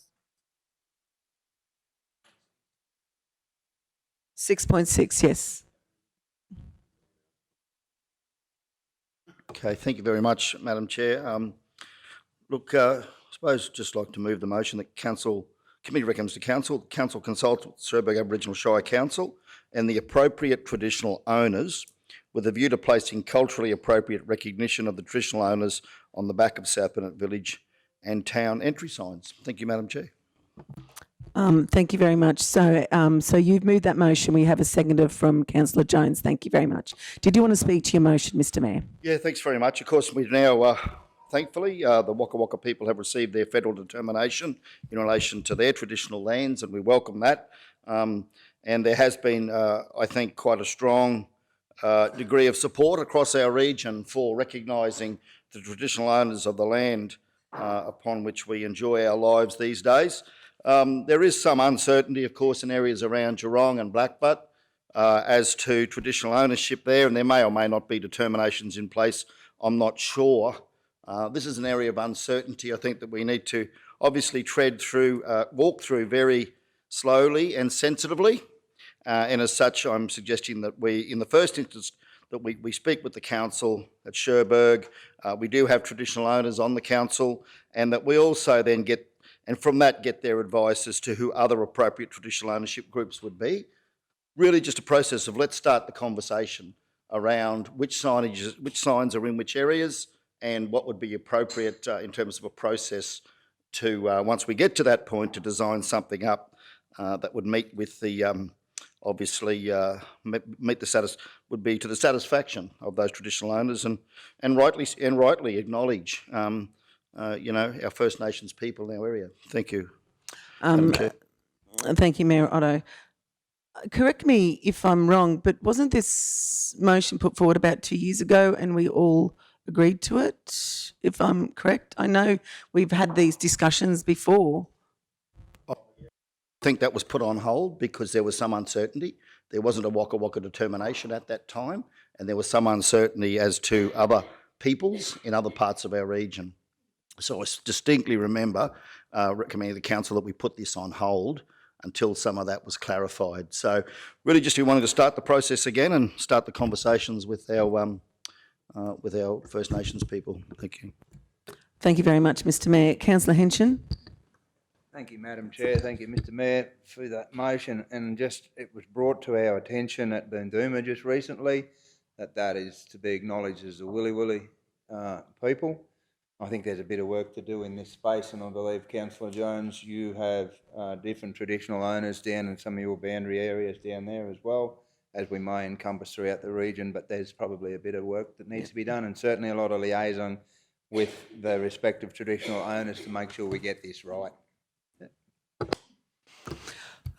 [SPEAKER 1] 6.6, yes.
[SPEAKER 6] Okay, thank you very much, Madam Chair. Look, I suppose just like to move the motion that committee recommends to council consult with Cherbourg Aboriginal Shire Council and the appropriate traditional owners with a view to placing culturally appropriate recognition of the traditional owners on the back of South Burnett Village and town entry signs. Thank you, Madam Chair.
[SPEAKER 1] Thank you very much. So, so you've moved that motion. We have a seconder from Councillor Jones. Thank you very much. Did you want to speak to your motion, Mr. Mayor?
[SPEAKER 6] Yeah, thanks very much. Of course, we've now, thankfully, the Waka Waka people have received their federal determination in relation to their traditional lands, and we welcome that. And there has been, I think, quite a strong degree of support across our region for recognising the traditional owners of the land upon which we enjoy our lives these days. There is some uncertainty, of course, in areas around Geelong and Blackbutt as to traditional ownership there, and there may or may not be determinations in place. I'm not sure. This is an area of uncertainty, I think, that we need to obviously walk through very slowly and sensitively. And as such, I'm suggesting that we, in the first instance, that we speak with the council at Cherbourg. We do have traditional owners on the council, and that we also then get their advice as to who other appropriate traditional ownership groups would be. Really just a process of let's start the conversation around which signs are in which areas and what would be appropriate in terms of a process to, once we get to that point, to design something up that would meet with the, would be to the satisfaction of those traditional owners and rightly acknowledge our First Nations people in our area. Thank you.
[SPEAKER 1] Thank you, Mayor Otto. Correct me if I'm wrong, but wasn't this motion put forward about 2 years ago and we all agreed to it, if I'm correct? I know we've had these discussions before.
[SPEAKER 6] I think that was put on hold because there was some uncertainty. There wasn't a Waka Waka determination at that time, and there was some uncertainty as to other peoples in other parts of our region. So I distinctly remember recommending to the council that we put this on hold until some of that was clarified. So really just we wanted to start the process again and start the conversations with our First Nations people. Thank you.
[SPEAKER 1] Thank you very much, Mr. Mayor. Councillor Henson.
[SPEAKER 8] Thank you, Madam Chair. Thank you, Mr. Mayor, for that motion. And just it was brought to our attention at Bunduma just recently that is to be acknowledged as the Willy people. I think there's a bit of work to do in this space, and I believe, Councillor Jones, you have different traditional owners down in some of your boundary areas down there as well, as we may encompass throughout the region, but there's probably a bit of work that needs to be done, and certainly a lot of liaison with the respective traditional owners to make sure we get this right.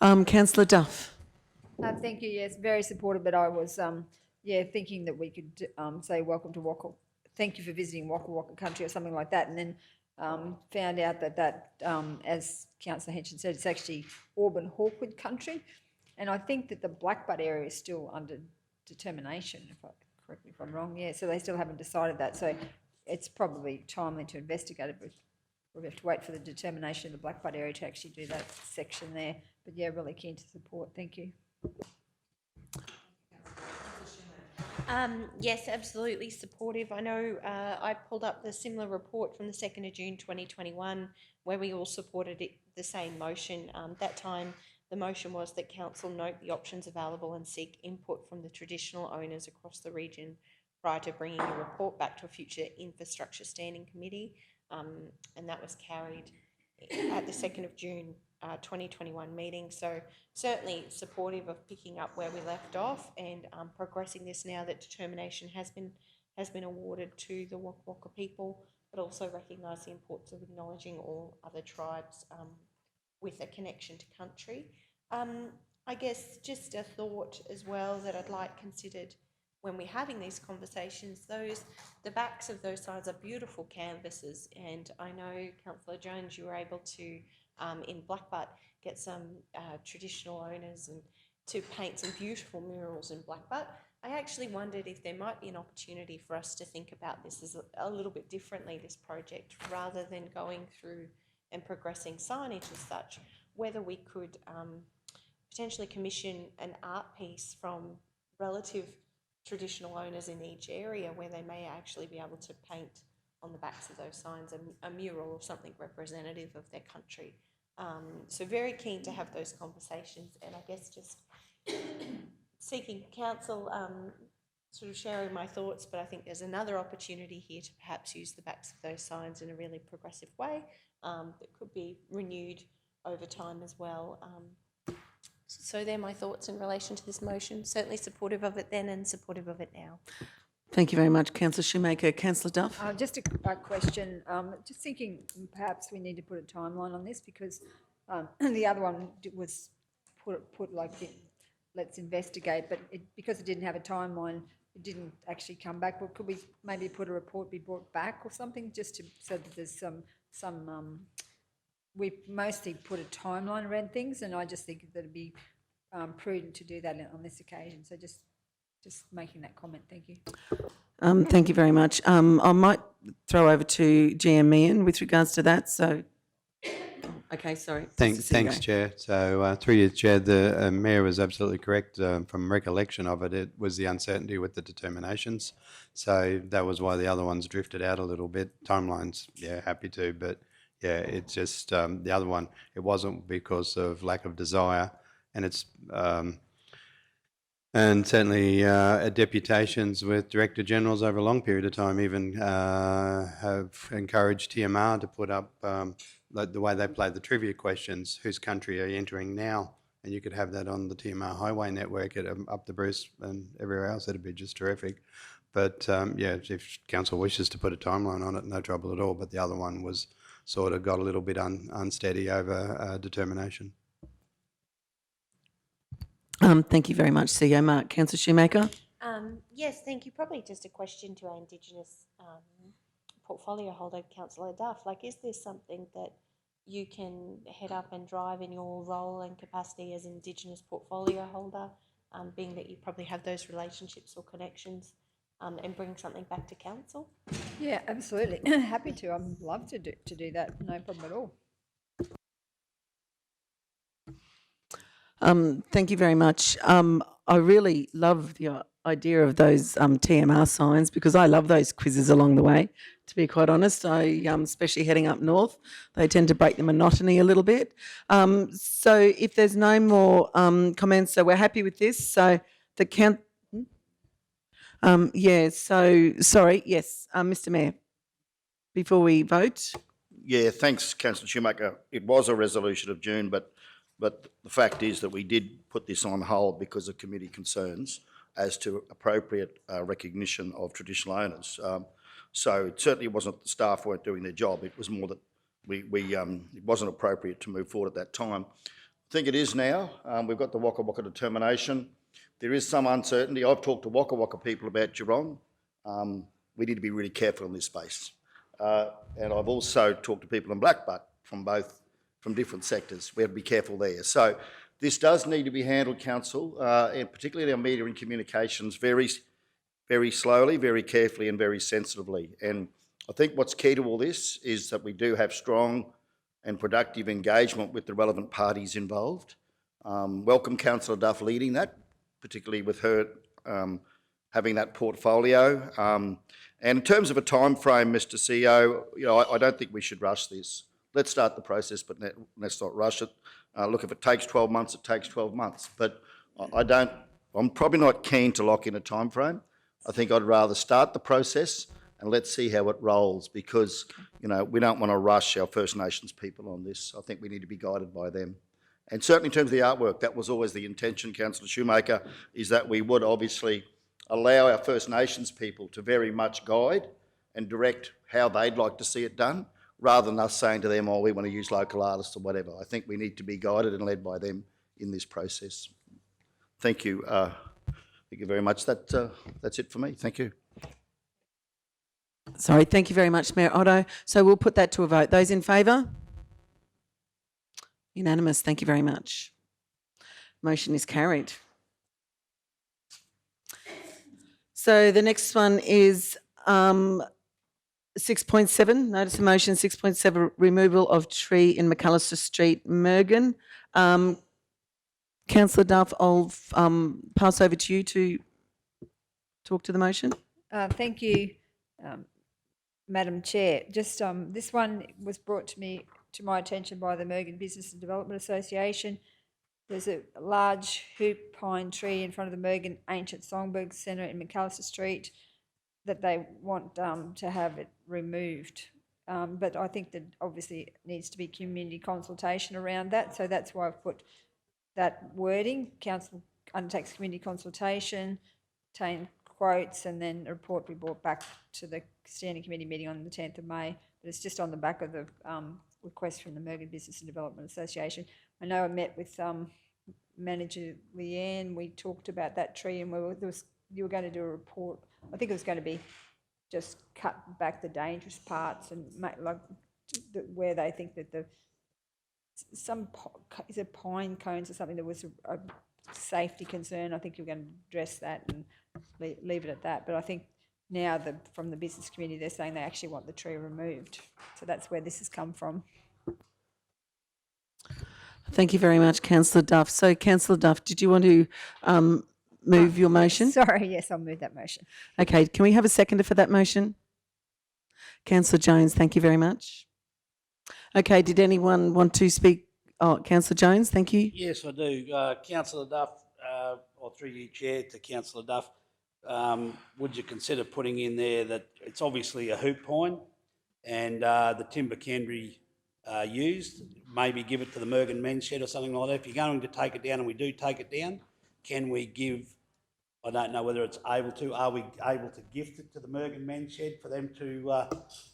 [SPEAKER 1] Councillor Duff.
[SPEAKER 2] Thank you, yes, very supportive, but I was, thinking that we could say welcome to Waka, thank you for visiting Waka Waka country or something like that, and then found out that as Councillor Henson said, it's actually Auburn Hawkwood country, and I think that the Blackbutt area is still under determination, correct me if I'm wrong, so they still haven't decided that, so it's probably timely to investigate it, but we'll have to wait for the determination of the Blackbutt area to actually do that section there, but really keen to support, thank you.
[SPEAKER 9] Yes, absolutely supportive. I know I pulled up the similar report from the 2nd of June 2021 where we all supported the same motion. That time the motion was that Council note the options available and seek input from the traditional owners across the region prior to bringing a report back to a future infrastructure standing committee, and that was carried at the 2nd of June 2021 meeting. So certainly supportive of picking up where we left off and progressing this now that determination has been awarded to the Waka Waka people, but also recognise the importance of acknowledging all other tribes with a connection to country. I guess just a thought as well that I'd like considered when we're having these conversations, the backs of those signs are beautiful canvases, and I know, Councillor Jones, you were able to, in Blackbutt, get some traditional owners and to paint some beautiful murals in Blackbutt. I actually wondered if there might be an opportunity for us to think about this as a little bit differently, this project, rather than going through and progressing signage as such, whether we could potentially commission an art piece from relative traditional owners in each area where they may actually be able to paint on the backs of those signs a mural or something representative of their country. So very keen to have those conversations, and I guess just seeking council, sort of sharing my thoughts, but I think there's another opportunity here to perhaps use the backs of those signs in a really progressive way that could be renewed over time as well. So they're my thoughts in relation to this motion. Certainly supportive of it then and supportive of it now.
[SPEAKER 1] Thank you very much, Councillor Shoemaker. Councillor Duff.
[SPEAKER 2] Just a question, just thinking perhaps we need to put a timeline on this because the other one was put like let's investigate, but because it didn't have a timeline, it didn't actually come back. Well, could we maybe put a report be brought back or something just to, so that there's some we mostly put a timeline around things, and I just think that it'd be prudent to do that on this occasion. So just making that comment. Thank you.
[SPEAKER 1] Thank you very much. I might throw over to GM Meehan with regards to that. So, okay, sorry.
[SPEAKER 5] Thanks, Chair. So through you, Chair, the Mayor was absolutely correct. From recollection of it, it was the uncertainty with the determinations. So that was why the other ones drifted out a little bit. Timelines, yeah, happy to, but yeah, it's just the other one, it wasn't because of lack of desire, and it's and certainly deputations with Director Generals over a long period of time even have encouraged TMR to put up like the way they play the trivia questions, whose country are you entering now? And you could have that on the TMR highway network at, up the Bruce and everywhere else. That'd be just terrific. But yeah, if Council wishes to put a timeline on it, no trouble at all. But the other one was sort of got a little bit unsteady over determination.
[SPEAKER 1] Thank you very much, CEO Mark. Councillor Shoemaker.
[SPEAKER 9] Yes, thank you. Probably just a question to our Indigenous portfolio holder, Councillor Duff. Like, is there something that you can head up and drive in your role and capacity as Indigenous portfolio holder, being that you probably have those relationships or connections, and bring something back to Council?
[SPEAKER 2] Yeah, absolutely. Happy to. I'd love to do that. No problem at all.
[SPEAKER 1] Thank you very much. I really love the idea of those TMR signs because I love those quizzes along the way, to be quite honest. Especially heading up north, they tend to break the monotony a little bit. So if there's no more comments, so we're happy with this. So the count... yeah, so, sorry, yes, Mr Mayor. before we vote?
[SPEAKER 6] Yeah, thanks, Councillor Schumacher. It was a resolution of June, but the fact is that we did put this on hold because of committee concerns as to appropriate recognition of traditional owners. So it certainly wasn't the staff weren't doing their job. It was more that it wasn't appropriate to move forward at that time. I think it is now. We've got the Waka Waka determination. There is some uncertainty. I've talked to Waka Waka people about Geelong. We need to be really careful in this space. And I've also talked to people in Blackbuck from different sectors. We have to be careful there. So this does need to be handled, Council, and particularly our media and communications, very, very slowly, very carefully and very sensitively. And I think what's key to all this is that we do have strong and productive engagement with the relevant parties involved. Welcome Councillor Duff leading that, particularly with her having that portfolio. And in terms of a time frame, Mr. CEO, I don't think we should rush this. Let's start the process, but let's not rush it. Look, if it takes 12 months, it takes 12 months. But I'm probably not keen to lock in a time frame. I think I'd rather start the process and let's see how it rolls, because, we don't want to rush our First Nations people on this. I think we need to be guided by them. And certainly in terms of the artwork, that was always the intention, Councillor Schumacher, is that we would obviously allow our First Nations people to very much guide and direct how they'd like to see it done, rather than us saying to them, we want to use local artists or whatever. I think we need to be guided and led by them in this process. Thank you. Thank you very much. That's it for me. Thank you.
[SPEAKER 1] Sorry, thank you very much, Mayor Otto. So we'll put that to a vote. Those in favour? Unanimous. Thank you very much. Motion is carried. So the next one is 6.7, notice of motion 6.7, removal of tree in McAllister Street, Mergen. Councillor Duff, I'll pass over to you to talk to the motion.
[SPEAKER 2] Thank you, Madam Chair. Just this one was brought to my attention by the Mergen Business and Development Association. There's a large hoop pine tree in front of the Mergen Ancient Songbird Centre in McAllister Street that they want to have it removed. But I think that obviously it needs to be community consultation around that. So that's why I've put that wording. Council undertakes community consultation, obtain quotes, and then a report be brought back to the Standing Committee meeting on the 10th of May. But it's just on the back of the request from the Mergen Business and Development Association. I know I met with Manager Leanne. We talked about that tree, and you were going to do a report. I think it was going to be just cut back the dangerous parts and make where they think that is it pine cones or something that was a safety concern. I think you're going to address that and leave it at that. But I think now from the business community, they're saying they actually want the tree removed. So that's where this has come from.
[SPEAKER 1] Thank you very much, Councillor Duff. So, Councillor Duff, did you want to move your motion?
[SPEAKER 2] Sorry, yes, I'll move that motion.
[SPEAKER 1] Okay, can we have a seconder for that motion? Councillor Jones, thank you very much. Okay, did anyone want to speak? Oh, Councillor Jones, thank you.
[SPEAKER 10] Yes, I do. Councillor Duff, or through you, Chair, to Councillor Duff, would you consider putting in there that it's obviously a hoop pine and the timber can be used, maybe give it to the Mergen Men's Shed or something like that. If you're going to take it down, and we do take it down, can we give, I don't know whether it's able to, are we able to gift it to the Mergen Men's Shed for them to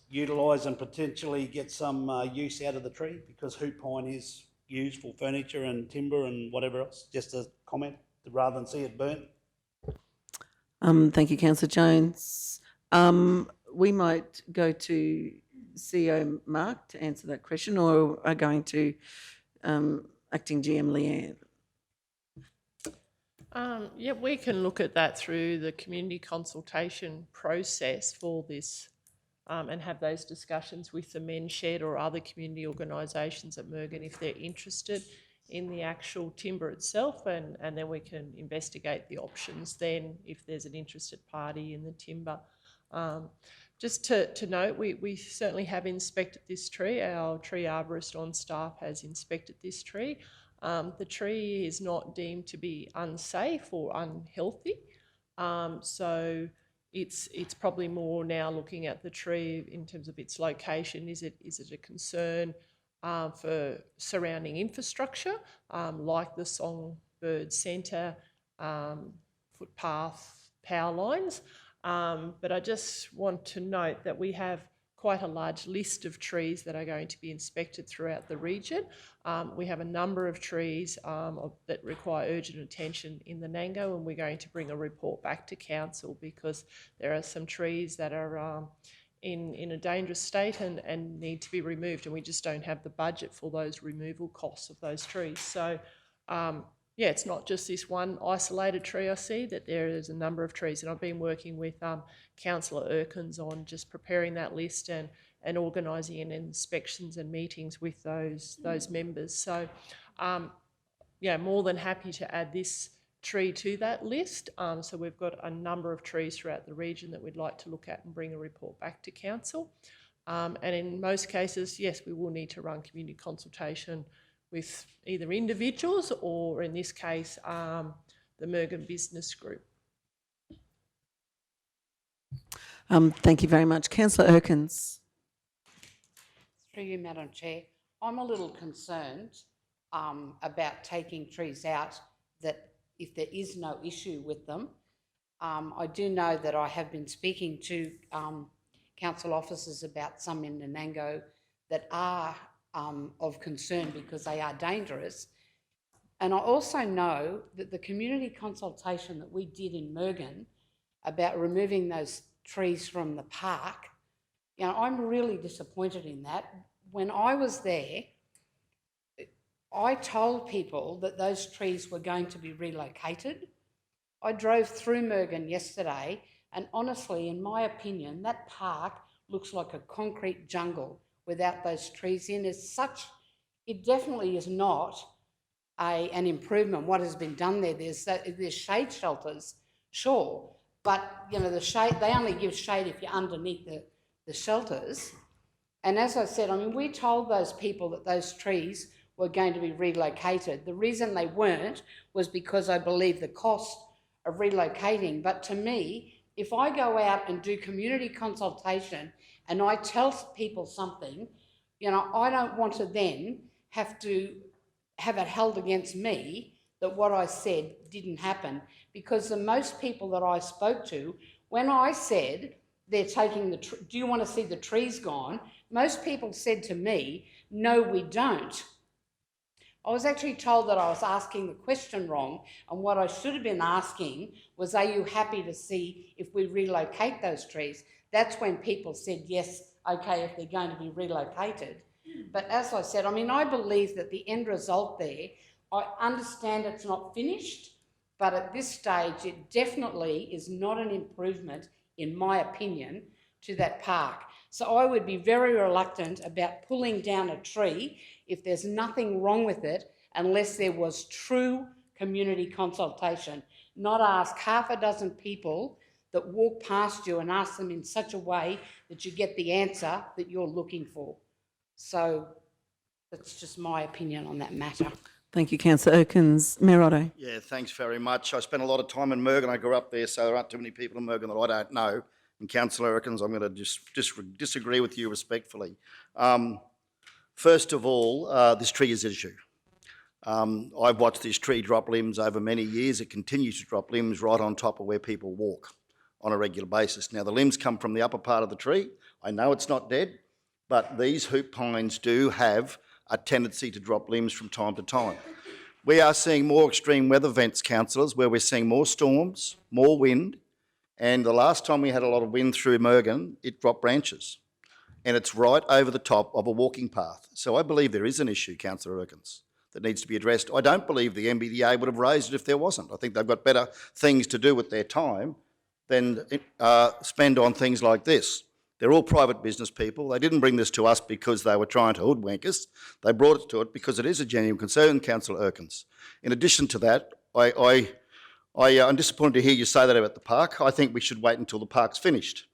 [SPEAKER 10] utilise and potentially get some use out of the tree? Because hoop pine is used for furniture and timber and whatever else. Just a comment, rather than see it burnt.
[SPEAKER 1] Thank you, Councillor Jones. We might go to CEO Mark to answer that question, or are going to Acting GM Leanne?
[SPEAKER 14] Yeah, we can look at that through the community consultation process for this and have those discussions with the Men's Shed or other community organisations at Mergen if they're interested in the actual timber itself, and then we can investigate the options then if there's an interested party in the timber. Just to note, we certainly have inspected this tree. Our tree arborist on staff has inspected this tree. The tree is not deemed to be unsafe or unhealthy. So, it's probably more now looking at the tree in terms of its location. Is it a concern for surrounding infrastructure, like the Songbird Centre, footpath, power lines? But I just want to note that we have quite a large list of trees that are going to be inspected throughout the region. We have a number of trees that require urgent attention in the Nango, and we're going to bring a report back to council because there are some trees that are in a dangerous state and need to be removed, and we just don't have the budget for those removal costs of those trees. So yeah, it's not just this one isolated tree I see, that there is a number of trees, and I've been working with Councillor Erkins on just preparing that list and organising inspections and meetings with those members. So yeah, more than happy to add this tree to that list. So we've got a number of trees throughout the region that we'd like to look at and bring a report back to council. And in most cases, yes, we will need to run community consultation with either individuals or, in this case, the Mergen Business Group.
[SPEAKER 1] Thank you very much. Councillor Erkins.
[SPEAKER 7] Through you, Madam Chair, I'm a little concerned about taking trees out that if there is no issue with them. I do know that I have been speaking to council officers about some in Nanango that are of concern because they are dangerous. And I also know that the community consultation that we did in Mergen about removing those trees from the park, you know, I'm really disappointed in that. When I was there, I told people that those trees were going to be relocated. I drove through Mergen yesterday, and honestly, in my opinion, that park looks like a concrete jungle without those trees in. As such, it definitely is not an improvement. What has been done there, there's shade shelters, sure, but you know, the shade, they only give shade if you're underneath the shelters. And as I said, I mean, we told those people that those trees were going to be relocated. The reason they weren't was because I believe the cost of relocating. But to me, if I go out and do community consultation and I tell people something, you know, I don't want to then have to have it held against me that what I said didn't happen. Because the most people that I spoke to, when I said they're taking do you want to see the trees gone? Most people said to me, no, we don't. I was actually told that I was asking the question wrong, and what I should have been asking was, are you happy to see if we relocate those trees? That's when people said, yes, okay, if they're going to be relocated. But as I said, I mean, I believe that the end result there, I understand it's not finished, but at this stage, it definitely is not an improvement, in my opinion, to that park. So I would be very reluctant about pulling down a tree if there's nothing wrong with it, unless there was true community consultation, not ask half a dozen people that walk past you and ask them in such a way that you get the answer that you're looking for. So that's just my opinion on that matter.
[SPEAKER 1] Thank you, Councillor Erkins. Mayor Otto.
[SPEAKER 6] Yeah, thanks very much. I spent a lot of time in Mergen. I grew up there, so there aren't too many people in Mergen that I don't know. And Councillor Erkins, I'm going to just disagree with you respectfully. First of all, this tree is an issue. I've watched this tree drop limbs over many years. It continues to drop limbs right on top of where people walk on a regular basis. Now, the limbs come from the upper part of the tree. I know it's not dead, but these hoop pines do have a tendency to drop limbs from time to time. We are seeing more extreme weather events, councillors, where we're seeing more storms, more wind, and the last time we had a lot of wind through Mergen, it dropped branches, and it's right over the top of a walking path. So I believe there is an issue, Councillor Erkins, that needs to be addressed. I don't believe the MBDA would have raised it if there wasn't. I think they've got better things to do with their time than spend on things like this. They're all private business people. They didn't bring this to us because they were trying to hoodwink us. They brought it to it because it is a genuine concern, Councillor Erkins. In addition to that, I'm disappointed to hear you say that about the park. I think we should wait until the park's finished.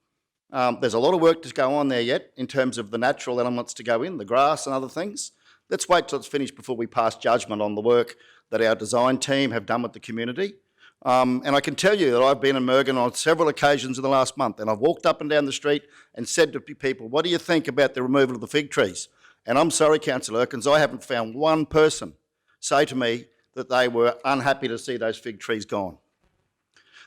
[SPEAKER 6] There's a lot of work to go on there yet in terms of the natural elements to go in, the grass and other things. Let's wait till it's finished before we pass judgment on the work that our design team have done with the community. And I can tell you that I've been in Mergen on several occasions in the last month, and I've walked up and down the street and said to people, what do you think about the removal of the fig trees? And I'm sorry, Councillor Erkins, I haven't found one person say to me that they were unhappy to see those fig trees gone.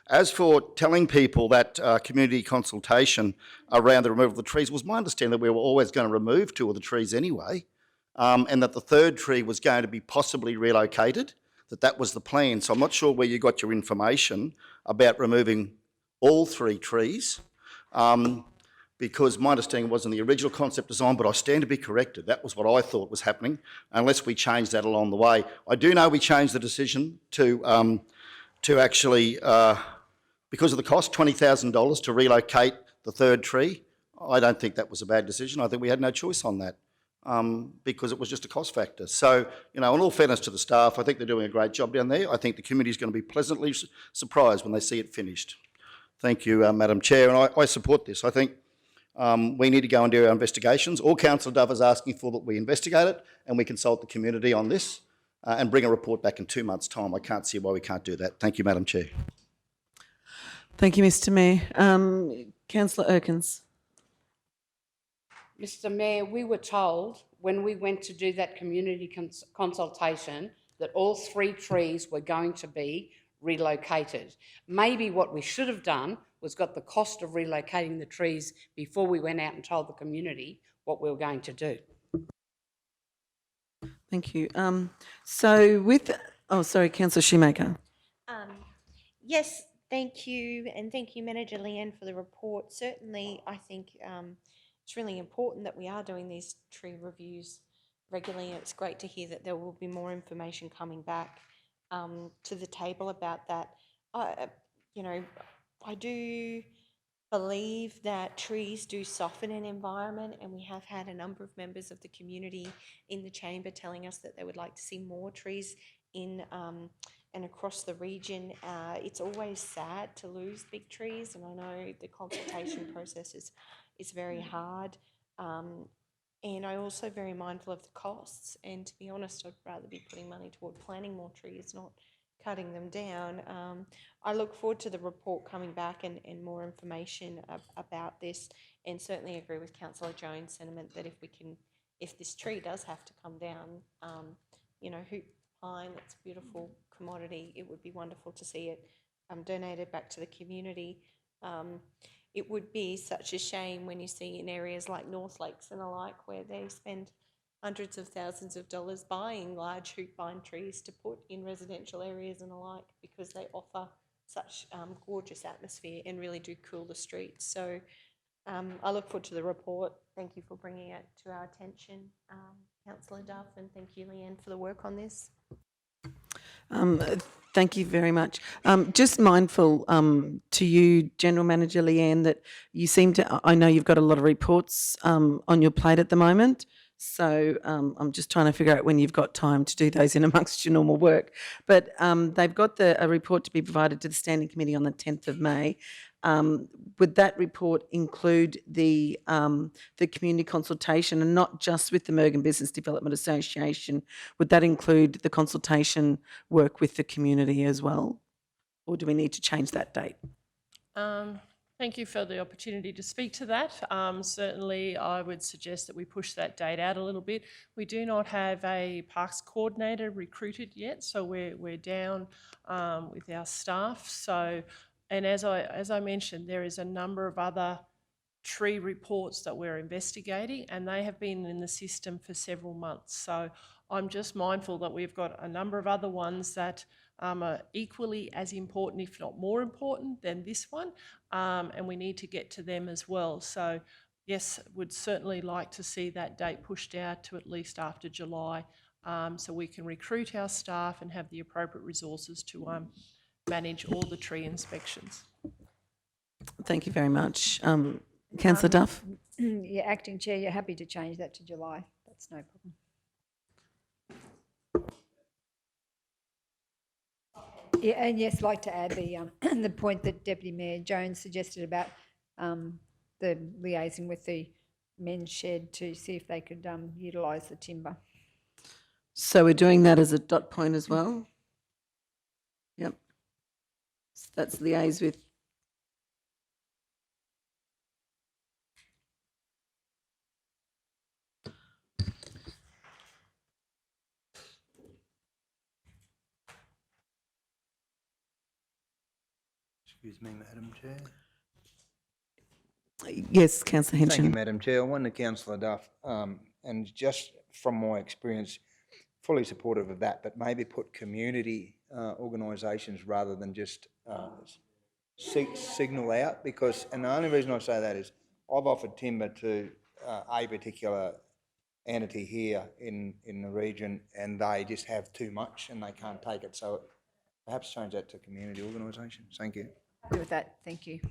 [SPEAKER 6] As for telling people that community consultation around the removal of the trees, was my understanding that we were always going to remove 2 of the trees anyway, and that the 3rd tree was going to be possibly relocated, that was the plan. So I'm not sure where you got your information about removing all 3 trees, because my understanding was in the original concept design, but I stand to be corrected. That was what I thought was happening, unless we changed that along the way. I do know we changed the decision to actually, because of the cost, $20,000 to relocate the 3rd tree. I don't think that was a bad decision. I think we had no choice on that, because it was just a cost factor. So, in all fairness to the staff, I think they're doing a great job down there. I think the community is going to be pleasantly surprised when they see it finished. Thank you, Madam Chair, and I support this. I think we need to go and do our investigations. All Councillor Dove is asking for that we investigate it and we consult the community on this and bring a report back in 2 months' time. I can't see why we can't do that. Thank you, Madam Chair.
[SPEAKER 1] Thank you, Mr Mayor. Councillor Erkins.
[SPEAKER 7] Mr Mayor, we were told when we went to do that community consultation that all 3 trees were going to be relocated. Maybe what we should have done was got the cost of relocating the trees before we went out and told the community what we were going to do.
[SPEAKER 1] Thank you. So with, sorry, Councillor Shoemaker.
[SPEAKER 4] Yes, thank you, and thank you, Manager Leanne, for the report. Certainly, I think it's really important that we are doing these tree reviews regularly. It's great to hear that there will be more information coming back to the table about that. I do believe that trees do soften an environment, and we have had a number of members of the community in the chamber telling us that they would like to see more trees in and across the region. It's always sad to lose big trees, and I know the consultation process is very hard. And I'm also very mindful of the costs, and to be honest, I'd rather be putting money toward planting more trees, not cutting them down. I look forward to the report coming back and more information about this, and certainly agree with Councillor Jones' sentiment that if this tree does have to come down, hoop pine, it's a beautiful commodity. It would be wonderful to see it donated back to the community. It would be such a shame when you see in areas like North Lakes and the like, where they spend hundreds of thousands of dollars buying large hoop pine trees to put in residential areas and the like, because they offer such gorgeous atmosphere and really do cool the streets. So I look forward to the report. Thank you for bringing it to our attention, Councillor Duff, and thank you, Leanne, for the work on this.
[SPEAKER 1] Thank you very much. Just mindful to you, General Manager Leanne, that you seem to, I know you've got a lot of reports on your plate at the moment, so I'm just trying to figure out when you've got time to do those in amongst your normal work. But they've got a report to be provided to the Standing Committee on the 10th of May. Would that report include the community consultation, and not just with the Mergen Business Development Association? Would that include the consultation work with the community as well? Or do we need to change that date?
[SPEAKER 14] Thank you for the opportunity to speak to that. Certainly, I would suggest that we push that date out a little bit. We do not have a parks coordinator recruited yet, so we're down with our staff. So, and as I mentioned, there is a number of other tree reports that we're investigating, and they have been in the system for several months. So I'm just mindful that we've got a number of other ones that are equally as important, if not more important, than this one, and we need to get to them as well. So yes, would certainly like to see that date pushed out to at least after July, so we can recruit our staff and have the appropriate resources to manage all the tree inspections.
[SPEAKER 1] Thank you very much. Councillor Duff?
[SPEAKER 2] Yeah, Acting Chair, you're happy to change that to July. That's no problem. Yeah, and yes, I'd like to add the point that Deputy Mayor Jones suggested about the liaising with the men's shed to see if they could utilise the timber.
[SPEAKER 1] So we're doing that as a dot point as well? Yep. That's liaise with.
[SPEAKER 8] Excuse me, Madam Chair.
[SPEAKER 1] Yes, Councillor
[SPEAKER 8] Thank you,
[SPEAKER 1] Hinchin.
[SPEAKER 8] Madam Chair. I wonder, Councillor Duff, and just from my experience, fully supportive of that, but maybe put community organisations rather than just signal out, because, and the only reason I say that is I've offered timber to a particular entity here in the region, and they just have too much and they can't take it. So perhaps change that to community organisations. Thank you.
[SPEAKER 2] Agree with that, thank you.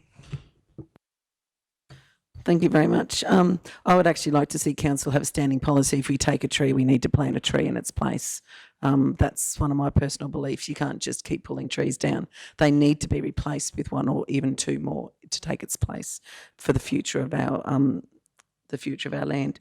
[SPEAKER 1] Thank you very much. I would actually like to see council have a standing policy. If we take a tree, we need to plant a tree in its place. That's one of my personal beliefs. You can't just keep pulling trees down. They need to be replaced with one or even two more to take its place for the future of our land.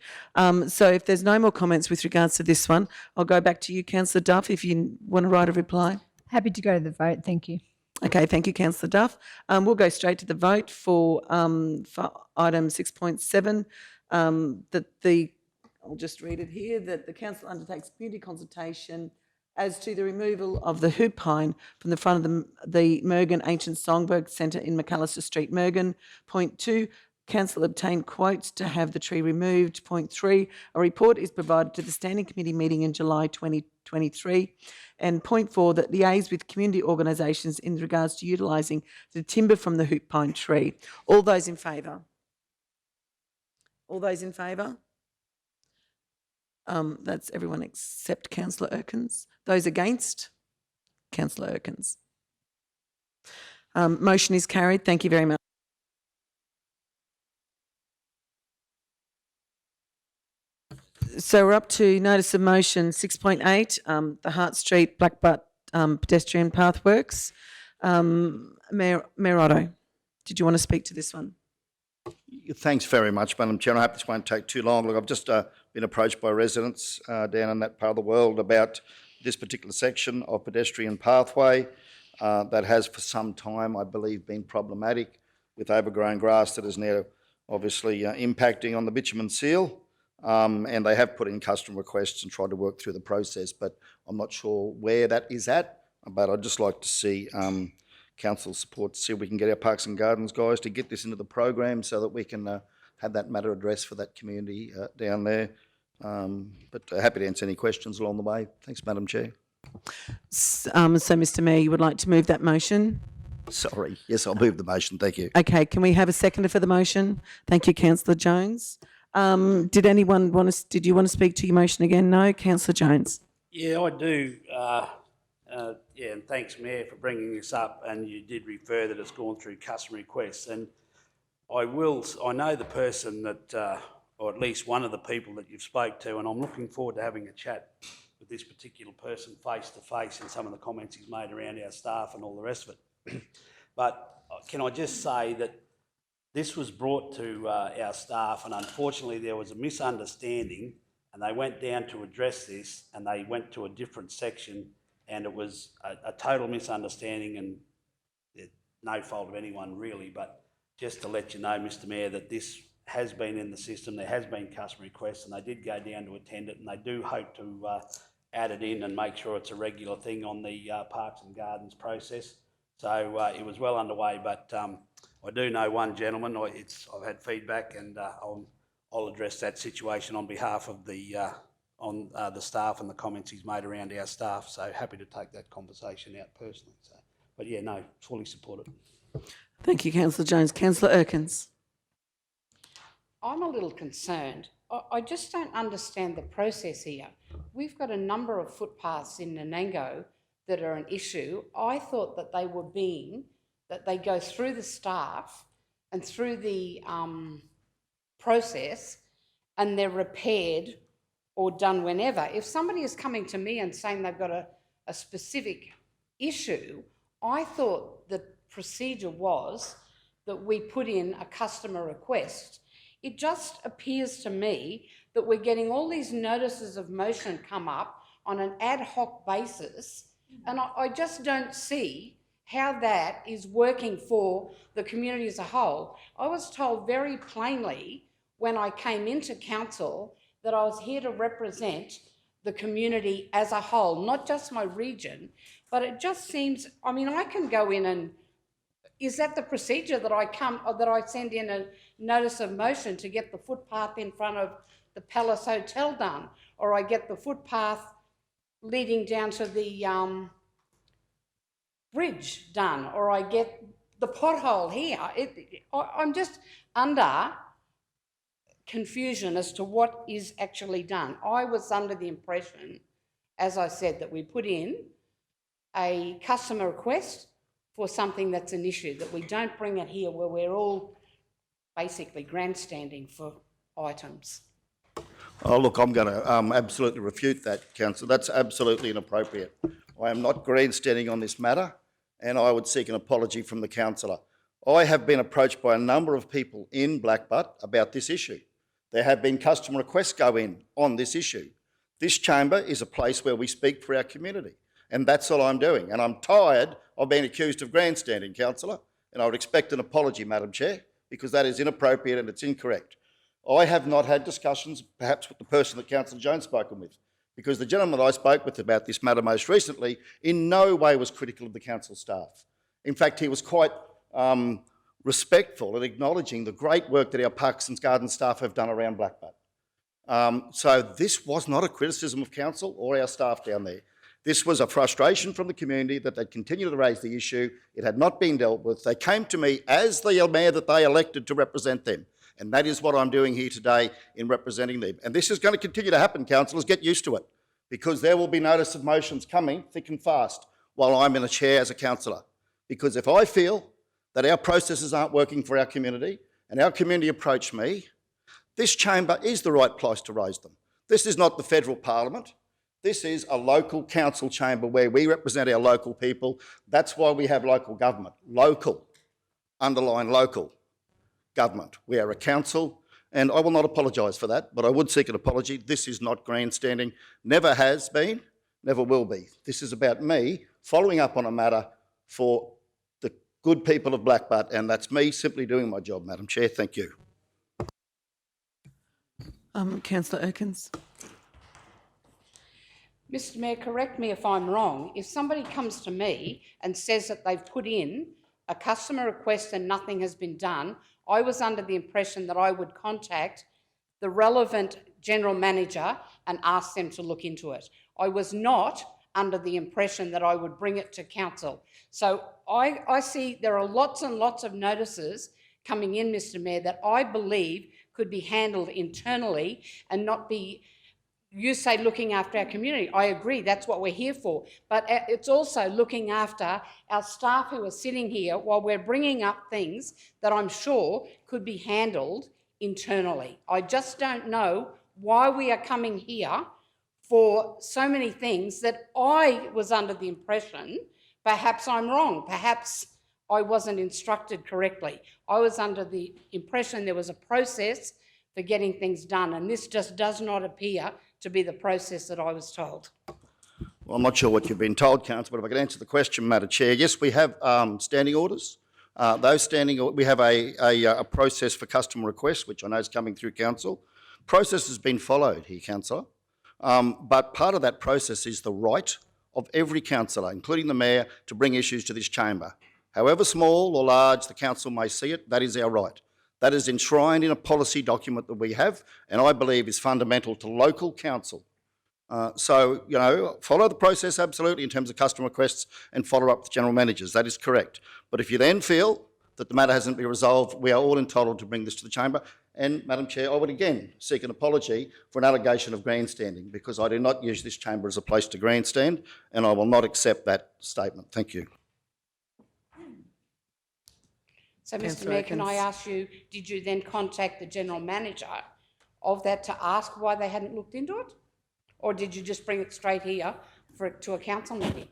[SPEAKER 1] So if there's no more comments with regards to this one, I'll go back to you, Councillor Duff, if you want to write a reply.
[SPEAKER 2] Happy to go to the vote, thank you.
[SPEAKER 1] Okay, thank you, Councillor Duff. We'll go straight to the vote for item 6.7. I'll just read it here, that the council undertakes community consultation as to the removal of the hoop pine from the front of the Mergen Ancient Songberg Centre in McAllister Street, Mergen. Point 2, council obtained quotes to have the tree removed. Point 3, a report is provided to the Standing Committee meeting in July 2023. And point 4, that liaise with community organisations in regards to utilising the timber from the hoop pine tree. All those in favour? All those in favour? That's everyone except Councillor Erkins. Those against? Councillor Erkins. Motion is carried. Thank you very much. So we're up to notice of motion 6.8, the Hart Street Blackbutt pedestrian path works. Mayor Otto, did you want to speak to this one?
[SPEAKER 6] Thanks very much, Madam Chair. I hope this won't take too long. Look, I've just been approached by residents down in that part of the world about this particular section of pedestrian pathway that has for some time, I believe, been problematic with overgrown grass that is now obviously impacting on the bitumen seal. And they have put in custom requests and tried to work through the process, but I'm not sure where that is at. But I'd just like to see council support to see if we can get our Parks and Gardens guys to get this into the program so that we can have that matter addressed for that community down there. But happy to answer any questions along the way. Thanks, Madam Chair.
[SPEAKER 1] So, Mr Mayor, you would like to move that motion?
[SPEAKER 6] Sorry. Yes, I'll move the motion. Thank you.
[SPEAKER 1] Okay, can we have a seconder for the motion? Thank you, Councillor Jones. Did you want to speak to your motion again? No, Councillor Jones.
[SPEAKER 10] Yeah, I do. Yeah, and thanks, Mayor, for bringing this up. And you did refer that it's gone through custom requests. And I know the person that, or at least one of the people that you've spoke to, and I'm looking forward to having a chat with this particular person face to face in some of the comments he's made around our staff and all the rest of it. But can I just say that this was brought to our staff, and unfortunately there was a misunderstanding, and they went down to address this, and they went to a different section, and it was a total misunderstanding, and no fault of anyone really, but just to let you know, Mr Mayor, that this has been in the system, there has been customer requests, and they did go down to attend it, and they do hope to add it in and make sure it's a regular thing on the Parks and Gardens process. So it was well underway, but I do know one gentleman. I've had feedback, and I'll address that situation on behalf of the staff and the comments he's made around our staff. So happy to take that conversation out personally. So, but yeah, no, fully supported.
[SPEAKER 1] Thank you, Councillor Jones. Councillor Erkins.
[SPEAKER 7] I'm a little concerned. I just don't understand the process here. We've got a number of footpaths in Nanango that are an issue. I thought that they go through the staff and through the process, and they're repaired or done whenever. If somebody is coming to me and saying they've got a specific issue, I thought the procedure was that we put in a customer request. It just appears to me that we're getting all these notices of motion come up on an ad hoc basis, and I just don't see how that is working for the community as a whole. I was told very plainly when I came into council that I was here to represent the community as a whole, not just my region, but it just seems, I mean, I can go in and, is that the procedure that I come, or that I send in a notice of motion to get the footpath in front of the Palace Hotel done, or I get the footpath leading down to the bridge done, or I get the pothole here? I'm just under confusion as to what is actually done. I was under the impression, as I said, that we put in a customer request for something that's an issue, that we don't bring it here where we're all basically grandstanding for items.
[SPEAKER 6] Oh, look, I'm going to absolutely refute that, Councillor. That's absolutely inappropriate. I am not grandstanding on this matter, and I would seek an apology from the councillor. I have been approached by a number of people in Blackbutt about this issue. There have been customer requests go in on this issue. This chamber is a place where we speak for our community, and that's all I'm doing. And I'm tired of being accused of grandstanding, councillor, and I would expect an apology, Madam Chair, because that is inappropriate and it's incorrect. I have not had discussions, perhaps with the person that Councillor Jones spoken with, because the gentleman that I spoke with about this matter most recently in no way was critical of the council staff. In fact, he was quite respectful and acknowledging the great work that our Parks and Gardens staff have done around Blackbutt. So this was not a criticism of council or our staff down there. This was a frustration from the community that they continued to raise the issue. It had not been dealt with. They came to me as the mayor that they elected to represent them. And that is what I'm doing here today in representing them. And this is going to continue to happen, councillors. Get used to it, because there will be notice of motions coming thick and fast while I'm in a chair as a councillor. Because if I feel that our processes aren't working for our community and our community approach me, this chamber is the right place to raise them. This is not the federal parliament. This is a local council chamber where we represent our local people. That's why we have local government. Local, underline local government. We are a council, and I will not apologise for that, but I would seek an apology. This is not grandstanding. Never has been, never will be. This is about me following up on a matter for the good people of Blackbutt, and that's me simply doing my job, Madam Chair. Thank you.
[SPEAKER 1] Councillor Erkins.
[SPEAKER 7] Mr Mayor, correct me if I'm wrong. If somebody comes to me and says that they've put in a customer request and nothing has been done, I was under the impression that I would contact the relevant general manager and ask them to look into it. I was not under the impression that I would bring it to council. So I see there are lots and lots of notices coming in, Mr Mayor, that I believe could be handled internally and not be, you say, looking after our community. I agree, that's what we're here for. But it's also looking after our staff who are sitting here while we're bringing up things that I'm sure could be handled internally. I just don't know why we are coming here for so many things that I was under the impression, perhaps I'm wrong, perhaps I wasn't instructed correctly. I was under the impression there was a process for getting things done, and this just does not appear to be the process that I was told.
[SPEAKER 6] Well, I'm not sure what you've been told, Councillor, but if I could answer the question, Madam Chair. Yes, we have standing orders. We have a process for customer requests, which I know is coming through Council. Process has been followed here, Councillor, but part of that process is the right of every councillor, including the Mayor, to bring issues to this chamber. However small or large the council may see it, that is our right. That is enshrined in a policy document that we have, and I believe is fundamental to local council. So, you know, follow the process absolutely in terms of customer requests and follow up with general managers. That is correct. But if you then feel that the matter hasn't been resolved, we are all entitled to bring this to the chamber. And, Madam Chair, I would again seek an apology for an allegation of grandstanding, because I do not use this chamber as a place to grandstand, and I will not accept that statement. Thank you.
[SPEAKER 7] So, Mr Mayor, can I ask you, did you then contact the general manager of that to ask why they hadn't looked into it? Or did you just bring it straight here to a council meeting?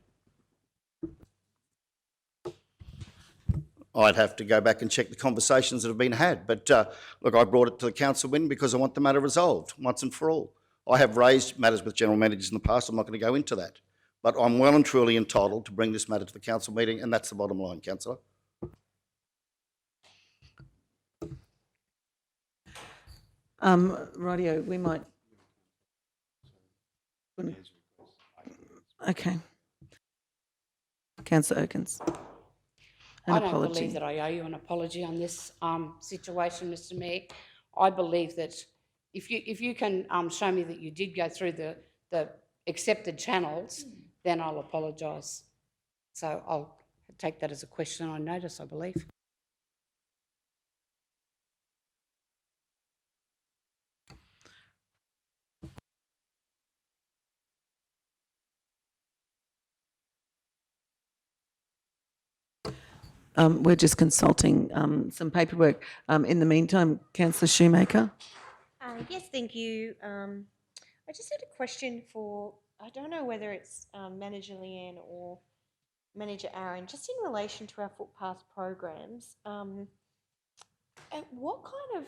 [SPEAKER 6] I'd have to go back and check the conversations that have been had. But look, I brought it to the council meeting because I want the matter resolved once and for all. I have raised matters with general managers in the past. I'm not going to go into that. but I'm well and truly entitled to bring this matter to the council meeting, and that's the bottom line, councillor.
[SPEAKER 1] Radio, we might. Okay. Councillor Oakins. An
[SPEAKER 7] I don't
[SPEAKER 1] apology.
[SPEAKER 7] believe that I owe you an apology on this situation, Mr. Mayor. I believe that if you can show me that you did go through the accepted channels, then I'll apologise. So I'll take that as a question on notice, I believe.
[SPEAKER 1] We're just consulting some paperwork. In the meantime, Councillor Shoemaker.
[SPEAKER 4] Yes, thank you. I just had a question for, I don't know whether it's Manager Leanne or Manager Aaron, just in relation to our footpath programs. What kind of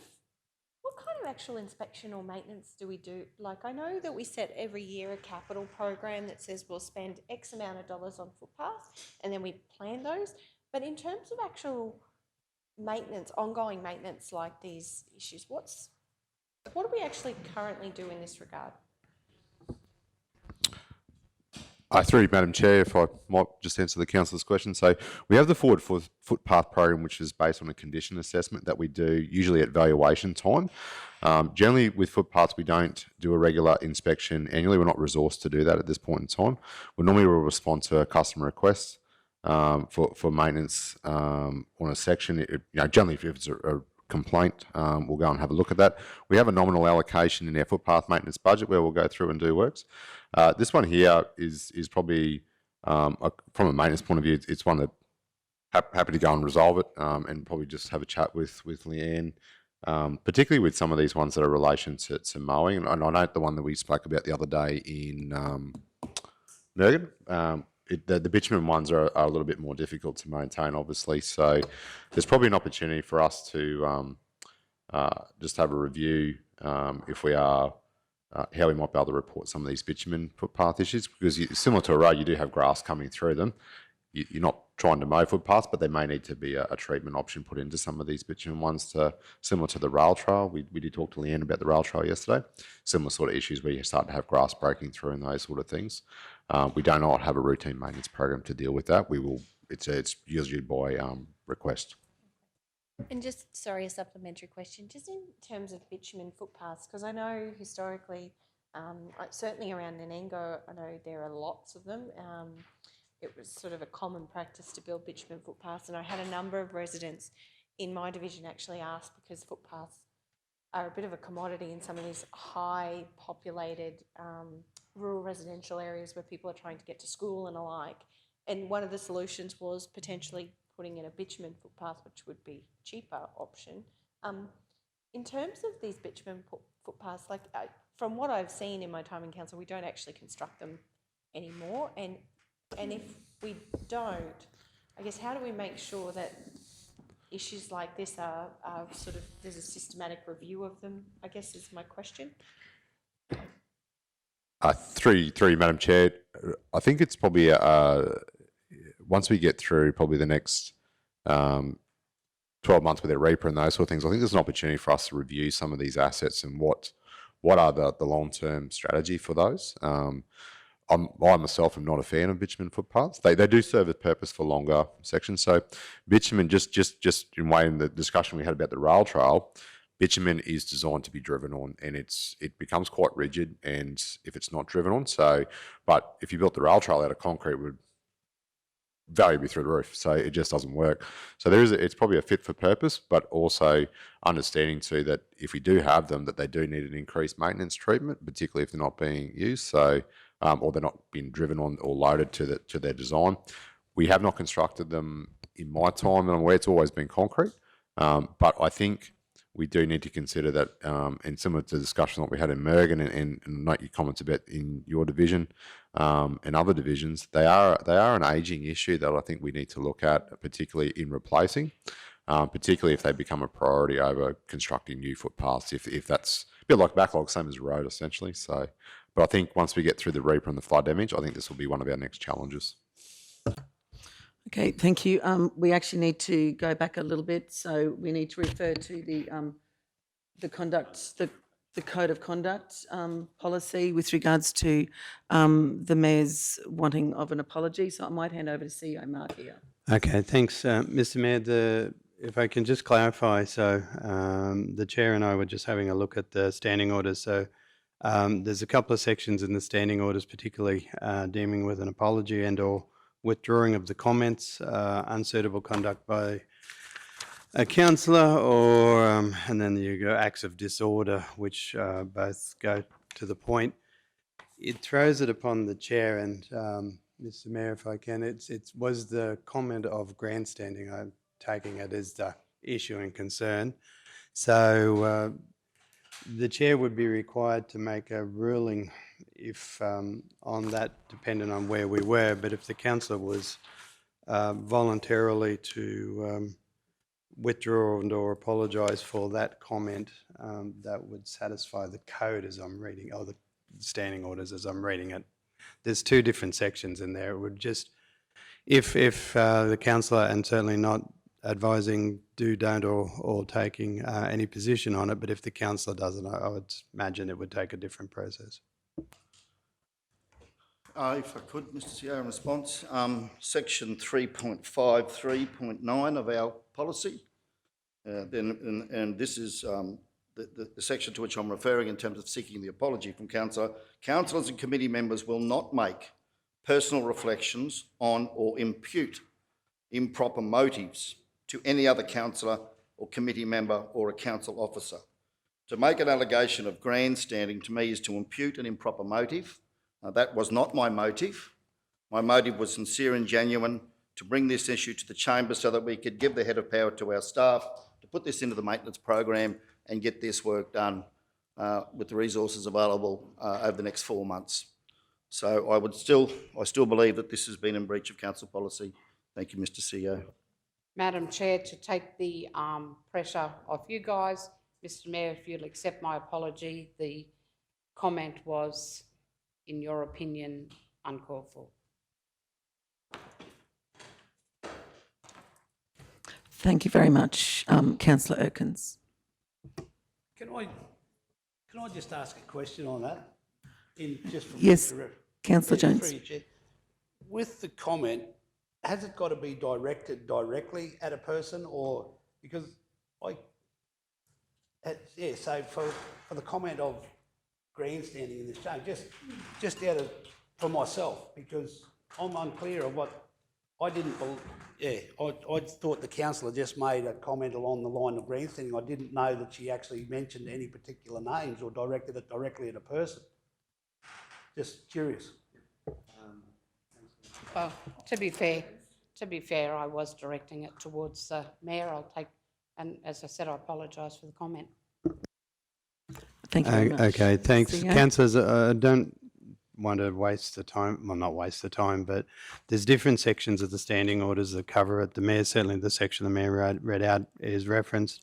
[SPEAKER 4] actual inspection or maintenance do we do? Like, I know that we set every year a capital program that says we'll spend X amount of dollars on footpaths, and then we plan those. But in terms of actual maintenance, ongoing maintenance like these issues, what do we actually currently do in this regard?
[SPEAKER 15] Through you, Madam Chair, if I might just answer the councillor's question. So we have the Forward Footpath program, which is based on a condition assessment that we do usually at valuation time. Generally, with footpaths, we don't do a regular inspection annually. We're not resourced to do that at this point in time. We normally will respond to a customer request for maintenance on a section. Generally, if it's a complaint, we'll go and have a look at that. We have a nominal allocation in our footpath maintenance budget where we'll go through and do works. This one here is probably, from a maintenance point of view, it's one that happy to go and resolve it, and probably just have a chat with Leanne, particularly with some of these ones that are in relation to mowing. And I know the one that we spoke about the other day in Mergen. The bitumen ones are a little bit more difficult to maintain, obviously. So there's probably an opportunity for us to just have a review if we are, how we might be able to report some of these bitumen footpath issues, because similar to a road, you do have grass coming through them. You're not trying to mow footpaths, but there may need to be a treatment option put into some of these bitumen ones, similar to the rail trail. We did talk to Leanne about the rail trail yesterday. Similar sort of issues where you start to have grass breaking through and those sort of things. We do not have a routine maintenance program to deal with that. It's usually by request.
[SPEAKER 4] And just, sorry, a supplementary question, just in terms of bitumen footpaths, because I know historically, certainly around Nanango, I know there are lots of them. It was sort of a common practice to build bitumen footpaths, and I had a number of residents in my division actually ask, because footpaths are a bit of a commodity in some of these high populated rural residential areas where people are trying to get to school and alike. And one of the solutions was potentially putting in a bitumen footpath, which would be a cheaper option. In terms of these bitumen footpaths, like from what I've seen in my time in council, we don't actually construct them anymore. And if we don't, I guess, how do we make sure that issues like this are sort of, there's a systematic review of them, I guess, is my question.
[SPEAKER 15] Through you, Madam Chair, I think it's probably once we get through probably the next 12 months with their reaper and those sort of things, I think there's an opportunity for us to review some of these assets and what are the long-term strategy for those. I myself am not a fan of bitumen footpaths. They do serve a purpose for longer sections. So bitumen, just in way in the discussion we had about the rail trail, bitumen is designed to be driven on, and it becomes quite rigid, and if it's not driven on. So, but if you built the rail trail out of concrete, it would value be through the roof. So it just doesn't work. So it's probably a fit for purpose, but also understanding too that if we do have them, that they do need an increased maintenance treatment, particularly if they're not being used. So or they're not being driven on or loaded to their design. We have not constructed them in my time, and I'm aware it's always been concrete. But I think we do need to consider that, and similar to the discussion that we had in Mergen, and note your comments about in your division and other divisions, they are an ageing issue that I think we need to look at, particularly in replacing, particularly if they become a priority over constructing new footpaths. If that's a bit like backlog, same as a road essentially. So. But I think once we get through the Reaper and the flood damage, I think this will be one of our next challenges.
[SPEAKER 1] Okay, thank you. We actually need to go back a little bit, so we need to refer to the conduct, the code of conduct policy with regards to the mayor's wanting of an apology. So I might hand over to CEO Mark here.
[SPEAKER 5] Okay, thanks, Mr. Mayor. If I can just clarify, so the chair and I were just having a look at the standing orders. So there's a couple of sections in the standing orders, particularly dealing with an apology and/or withdrawing of the comments, unsuitable conduct by a councillor, or and then you go acts of disorder, which both go to the point. It throws it upon the chair and Mr. Mayor, if I can, it was the comment of grandstanding. I'm taking it as the issue and concern. So the chair would be required to make a ruling if on that, depending on where we were. But if the councillor was voluntarily to withdraw and/or apologise for that comment, that would satisfy the code as I'm reading, or the standing orders as I'm reading it. There's two different sections in there. It would just, if the councillor, and certainly not advising do, don't, or taking any position on it, but if the councillor doesn't, I would imagine it would take a different process.
[SPEAKER 6] If I could, Mr. CEO, in response, section 3.53.9 of our policy, and this is the section to which I'm referring in terms of seeking the apology from councillor. Councillors and committee members will not make personal reflections on or impute improper motives to any other councillor or committee member or a council officer. To make an allegation of grandstanding to me is to impute an improper motive. That was not my motive. My motive was sincere and genuine, to bring this issue to the chamber so that we could give the head of power to our staff to put this into the maintenance program and get this work done with the resources available over the next 4 months. So I still believe that this has been in breach of council policy. Thank you, Mr. CEO.
[SPEAKER 7] Madam Chair, to take the pressure off you guys, Mr. Mayor, if you'll accept my apology, the comment was, in your opinion, uncalled for.
[SPEAKER 1] Thank you very much, Councillor Erkins.
[SPEAKER 10] Can I just ask a question on that?
[SPEAKER 1] Yes, Councillor Jones.
[SPEAKER 10] With the comment, has it got to be directed directly at a person, or because so for the comment of grandstanding in this change, just out of for myself, because I'm unclear of what I didn't believe. Yeah, I thought the councillor just made a comment along the line of grandstanding. I didn't know that she actually mentioned any particular names or directed it directly at a person. Just curious.
[SPEAKER 7] Well, to be fair, I was directing it towards the Mayor. I'll take, and as I said, I apologise for the comment.
[SPEAKER 1] Thank you very much.
[SPEAKER 5] Okay, thanks.
[SPEAKER 1] CEO?
[SPEAKER 5] Councillors, I don't want to waste the time, well, not waste the time, but there's different sections of the standing orders that cover it. The Mayor, certainly the section the Mayor read out is referenced.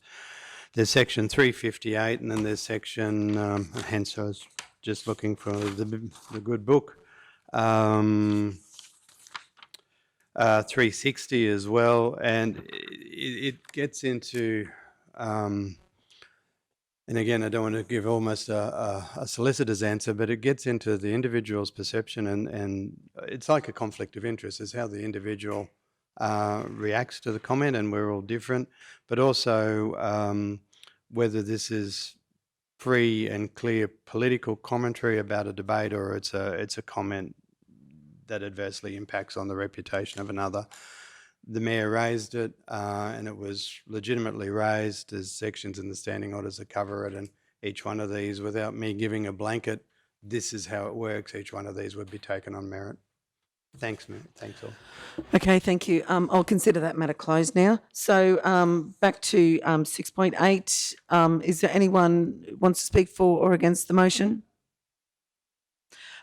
[SPEAKER 5] There's section 358, and then there's section, hence I was just looking for the good book, 360 as well, and it gets into, and again, I don't want to give almost a solicitor's answer, but it gets into the individual's perception, and it's like a conflict of interest, is how the individual reacts to the comment, and we're all different, but also whether this is free and clear political commentary about a debate, or it's a comment that adversely impacts on the reputation of another. The Mayor raised it, and it was legitimately raised. There's sections in the standing orders that cover it, and each one of these, without me giving a blanket, this is how it works, each one of these would be taken on merit. Thanks, Mayor. Thanks all.
[SPEAKER 1] Okay, thank you. I'll consider that matter closed now. So back to 6.8. Is there anyone who wants to speak for or against the motion?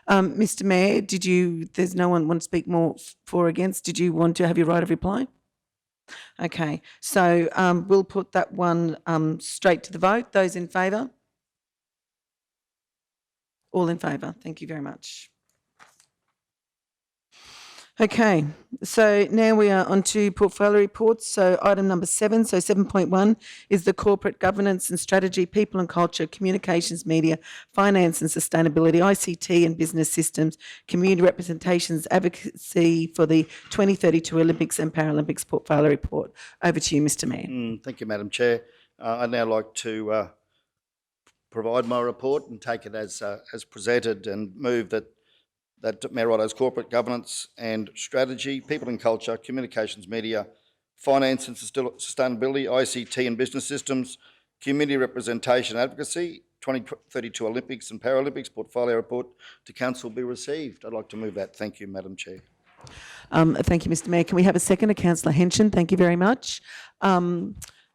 [SPEAKER 1] Mr. Mayor, there's no one want to speak more for or against. Did you want to have your right of reply? Okay, so we'll put that one straight to the vote. Those in favour? All in favour? Thank you very much. Okay, so now we are on to portfolio reports. So item number 7, so 7.1 is the corporate governance and strategy, people and culture, communications, media, finance and sustainability, ICT and business systems, community representations, advocacy for the 2032 Olympics and Paralympics portfolio report. Over to you, Mr Mayor.
[SPEAKER 6] Thank you, Madam Chair. I'd now like to provide my report and take it as presented, and move that Mayor Otto's corporate governance and strategy, people and culture, communications, media, finance and sustainability, ICT and business systems, community representation advocacy, 2032 Olympics and Paralympics portfolio report to Council be received. I'd like to move that. Thank you, Madam Chair.
[SPEAKER 1] Thank you, Mr Mayor. Can we have a second to Councillor Henson? Thank you very much.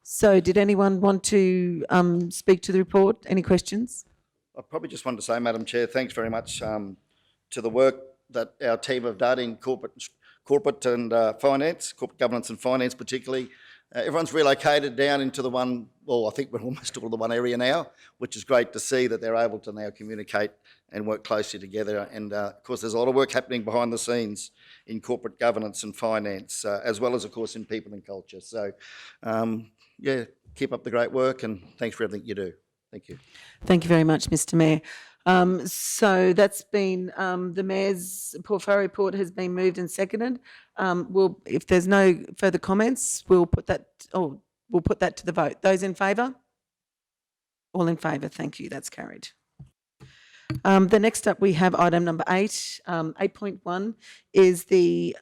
[SPEAKER 1] So did anyone want to speak to the report? Any questions?
[SPEAKER 6] I probably just wanted to say, Madam Chair, thanks very much to the work that our team have done in corporate and finance, corporate governance and finance particularly. Everyone's relocated down into the one, well, I think we're almost all the one area now, which is great to see that they're able to now communicate and work closely together. And of course, there's a lot of work happening behind the scenes in corporate governance and finance, as well as, of course, in people and culture. So, yeah, keep up the great work, and thanks for everything you do. Thank you.
[SPEAKER 1] Thank you very much, Mr Mayor. So that's been, the Mayor's portfolio report has been moved and seconded. If there's no further comments, we'll put that to the vote. Those in favour? All in favour, thank you, that's carried. The next up we have item number 8. 8.1 is the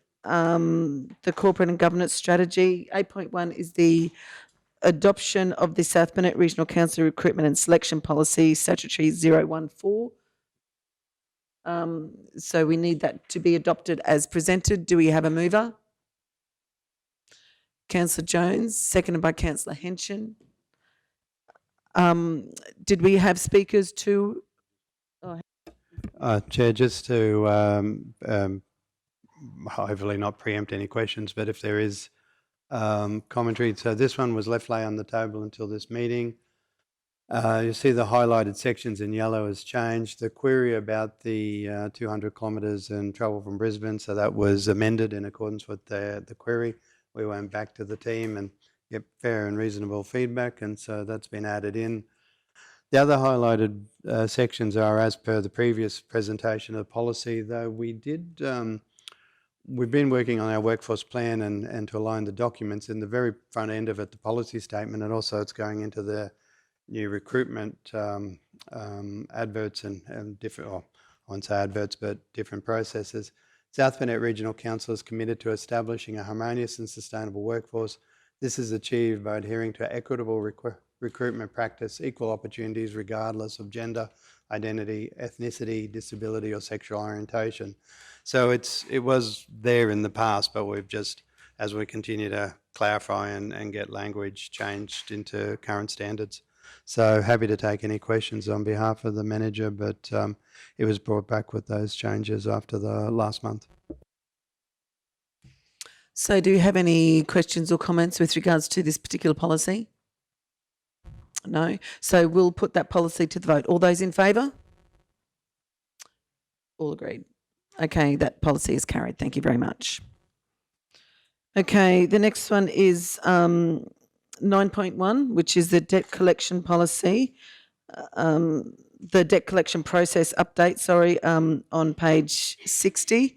[SPEAKER 1] corporate and governance strategy. 8.1 is the adoption of the South Burnett Regional Council Recruitment and Selection Policy, Statutory 014. So we need that to be adopted as presented. Do we have a mover? Councillor Jones, seconded by Councillor Henson. Did we have speakers to?
[SPEAKER 5] Chair, just to hopefully not preempt any questions, but if there is commentary. So this one was lay on the table until this meeting. You see the highlighted sections in yellow has changed. The query about the 200 kilometres and travel from Brisbane, so that was amended in accordance with the query. We went back to the team and get fair and reasonable feedback, and so that's been added in. The other highlighted sections are as per the previous presentation of policy, though we've been working on our workforce plan and to align the documents. In the very front end of it, the policy statement, and also it's going into the new recruitment adverts and different, I won't say adverts, but different processes. South Burnett Regional Council is committed to establishing a harmonious and sustainable workforce. This is achieved by adhering to equitable recruitment practice, equal opportunities regardless of gender, identity, ethnicity, disability or sexual orientation. So it was there in the past, but we've just, as we continue to clarify and get language changed into current standards. So happy to take any questions on behalf of the manager, but it was brought back with those changes after the last month.
[SPEAKER 1] So do you have any questions or comments with regards to this particular policy? No. So we'll put that policy to the vote. All those in favour? All agreed. Okay, that policy is carried. Thank you very much. Okay, the next one is 9.1, which is the debt collection policy. The debt collection process update, on page 60.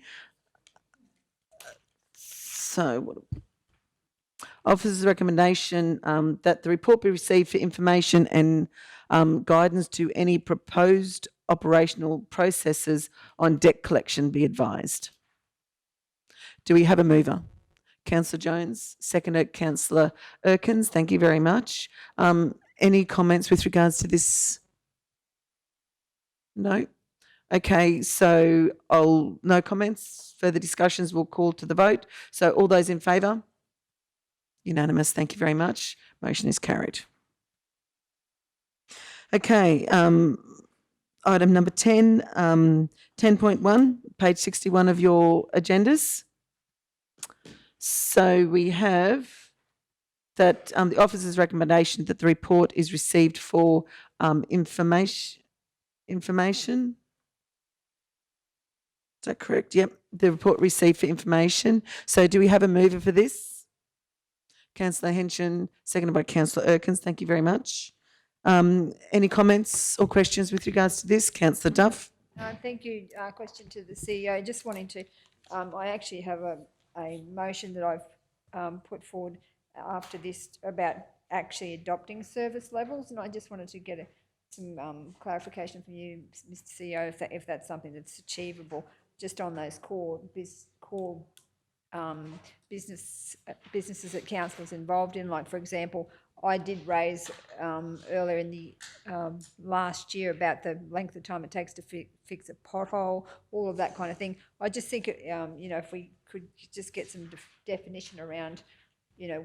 [SPEAKER 1] So, Officer's recommendation that the report be received for information and guidance to any proposed operational processes on debt collection be advised. Do we have a mover? Councillor Jones, seconded Councillor Erkins. Thank you very much. Any comments with regards to this? No? Okay, so no comments. Further discussions, we'll call to the vote. So all those in favour? Unanimous. Thank you very much. Motion is carried. Okay, item number 10, 10.1, page 61 of your agendas. So we have that the officer's recommendation that the report is received for information Is that correct? Yep. The report received for information. So do we have a mover for this? Councillor Henson, seconded by Councillor Erkins. Thank you very much. Any comments or questions with regards to this? Councillor Duff.
[SPEAKER 2] Thank you. Question to the CEO. Just wanting to, I actually have a motion that I've put forward after this about actually adopting service levels, and I just wanted to get some clarification from you, Mr. CEO, if that's something that's achievable, just on those core businesses that council is involved in. Like, for example, I did raise earlier in the last year about the length of time it takes to fix a pothole, all of that kind of thing. I just think, if we could just get some definition around,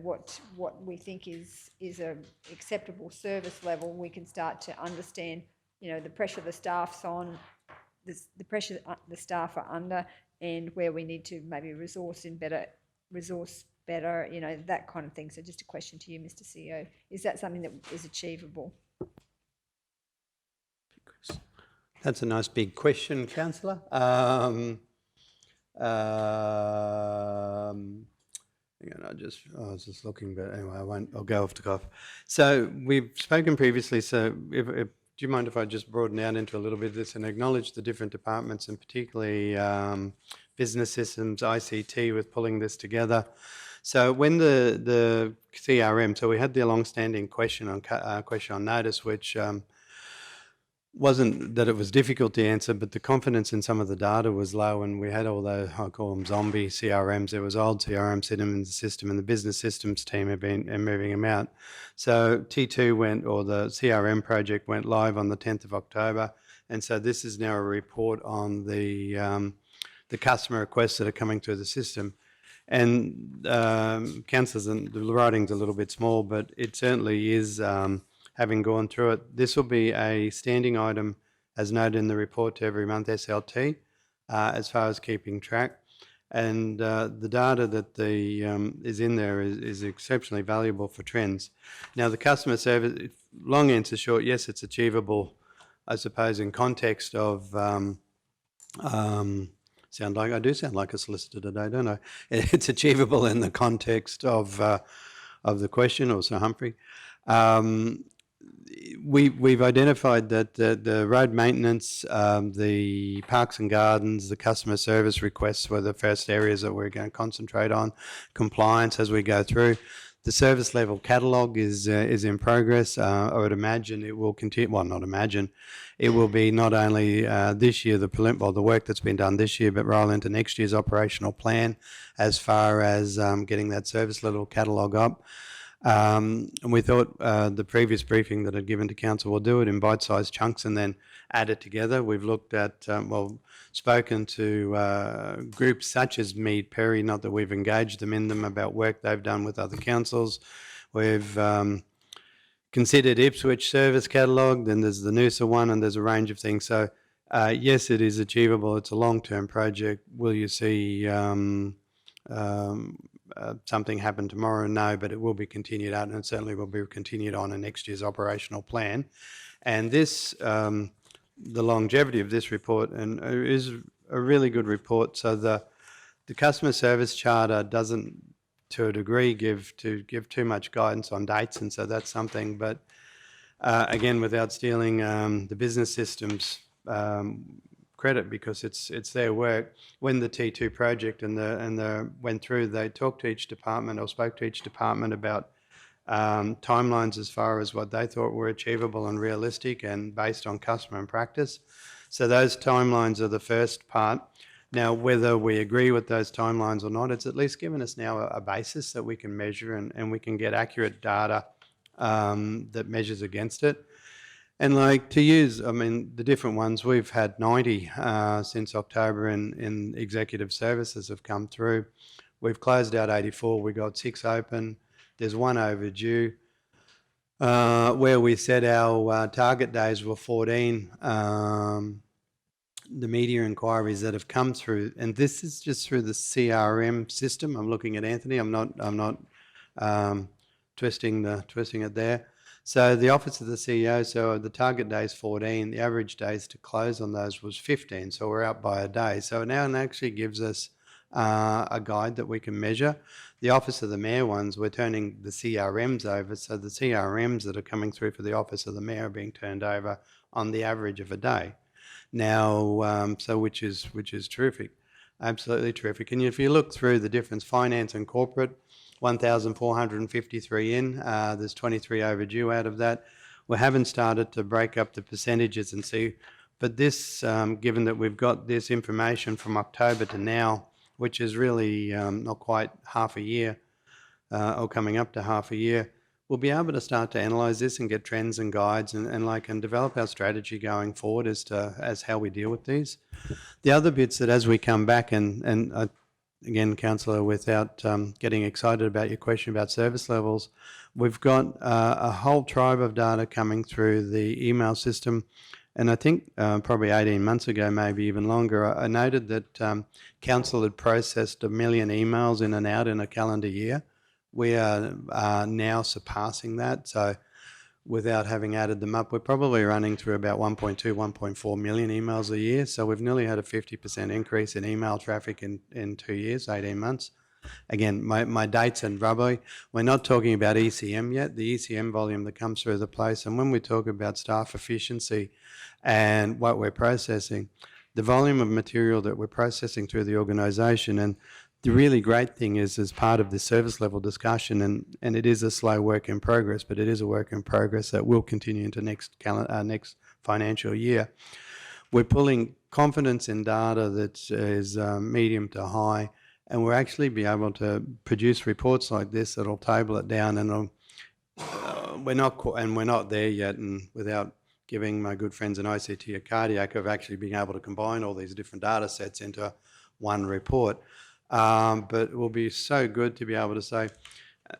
[SPEAKER 2] what we think is a acceptable service level, we can start to understand, the pressure the staff's on, the pressure the staff are under, and where we need to maybe resource better, that kind of thing. So just a question to you, Mr. CEO. Is that something that is achievable?
[SPEAKER 5] That's a nice big question, Councillor. Hang on, I was just looking, but anyway, I'll go off the cuff. So we've spoken previously, so do you mind if I just broaden out into a little bit of this and acknowledge the different departments, and particularly business systems, ICT, with pulling this together. So when the CRM, so we had the long-standing question on notice, which wasn't that it was difficult to answer, but the confidence in some of the data was low, and we had all those, I call them zombie CRMs. There was old CRM sitting in the system, and the business systems team have been moving them out. So T2 the CRM project went live on the 10th of October, and so this is now a report on the customer requests that are coming through the system. And councillors, and the writing's a little bit small, but it certainly is. Having gone through it, this will be a standing item, as noted in the report, to every month SLT, as far as keeping track. And the data that is in there is exceptionally valuable for trends. Now, the customer service, long answer short, yes, it's achievable, I suppose, in context of I sound like a solicitor today, don't I? It's achievable in the context of the question, or Sir Humphrey. We've identified that the road maintenance, the parks and gardens, the customer service requests were the first areas that we're going to concentrate on. Compliance as we go through. The service level catalogue is in progress. I would imagine it will continue. Well, not imagine. It will be not only this year, the work that's been done this year, but roll into next year's operational plan as far as getting that service level catalogue up. And we thought the previous briefing that I'd given to council will do it in bite-sized chunks and then add it together. We've looked at, spoken to groups such as Mead Perry, not that we've engaged them in them, about work they've done with other councils. We've considered Ipswich service catalogue, then there's the Noosa one, and there's a range of things. So yes, it is achievable. It's a long-term project. Will you see something happen tomorrow? No, but it will be continued out, and it certainly will be continued on in next year's operational plan. And this, the longevity of this report, and is a really good report. So the customer service charter doesn't, to a degree, give too much guidance on dates, and so that's something. But again, without stealing the business systems credit, because it's their work. When the T2 project and the went through, they talked to each department, or spoke to each department about timelines as far as what they thought were achievable and realistic and based on customer and practice. So those timelines are the first part. Now, whether we agree with those timelines or not, it's at least given us now a basis that we can measure, and we can get accurate data that measures against it. And to use, the different ones, we've had 90 since October in executive services have come through. We've closed out 84. We got 6 open. There's 1 overdue. Where we said our target days were 14. The media inquiries that have come through, and this is just through the CRM system. I'm looking at Anthony. I'm not twisting it there. So the office of the CEO, so the target day is 14, the average days to close on those was 15, so we're out by a day. So now it actually gives us a guide that we can measure. The Office of the Mayor ones, we're turning the CRMs over, so the CRMs that are coming through for the Office of the Mayor are being turned over on the average of a day. Now, so which is terrific, absolutely terrific. And if you look through the difference, finance and corporate, 1,453 in, there's 23 overdue out of that. We haven't started to break up the percentages and see, but this, given that we've got this information from October to now, which is really not quite half a year, or coming up to half a year, we'll be able to start to analyse this and get trends and guides and develop our strategy going forward as how we deal with these. The other bits that as we come back and again, Councillor, without getting excited about your question about service levels, we've got a whole tribe of data coming through the email system. And I think probably 18 months ago, maybe even longer, I noted that Council had processed 1 million emails in and out in a calendar year. We are now surpassing that. So without having added them up, we're probably running through about 1.2, 1.4 million emails a year. So we've nearly had a 50% increase in email traffic in 2 years, 18 months. Again, my dates and rubbery. We're not talking about ECM yet, the ECM volume that comes through the place. And when we talk about staff efficiency and what we're processing, the volume of material that we're processing through the organisation, and the really great thing is, as part of this service level discussion, and it is a slow work in progress, but it is a work in progress that will continue into next financial year. We're pulling confidence in data that is medium to high, and we'll actually be able to produce reports like this that'll table it down, and we're not there yet, and without giving my good friends in ICT a cardiac of actually being able to combine all these different data sets into one report. But it will be so good to be able to say,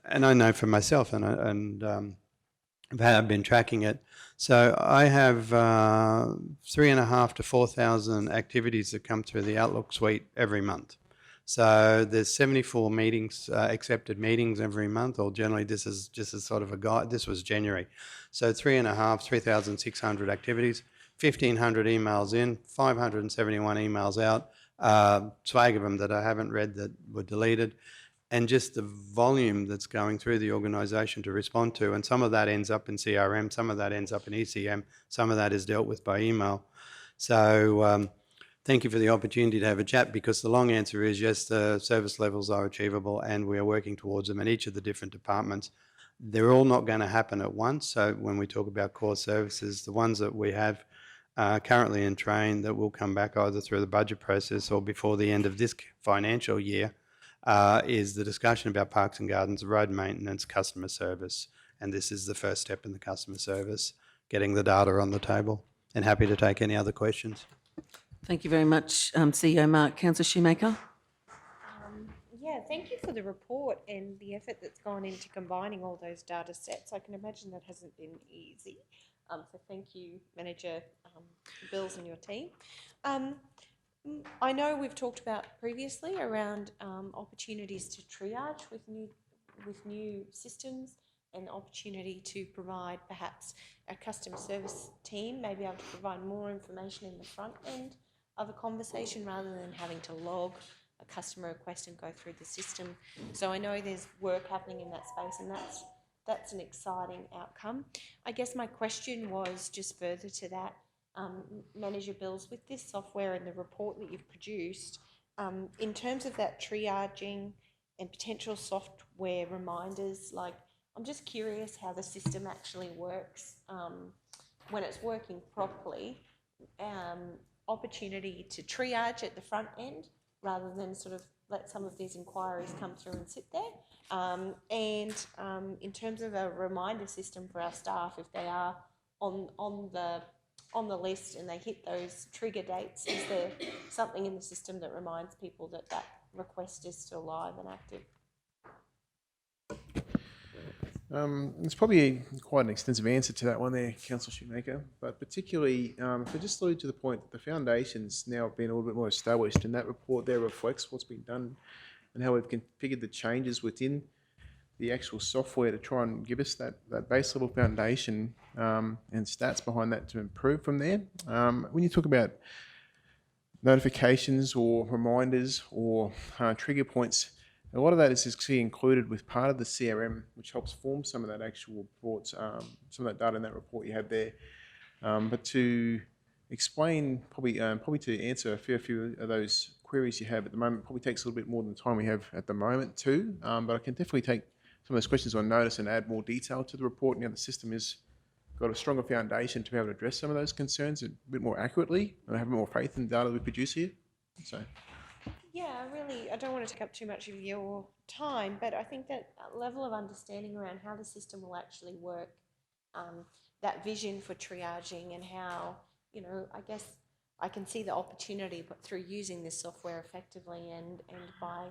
[SPEAKER 5] and I know for myself, and I've been tracking it. So I have 3,500 to 4,000 activities that come through the Outlook suite every month. So there's 74 meetings, accepted meetings every month, or generally this is just a sort of a guide. This was January. So 3,600 activities, 1,500 emails in, 571 emails out, swag of them that I haven't read that were deleted, and just the volume that's going through the organisation to respond to. And some of that ends up in CRM, some of that ends up in ECM, some of that is dealt with by email. So thank you for the opportunity to have a chat, because the long answer is yes, the service levels are achievable and we are working towards them in each of the different departments. They're all not going to happen at once. So when we talk about core services, the ones that we have currently in train that will come back either through the budget process or before the end of this financial year is the discussion about parks and gardens, road maintenance, customer service. And this is the first step in the customer service, getting the data on the table. And happy to take any other questions.
[SPEAKER 1] Thank you very much, CEO Mark. Councillor Shoemaker.
[SPEAKER 4] Yeah, thank you for the report and the effort that's gone into combining all those data sets. I can imagine that hasn't been easy. So thank you, Manager Bills and your team. I know we've talked about previously around opportunities to triage with new systems, and opportunity to provide perhaps a customer service team may be able to provide more information in the front end of a conversation rather than having to log a customer request and go through the system. So I know there's work happening in that space, and that's an exciting outcome. I guess my question was just further to that, Manager Bills, with this software and the report that you've produced, in terms of that triaging and potential software reminders, like I'm just curious how the system actually works when it's working properly, opportunity to triage at the front end rather than sort of let some of these inquiries come through and sit there. And in terms of a reminder system for our staff, if they are on the list and they hit those trigger dates, is there something in the system that reminds people that that request is still live and active?
[SPEAKER 13] It's probably quite an extensive answer to that one there, Councillor Shoemaker, but particularly if I just allude to the point that the foundation's now been a little bit more established, and that report there reflects what's been done and how we've configured the changes within the actual software to try and give us that base level foundation and stats behind that to improve from there. When you talk about notifications or reminders or trigger points, a lot of that is actually included with part of the CRM, which helps form some of that actual reports, some of that data in that report you have there. But to explain, probably to answer a fair few of those queries you have at the moment, probably takes a little bit more than the time we have at the moment too. But I can definitely take some of those questions on notice and add more detail to the report. Now the system has got a stronger foundation to be able to address some of those concerns a bit more accurately, and I have more faith in the data we produce here. So.
[SPEAKER 4] Yeah, I don't want to take up too much of your time, but I think that level of understanding around how the system will actually work, that vision for triaging and how, I guess I can see the opportunity, but through using this software effectively and by,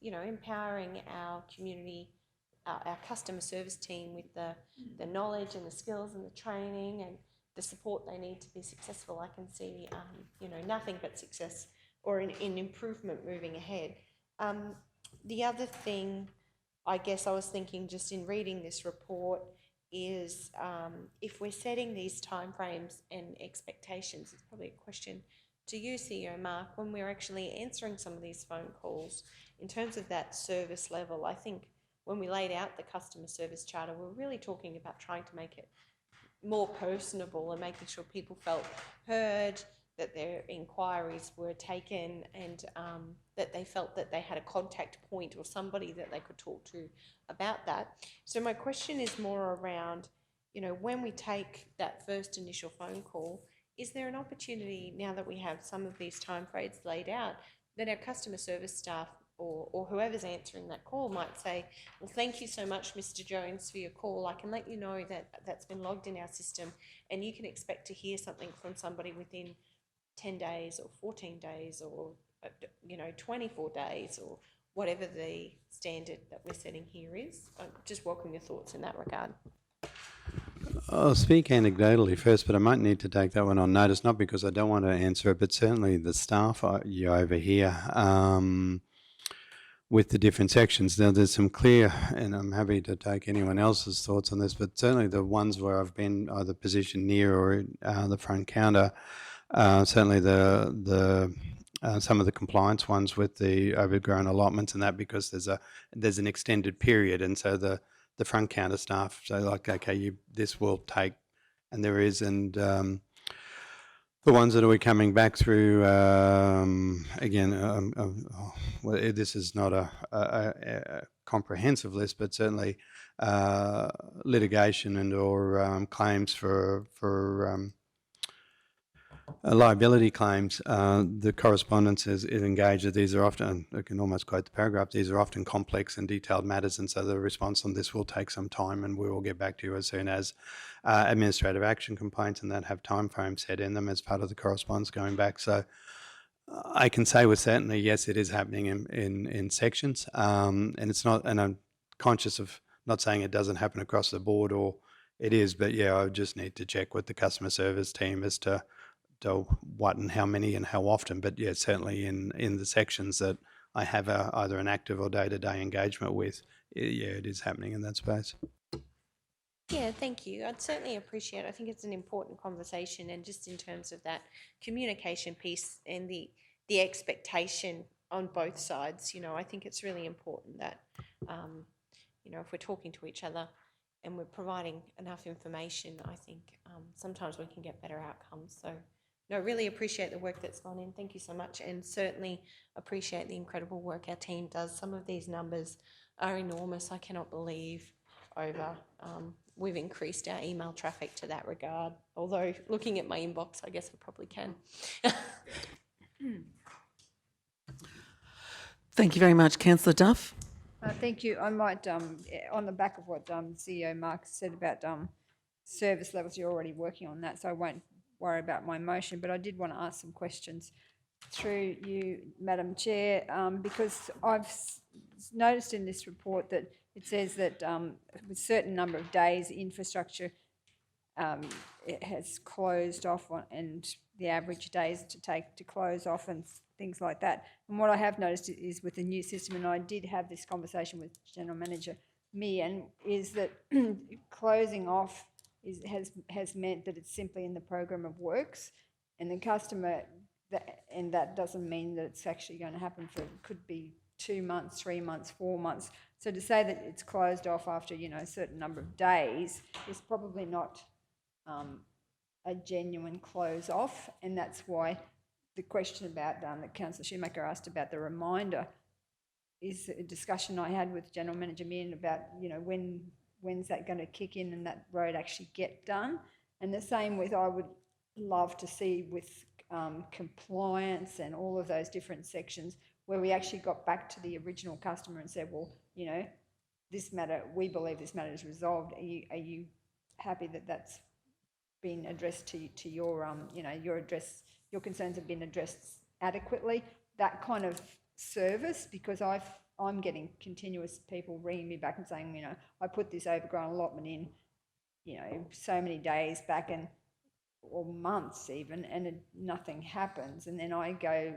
[SPEAKER 4] empowering our community, our customer service team with the knowledge and the skills and the training and the support they need to be successful, I can see, nothing but success or in improvement moving ahead. The other thing, I guess I was thinking just in reading this report is if we're setting these timeframes and expectations, it's probably a question to you, CEO Mark, when we're actually answering some of these phone calls in terms of that service level. I think when we laid out the customer service charter, we're really talking about trying to make it more personable and making sure people felt heard, that their inquiries were taken, and that they felt that they had a contact point or somebody that they could talk to about that. So my question is more around, when we take that first initial phone call, is there an opportunity, now that we have some of these time frames laid out, that our customer service staff or whoever's answering that call might say, well, thank you so much, Mr. Jones, for your call. I can let you know that that's been logged in our system, and you can expect to hear something from somebody within 10 days or 14 days or 24 days or whatever the standard that we're setting here is. I just welcome your thoughts in that regard.
[SPEAKER 5] I'll speak anecdotally first, but I might need to take that one on notice, not because I don't want to answer it, but certainly the staff you over here with the different sections. Now there's some clear, and I'm happy to take anyone else's thoughts on this, but certainly the ones where I've been either positioned near or the front counter, certainly the some of the compliance ones with the overgrown allotments and that, because there's an extended period, and so the front counter staff say like, okay, this will take, and there is, and the ones that are coming back through, again, well, this is not a comprehensive list, but certainly litigation and or claims for liability claims, the correspondence is engaged that these are often, I can almost quote the paragraph, these are often complex and detailed matters, and so the response on this will take some time, and we will get back to you as soon as administrative action complaints and that have time frames set in them as part of the correspondence going back. So I can say with certainty, yes, it is happening in sections, and it's not, and I'm conscious of not saying it doesn't happen across the board, or it is, but yeah, I just need to check with the customer service team as to what and how many and how often, but yeah, certainly in the sections that I have either an active or day-to-day engagement with, yeah, it is happening in that space.
[SPEAKER 4] Yeah, thank you. I'd certainly appreciate it. I think it's an important conversation, and just in terms of that communication piece and the expectation on both sides, I think it's really important that, if we're talking to each other and we're providing enough information, I think sometimes we can get better outcomes. So no, really appreciate the work that's gone in. Thank you so much, and certainly appreciate the incredible work our team does. Some of these numbers are enormous. I cannot believe we've increased our email traffic to that regard. Although looking at my inbox, I guess I probably can.
[SPEAKER 1] Thank you very much, Councillor Duff.
[SPEAKER 2] Thank you. I might, on the back of what CEO Mark said about service levels, you're already working on that, so I won't worry about my motion, but I did want to ask some questions through you, Madam Chair, because I've noticed in this report that it says that with a certain number of days, infrastructure it has closed off and the average days to take to close off and things like that. And what I have noticed is with the new system, and I did have this conversation with General Manager Meehan, is that closing off has meant that it's simply in the program of works, and the customer, and that doesn't mean that it's actually going to happen for, it could be 2 months, 3 months, 4 months. So to say that it's closed off after, a certain number of days is probably not a genuine close off, and that's why the question about that Councillor Shoemaker asked about the reminder is a discussion I had with General Manager Meehan about, when's that going to kick in and that road actually get done. And the same with, I would love to see with compliance and all of those different sections where we actually got back to the original customer and said, well, this matter, we believe this matter is resolved. Are you happy that that's been addressed to your, your concerns have been addressed adequately? That kind of service, because I'm getting continuous people ringing me back and saying, I put this overgrown allotment in, so many days back or months even, and nothing happens. And then I go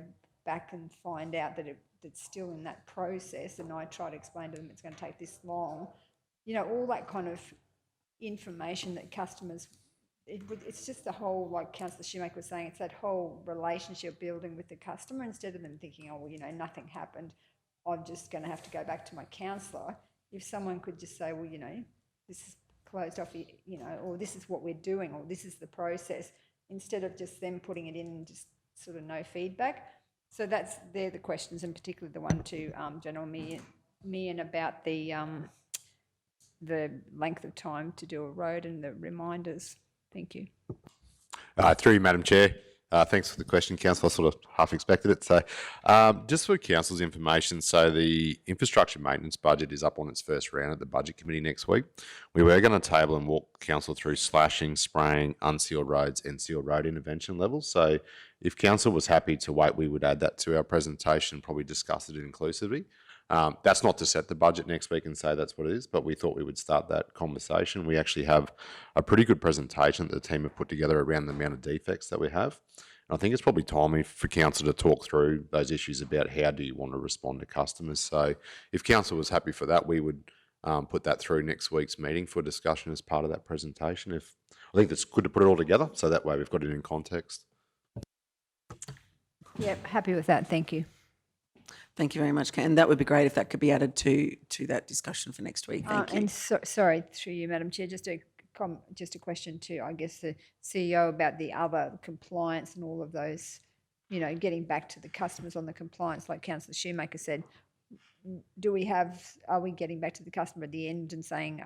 [SPEAKER 2] back and find out that it's still in that process, and I try to explain to them it's going to take this long. All that kind of information that customers, it's just the whole, like Councillor Shoemaker was saying, it's that whole relationship building with the customer, instead of them thinking, oh, well, nothing happened, I'm just going to have to go back to my counsellor. If someone could just say, well, this is closed off, or this is what we're doing, or this is the process, instead of just them putting it in and just sort of no feedback. So they're the questions, and particularly the one to General Meehan about the length of time to do a road and the reminders. Thank you.
[SPEAKER 15] Through you, Madam Chair. Thanks for the question, Councillor. I sort of half expected it. So just for Council's information, so the infrastructure maintenance budget is up on its first round at the Budget Committee next week. We were going to table and walk Council through slashing, spraying, unsealed roads and sealed road intervention levels. So if Council was happy to wait, we would add that to our presentation, probably discuss it inclusively. That's not to set the budget next week and say that's what it is, but we thought we would start that conversation. We actually have a pretty good presentation that the team have put together around the amount of defects that we have. And I think it's probably timely for Council to talk through those issues about how do you want to respond to customers. So if Council was happy for that, we would put that through next week's meeting for discussion as part of that presentation. I think it's good to put it all together, so that way we've got it in context.
[SPEAKER 2] Yep, happy with that. Thank you.
[SPEAKER 1] Thank you very much, Ken. And that would be great if that could be added to that discussion for next week. Thank you.
[SPEAKER 2] And sorry, through you, Madam Chair, just a question to, I guess, the CEO about the other compliance and all of those, getting back to the customers on the compliance, like Councillor Shoemaker said. Are we getting back to the customer at the end and saying,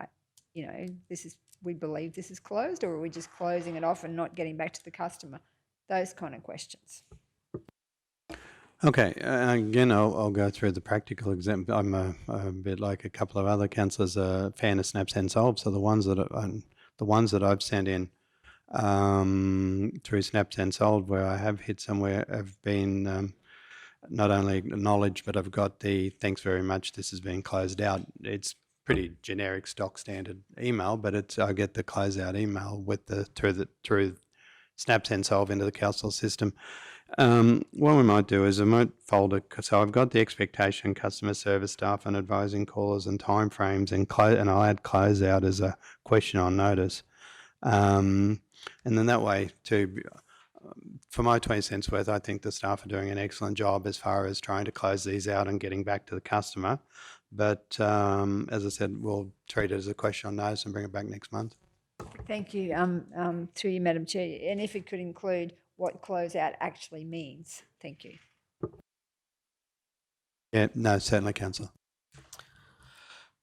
[SPEAKER 2] we believe this is closed, or are we just closing it off and not getting back to the customer? Those kind of questions.
[SPEAKER 16] Okay, again, I'll go through the practical example. I'm a bit like a couple of other councillors, a fan of Snap Send Solve. So the ones that I've sent in through Snap Send Solve, where I have hit somewhere, have been not only acknowledged, but I've got the thanks very much, this has been closed out. It's pretty generic stock standard email, but I get the closeout email with through Snap Send Solve into the council system. What we might do is I might fold it. So I've got the expectation, customer service staff and advising callers and timeframes, and I'll add closeout as a question on notice. And then that way too, for my 20 cents worth, I think the staff are doing an excellent job as far as trying to close these out and getting back to the customer. But as I said, we'll treat it as a question on notice and bring it back next month.
[SPEAKER 2] Thank you. Through you, Madam Chair, and if it could include what closeout actually means. Thank you.
[SPEAKER 16] Yeah, no, certainly, Councillor.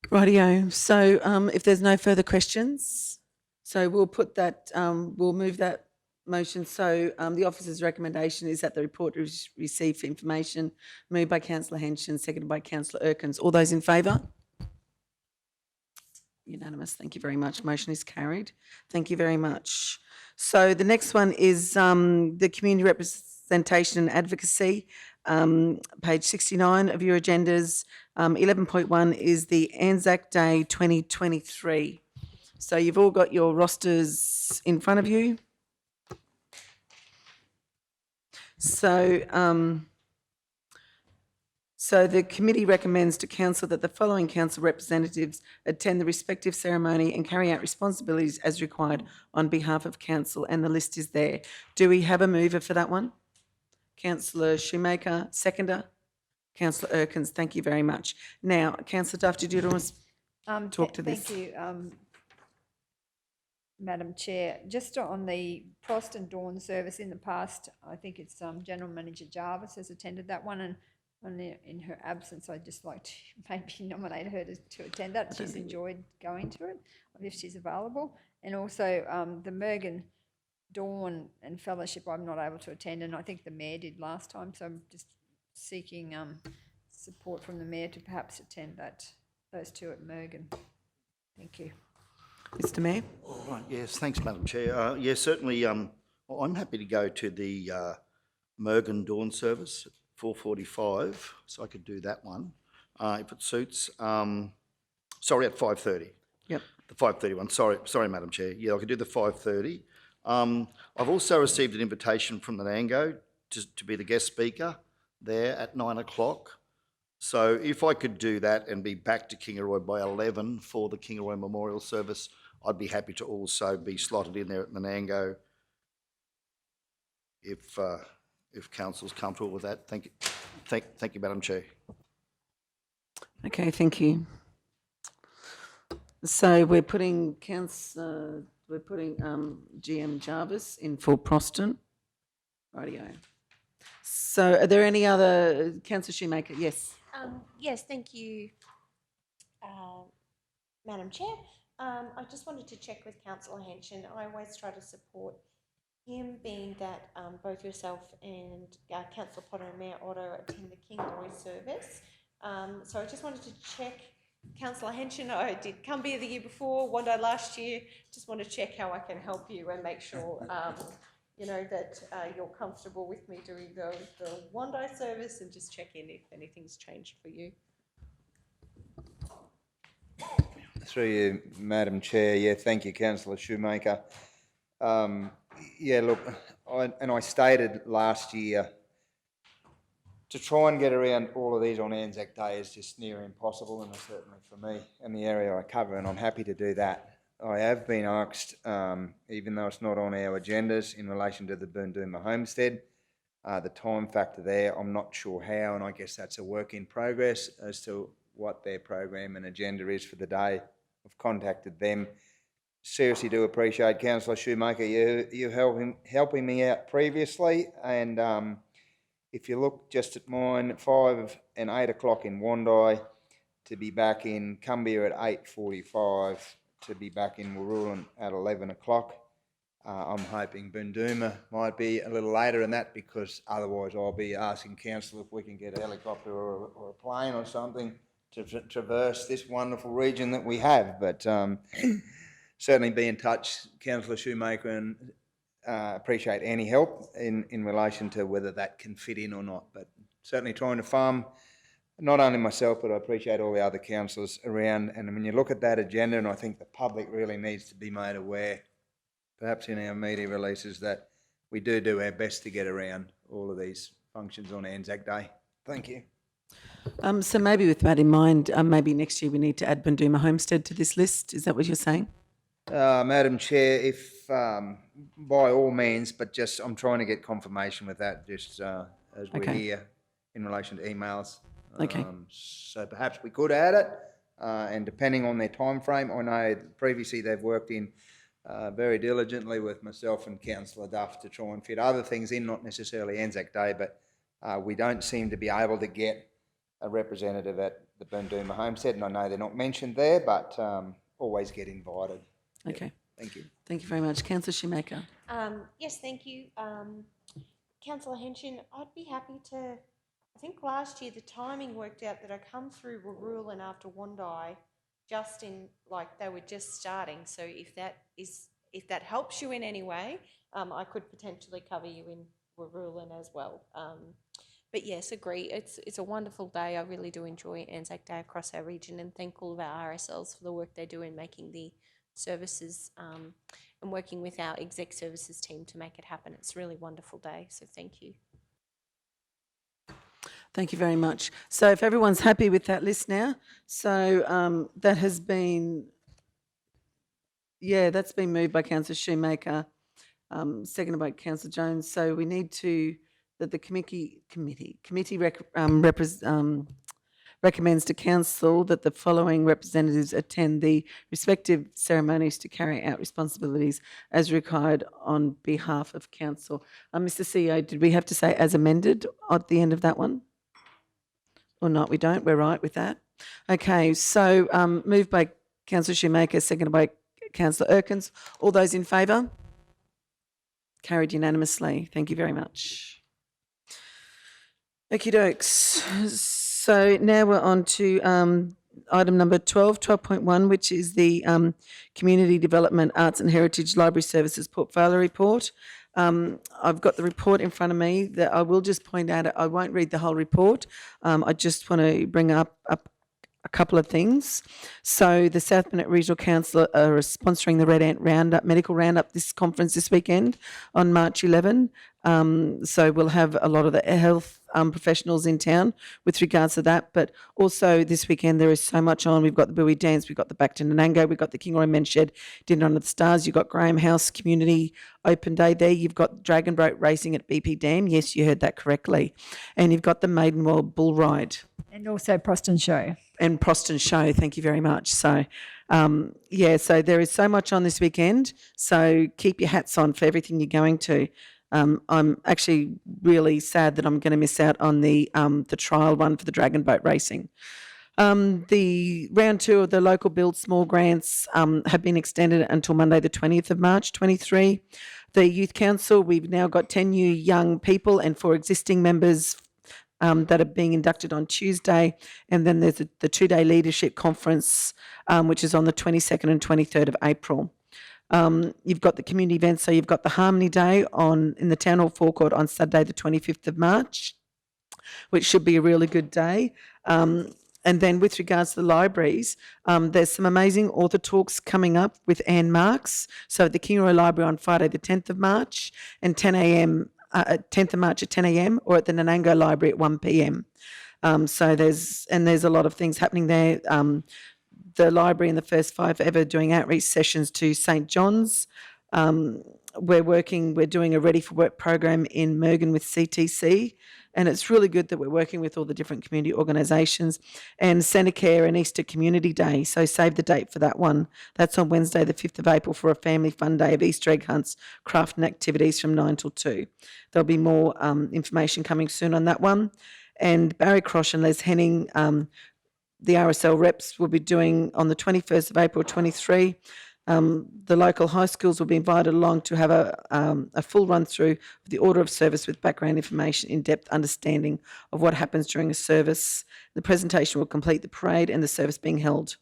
[SPEAKER 1] Rightio. So if there's no further questions, so we'll put that, we'll move that motion. So the officer's recommendation is that the report is received for information. Moved by Councillor Henshin, seconded by Councillor Erkins. All those in favour? Unanimous. Thank you very much. Motion is carried. Thank you very much. So the next one is the community representation and advocacy, page 69 of your agendas. 11.1 is the Anzac Day 2023. So you've all got your rosters in front of you. So, so the committee recommends to council that the following council representatives attend the respective ceremony and carry out responsibilities as required on behalf of council, and the list is there. Do we have a mover for that one? Councillor Shoemaker, seconder? Councillor Erkins, thank you very much. Now, Councillor Duff, did you want to talk to this?
[SPEAKER 2] Thank you, Madam Chair. Just on the Prost and Dawn service in the past, I think it's General Manager Jarvis has attended that one, and in her absence, I'd just like to maybe nominate her to attend that. She's enjoyed going to it, if she's available. And also the Mergen Dawn and Fellowship, I'm not able to attend, and I think the Mayor did last time, so I'm just seeking support from the Mayor to perhaps attend those two at Mergen. Thank you.
[SPEAKER 1] Mr Mayor?
[SPEAKER 6] All right, yes, thanks, Madam Chair. Yes, certainly, I'm happy to go to the Mergen Dawn service, 4:45, so I could do that one, if it suits. Sorry, at 5:30.
[SPEAKER 1] Yep.
[SPEAKER 6] The 5:30 one, sorry, Madam Chair. Yeah, I could do the 5:30. I've also received an invitation from the Nango to be the guest speaker there at 9 o'clock. So if I could do that and be back to Kingaroy by 11 for the Kingaroy Memorial Service, I'd be happy to also be slotted in there at Nango if council's comfortable with that. Thank you, Madam Chair.
[SPEAKER 1] Okay, thank you. So we're putting GM Jarvis in for Proston. Rightio. So are there any other, Councillor Shoemaker? Yes.
[SPEAKER 4] Yes, thank you, Madam Chair. I just wanted to check with Councillor Henshin. I always try to support him, being that both yourself and Councillor Potter and Mayor Otto attend the Kingaroy service. So I just wanted to check, Councillor Henshin, I did Cumbia the year before, Wando last year. Just want to check how I can help you and make sure you know, that you're comfortable with me doing the Wando service, and just check in if anything's changed for you.
[SPEAKER 8] Through you, Madam Chair. Yeah, thank you, Councillor Shoemaker. Yeah, look, I stated last year to try and get around all of these on Anzac Day is just near impossible, and certainly for me and the area I cover, and I'm happy to do that. I have been asked, even though it's not on our agendas, in relation to the Bunduma homestead, the time factor there, I'm not sure how, and I guess that's a work in progress as to what their program and agenda is for the day. I've contacted them. Seriously do appreciate, Councillor Shoemaker, you helping me out previously, and if you look just at mine, 5 and 8 o'clock in Wandai, to be back in Cumbia at 8:45, to be back in Warrulan at 11 o'clock. I'm hoping Bunduma might be a little later than that, because otherwise I'll be asking council if we can get a helicopter or a plane or something to traverse this wonderful region that we have. But certainly be in touch, Councillor Shoemaker, and appreciate any help in relation to whether that can fit in or not. But certainly trying to farm not only myself, but I appreciate all the other councillors around. And when you look at that agenda, and I think the public really needs to be made aware, perhaps in our media releases, that we do our best to get around all of these functions on Anzac Day. Thank you.
[SPEAKER 1] So maybe with that in mind, maybe next year we need to add Bunduma Homestead to this list. Is that what you're saying?
[SPEAKER 8] Madam Chair, if by all means, but just I'm trying to get confirmation with that just as we're here in relation to emails.
[SPEAKER 1] Okay.
[SPEAKER 8] So perhaps we could add it, and depending on their time frame, I know previously they've worked in very diligently with myself and Councillor Duff to try and fit other things in, not necessarily Anzac Day, but we don't seem to be able to get a representative at the Bunduma Homestead, and I know they're not mentioned there, but always get invited.
[SPEAKER 1] Okay.
[SPEAKER 8] Yep. Thank you.
[SPEAKER 1] Thank you very much. Councillor Shoemaker.
[SPEAKER 4] Yes, thank you. Councillor Henshin, I'd be happy to, I think last year the timing worked out that I come through Warrulan after Wandai just in, like, they were just starting. So if that helps you in any way, I could potentially cover you in Warrulan as well. But yes, agree. It's a wonderful day. I really do enjoy Anzac Day across our region, and thank all of our RSLs for the work they do in making the services and working with our exec services team to make it happen. It's a really wonderful day, so thank you.
[SPEAKER 1] Thank you very much. So if everyone's happy with that list now, so that has been, that's been moved by Councillor Shoemaker, seconded by Councillor Jones. So we need to, that the committee recommends to council that the following representatives attend the respective ceremonies to carry out responsibilities as required on behalf of council. Mr. CEO, did we have to say as amended at the end of that one? Or not? We don't? We're right with that? Okay, so moved by Councillor Shoemaker, seconded by Councillor Erkins. All those in favour? Carried unanimously. Thank you very much. Okie dokes. So now we're on to item number 12.1, which is the Community Development, Arts and Heritage Library Services Portfolio Report. I've got the report in front of me that I will just point out. I won't read the whole report. I just want to bring up a couple of things. So the South Burnett Regional Council are sponsoring the Red Ant Roundup, Medical Roundup, this conference this weekend on March 11. So we'll have a lot of the health professionals in town with regards to that. But also this weekend there is so much on. We've got the Bowie Dance, we've got the Back to Nanango, we've got the Kingroy Men's Shed Dinner Under the Stars, you've got Graham House Community Open Day there, you've got Dragon Boat Racing at BP Dam, yes, you heard that correctly, and you've got the Maidenwell Bull Ride.
[SPEAKER 2] And also Proston Show.
[SPEAKER 1] And Proston Show, thank you very much. So, so there is so much on this weekend, so keep your hats on for everything you're going to. I'm actually really sad that I'm going to miss out on the trial run for the Dragon Boat Racing. The round 2 of the local build small grants have been extended until Monday the 20th of March 23. The Youth Council, we've now got 10 new young people and 4 existing members that are being inducted on Tuesday. And then there's the 2-day leadership conference, which is on the 22nd and 23rd of April. You've got the community events, so you've got the Harmony Day in the Town Hall forecourt on Saturday the 25th of March, which should be a really good day. And then with regards to the libraries, there's some amazing author talks coming up with Anne Marks. So at the Kingroy Library on Friday the 10th of March and 10th of March at 10 a.m. or at the Nanango Library at 1 p.m. So there's a lot of things happening there. The library in the first 5 ever doing outreach sessions to St. John's. We're doing a Ready for Work program in Mergen with CTC, and it's really good that we're working with all the different community organisations, and Centrecare and Easter Community Day, so save the date for that one. That's on Wednesday the 5th of April for a family fun day of Easter egg hunts, craft and activities from 9 till 2. There'll be more information coming soon on that one. And Barry Crosh and Les Henning, the RSL reps will be doing on the 21st of April 23. The local high schools will be invited along to have a full run through of the order of service with background information, in-depth understanding of what happens during a service. The presentation will complete the parade and the service being held.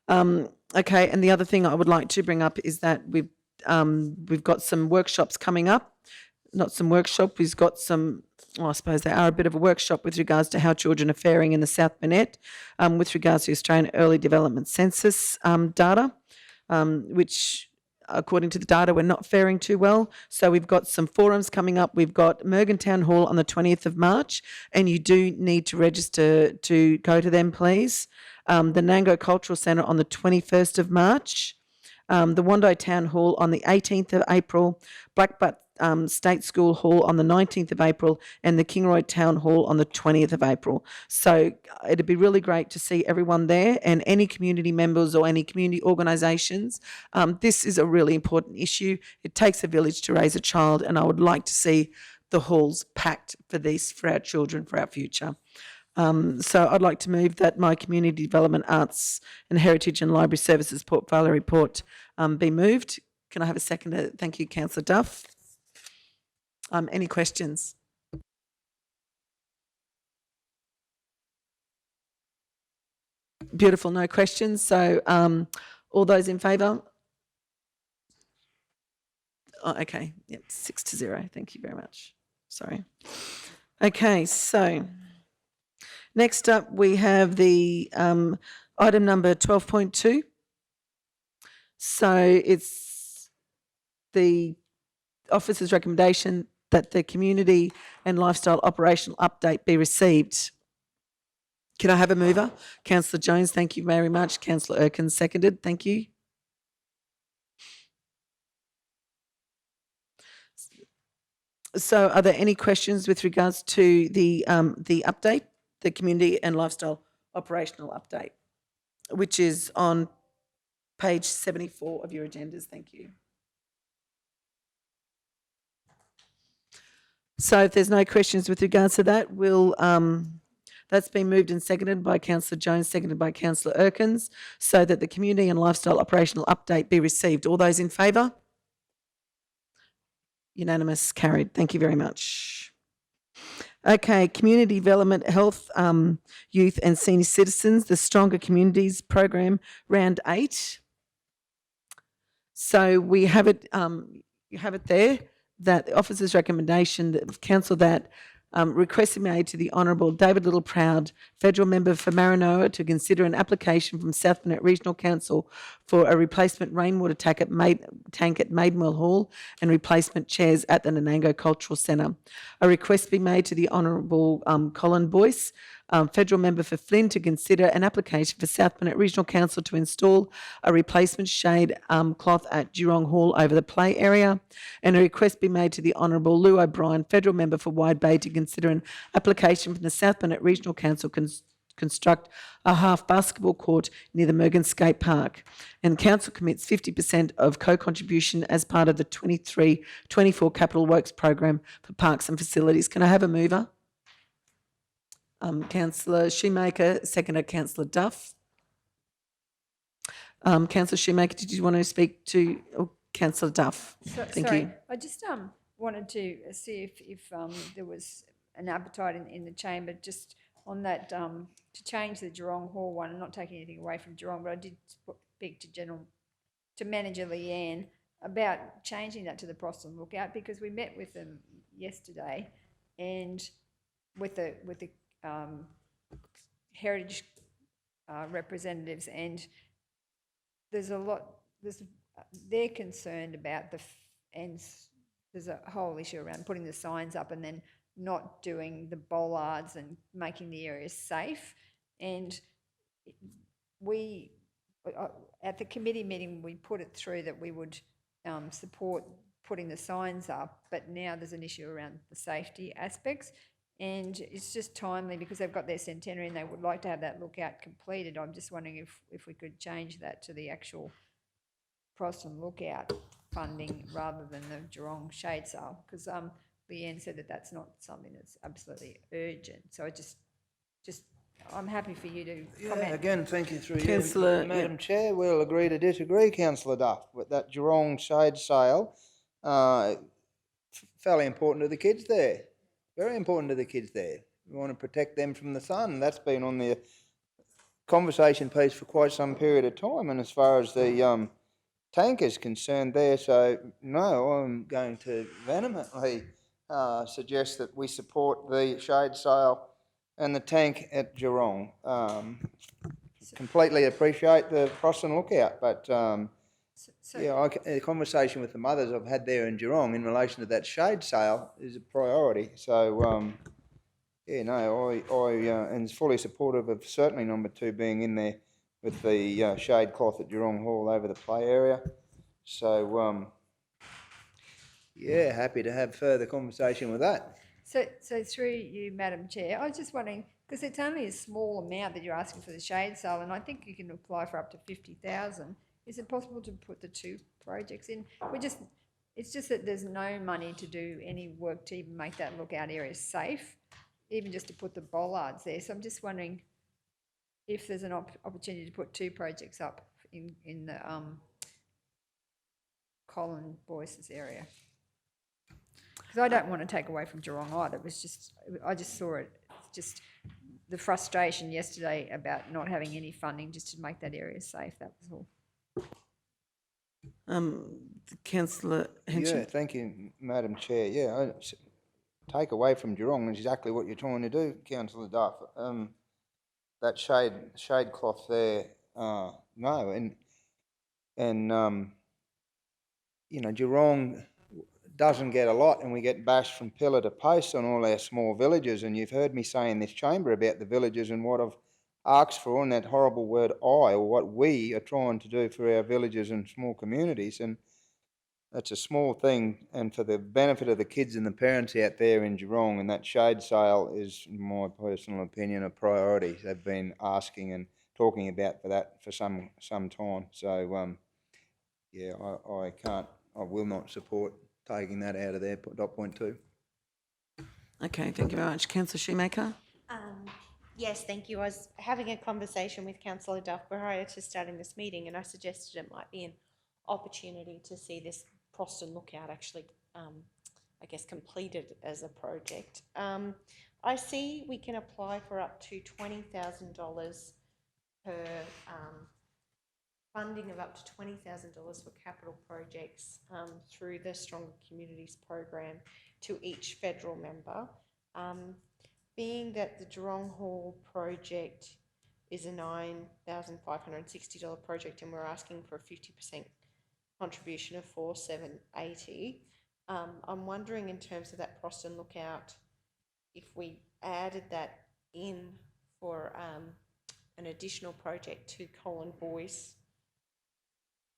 [SPEAKER 1] Okay, and the other thing I would like to bring up is that we've got some workshops coming up. Not some workshop, we've got some, I suppose they are a bit of a workshop with regards to how children are faring in the South Burnett with regards to Australian Early Development Census data, which according to the data we're not faring too well. So we've got some forums coming up. We've got Mergen Town Hall on the 20th of March, and you do need to register to go to them, please. The Nango Cultural Centre on the 21st of March, the Wando Town Hall on the 18th of April, Blackbutt State School Hall on the 19th of April, and the Kingroy Town Hall on the 20th of April. So it'd be really great to see everyone there, and any community members or any community organisations. This is a really important issue. It takes a village to raise a child, and I would like to see the halls packed for this, for our children, for our future. So I'd like to move that my Community Development, Arts and Heritage and Library Services Portfolio Report be moved. Can I have a second? Thank you, Councillor Duff. Any questions? Beautiful, no questions. So all those in favour? Oh, okay, yep, 6-0. Thank you very much. Sorry. Okay, so next up we have the item number 12.2. So it's the officer's recommendation that the community and lifestyle operational update be received. Can I have a mover? Councillor Jones, thank you very much. Councillor Erkin seconded, thank you. So are there any questions with regards to the update, the community and lifestyle operational update, which is on page 74 of your agendas? Thank you. So if there's no questions with regards to that, that's been moved and seconded by Councillor Jones, seconded by Councillor Erkins, so that the community and lifestyle operational update be received. All those in favour? Unanimous, carried. Thank you very much. Okay, community development, health, youth and senior citizens, the Stronger Communities Program, round 8. So we have it, you have it there, that the officer's recommendation that council that request be made to the Honourable David Littleproud, Federal Member for Maranoa, to consider an application from South Burnett Regional Council for a replacement rainwater tank at Maidenwell Hall and replacement chairs at the Nanango Cultural Centre. A request be made to the Honourable Colin Boyce, Federal Member for Flynn, to consider an application for South Burnett Regional Council to install a replacement shade cloth at Geelong Hall over the play area, and a request be made to the Honourable Lou O'Brien, Federal Member for Wide Bay, to consider an application from the South Burnett Regional Council construct a half basketball court near the Mergen Skate Park. And Council commits 50% of co-contribution as part of the 23-24 Capital Works Program for parks and facilities. Can I have a mover? Councillor Shoemaker, seconder Councillor Duff. Councillor Shoemaker, did you want to speak to Councillor Duff? Thank you.
[SPEAKER 2] I just wanted to see if there was an appetite in the chamber just on that to change the Geelong Hall one. I'm not taking anything away from Geelong, but I did speak to Manager Leanne about changing that to the Proston Lookout, because we met with them yesterday and with the heritage representatives, and they're concerned about and there's a whole issue around putting the signs up and then not doing the bollards and making the areas safe. And we, at the committee meeting, we put it through that we would support putting the signs up, but now there's an issue around the safety aspects. And it's just timely because they've got their centenary and they would like to have that lookout completed. I'm just wondering if we could change that to the actual Proston Lookout funding rather than the Geelong shade sale, because Leanne said that that's not something that's absolutely urgent. So I just I'm happy for you to comment.
[SPEAKER 8] Yeah, again, thank you through
[SPEAKER 1] Councillor,
[SPEAKER 8] you, Madam Chair. We'll agree to disagree, Councillor Duff, with that Geelong shade sale. Fairly important to the kids there. Very important to the kids there. We want to protect them from the sun. That's been on the conversation piece for quite some period of time. And as far as the tank is concerned there, so no, I'm going to vehemently suggest that we support the shade sale and the tank at Geelong. Completely appreciate the Proston Lookout, but the conversation with the mothers I've had there in Geelong in relation to that shade sale is a priority. So, I am fully supportive of certainly number 2 being in there with the shade cloth at Geelong Hall over the play area. So, happy to have further conversation with that.
[SPEAKER 2] So through you, Madam Chair, I was just wondering, because it's only a small amount that you're asking for the shade sale, and I think you can apply for up to 50,000. Is it possible to put the 2 projects in? It's just that there's no money to do any work to even make that lookout area safe, even just to put the bollards there. So I'm just wondering if there's an opportunity to put 2 projects up in the Colin Boyce's area. Because I don't want to take away from Geelong either. It was just, I just saw it, just the frustration yesterday about not having any funding just to make that area safe. That was all.
[SPEAKER 1] Councillor Henshaw.
[SPEAKER 8] Yeah, thank you, Madam Chair. Take away from Geelong is exactly what you're trying to do, Councillor Duff. That shade cloth there, no, and Geelong doesn't get a lot, and we get bashed from pillar to post on all our small villages. And you've heard me say in this chamber about the villages and what I've asked for, and that horrible word "I," or what we are trying to do for our villages and small communities. And that's a small thing, and for the benefit of the kids and the parents out there in Geelong, and that shade sale is, in my personal opinion, a priority. They've been asking and talking about for some time. So, yeah, I will not support taking that out of there, dot point 2.
[SPEAKER 1] Okay, thank you very much. Councillor Shoemaker?
[SPEAKER 4] Yes, thank you. I was having a conversation with Councillor Duff prior to starting this meeting, and I suggested it might be an opportunity to see this Proston Lookout actually, I guess, completed as a project. I see we can apply for up to $20,000 per funding of up to $20,000 for capital projects through the Stronger Communities program to each federal member. Being that the Geelong Hall project is a $9,560 project and we're asking for a 50% contribution of $4,780, I'm wondering in terms of that Proston Lookout, if we added that in for an additional project to Colin Boyce.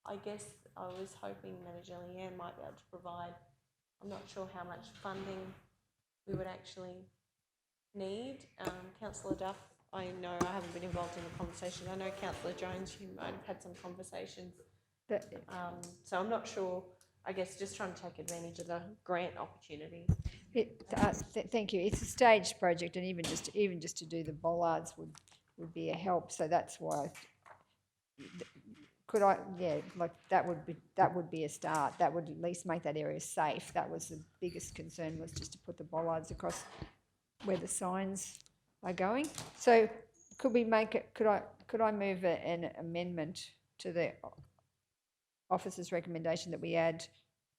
[SPEAKER 4] I guess I was hoping Manager Leanne might be able to provide, I'm not sure how much funding we would actually need. Councillor Duff, I know I haven't been involved in the conversation. I know Councillor Jones, you might have had some conversations. So I'm not sure, I guess just trying to take advantage of the grant opportunity.
[SPEAKER 2] Thank you. It's a staged project, and even just to do the bollards would be a help. So that's why. That would be a start. That would at least make that area safe. That was the biggest concern, was just to put the bollards across where the signs are going. So could we make it? Could I move an amendment to the officer's recommendation that we add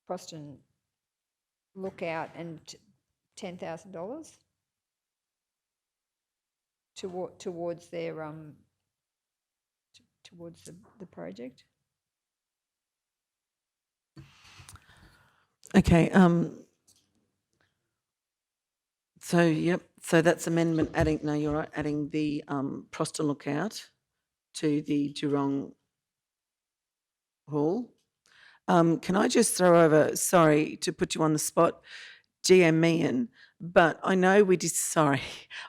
[SPEAKER 2] Proston Lookout and $10,000 towards their towards the project?
[SPEAKER 1] Okay, so that's amendment adding, no, you're right, adding the Proston Lookout to the Geelong Hall. Can I just throw over, sorry to put you on the spot, GM Meehan, but I know we discussed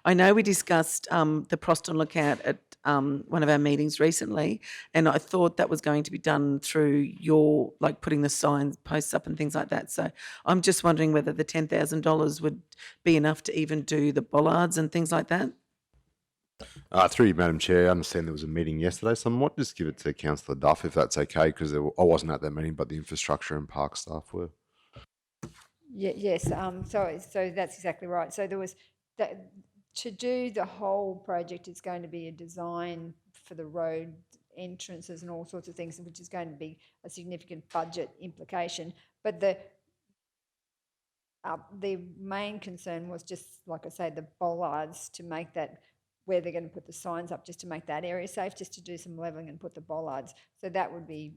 [SPEAKER 1] the Proston Lookout at one of our meetings recently, and I thought that was going to be done through your, like, putting the signs, posts up and things like that. So I'm just wondering whether the $10,000 would be enough to even do the bollards and things like that.
[SPEAKER 15] Through you, Madam Chair, I understand there was a meeting yesterday, so I might just give it to Councillor Duff if that's okay, because I wasn't at that meeting, but the infrastructure and park staff were.
[SPEAKER 2] Yes. So that's exactly right. So there was that. To do the whole project, it's going to be a design for the road entrances and all sorts of things, which is going to be a significant budget implication. But the main concern was just, like I say, the bollards, to make that, where they're going to put the signs up, just to make that area safe, just to do some levelling and put the bollards. So that would be,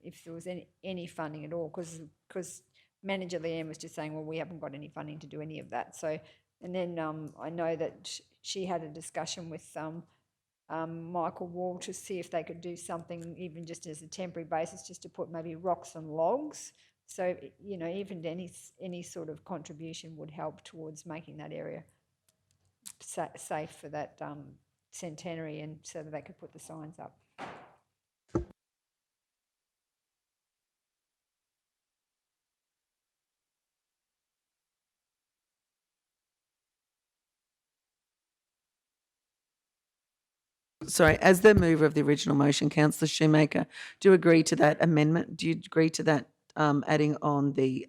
[SPEAKER 2] if there was any funding at all, because Manager Leanne was just saying, well, we haven't got any funding to do any of that. So, and then I know that she had a discussion with Michael Wall to see if they could do something, even just as a temporary basis, just to put maybe rocks and logs. So, you know, even any sort of contribution would help towards making that area safe for that centenary, and so that they could put the signs up.
[SPEAKER 1] Sorry, as the mover of the original motion, Councillor Shoemaker, do you agree to that amendment? Do you agree to that adding on the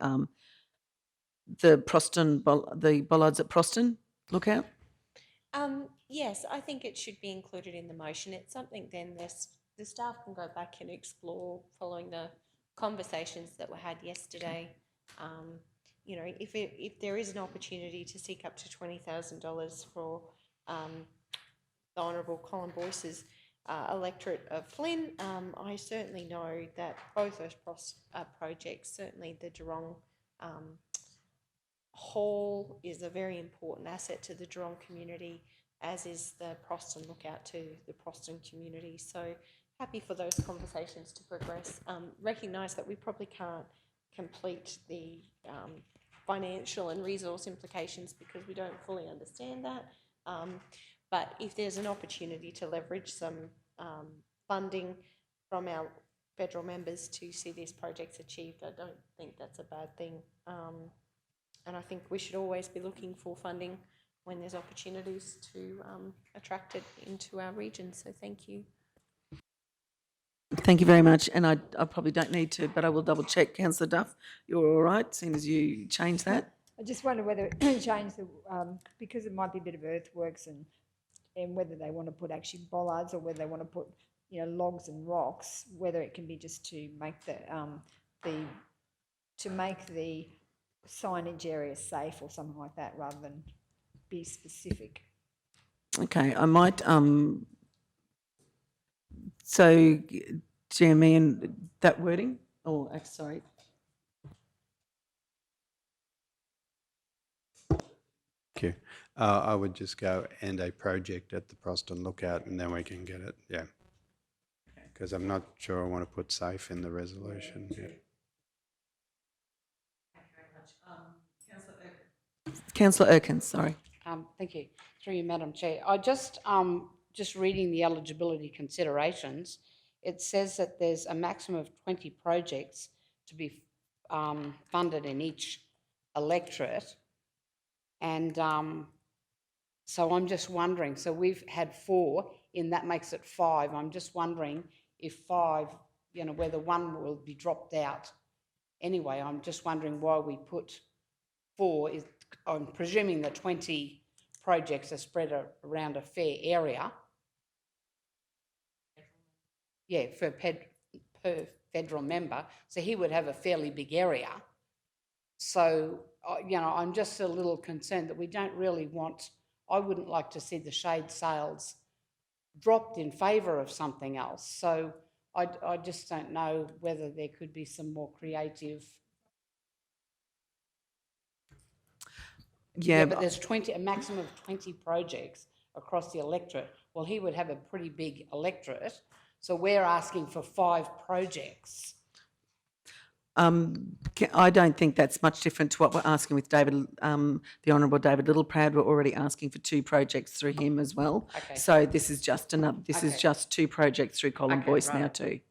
[SPEAKER 1] Proston, the bollards at Proston Lookout?
[SPEAKER 9] Yes, I think it should be included in the motion. It's something then the staff can go back and explore following the conversations that were had yesterday. You know, if there is an opportunity to seek up to $20,000 for the Honourable Colin Boyce's electorate of Flynn, I certainly know that both those projects, certainly the Geelong Hall is a very important asset to the Geelong community, as is the Proston Lookout to the Proston community. So happy for those conversations to progress. Recognise that we probably can't complete the financial and resource implications because we don't fully understand that. But if there's an opportunity to leverage some funding from our federal members to see these projects achieved, I don't think that's a bad thing. And I think we should always be looking for funding when there's opportunities to attract it into our region. So thank you.
[SPEAKER 1] Thank you very much. And I probably don't need to, but I will double check. Councillor Duff, you're all right, seeing as you changed that?
[SPEAKER 2] I just wonder whether it changed the, because it might be a bit of earthworks and whether they want to put actually bollards or whether they want to put, you know, logs and rocks, whether it can be just to make the signage area safe or something like that rather than be specific.
[SPEAKER 1] Okay, I might, so, Jeremy, and that wording, sorry.
[SPEAKER 16] Thank you. I would just go and a project at the Proston Lookout and then we can get it, yeah. Because I'm not sure I want to put safe in the resolution. Yeah.
[SPEAKER 1] Councillor Erkins, sorry.
[SPEAKER 7] Thank you. Through you, Madam Chair. I just reading the eligibility considerations, it says that there's a maximum of 20 projects to be funded in each electorate. And so I'm just wondering, so we've had 4, and that makes it 5. I'm just wondering if 5, you know, whether 1 will be dropped out. Anyway, I'm just wondering why we put 4. I'm presuming the 20 projects are spread around a fair area. Yeah, per federal member. So he would have a fairly big area. So, you know, I'm just a little concerned that we don't really want, I wouldn't like to see the shade sales dropped in favour of something else. So I just don't know whether there could be some more creative.
[SPEAKER 1] Yeah,
[SPEAKER 7] but there's a maximum of 20 projects across the electorate. Well, he would have a pretty big electorate. So we're asking for 5 projects.
[SPEAKER 1] I don't think that's much different to what we're asking with David, the Honourable David Littleproud. We're already asking for 2 projects through him as well.
[SPEAKER 7] Okay.
[SPEAKER 1] So this is just another. This is just 2 projects through Colin Boyce now too.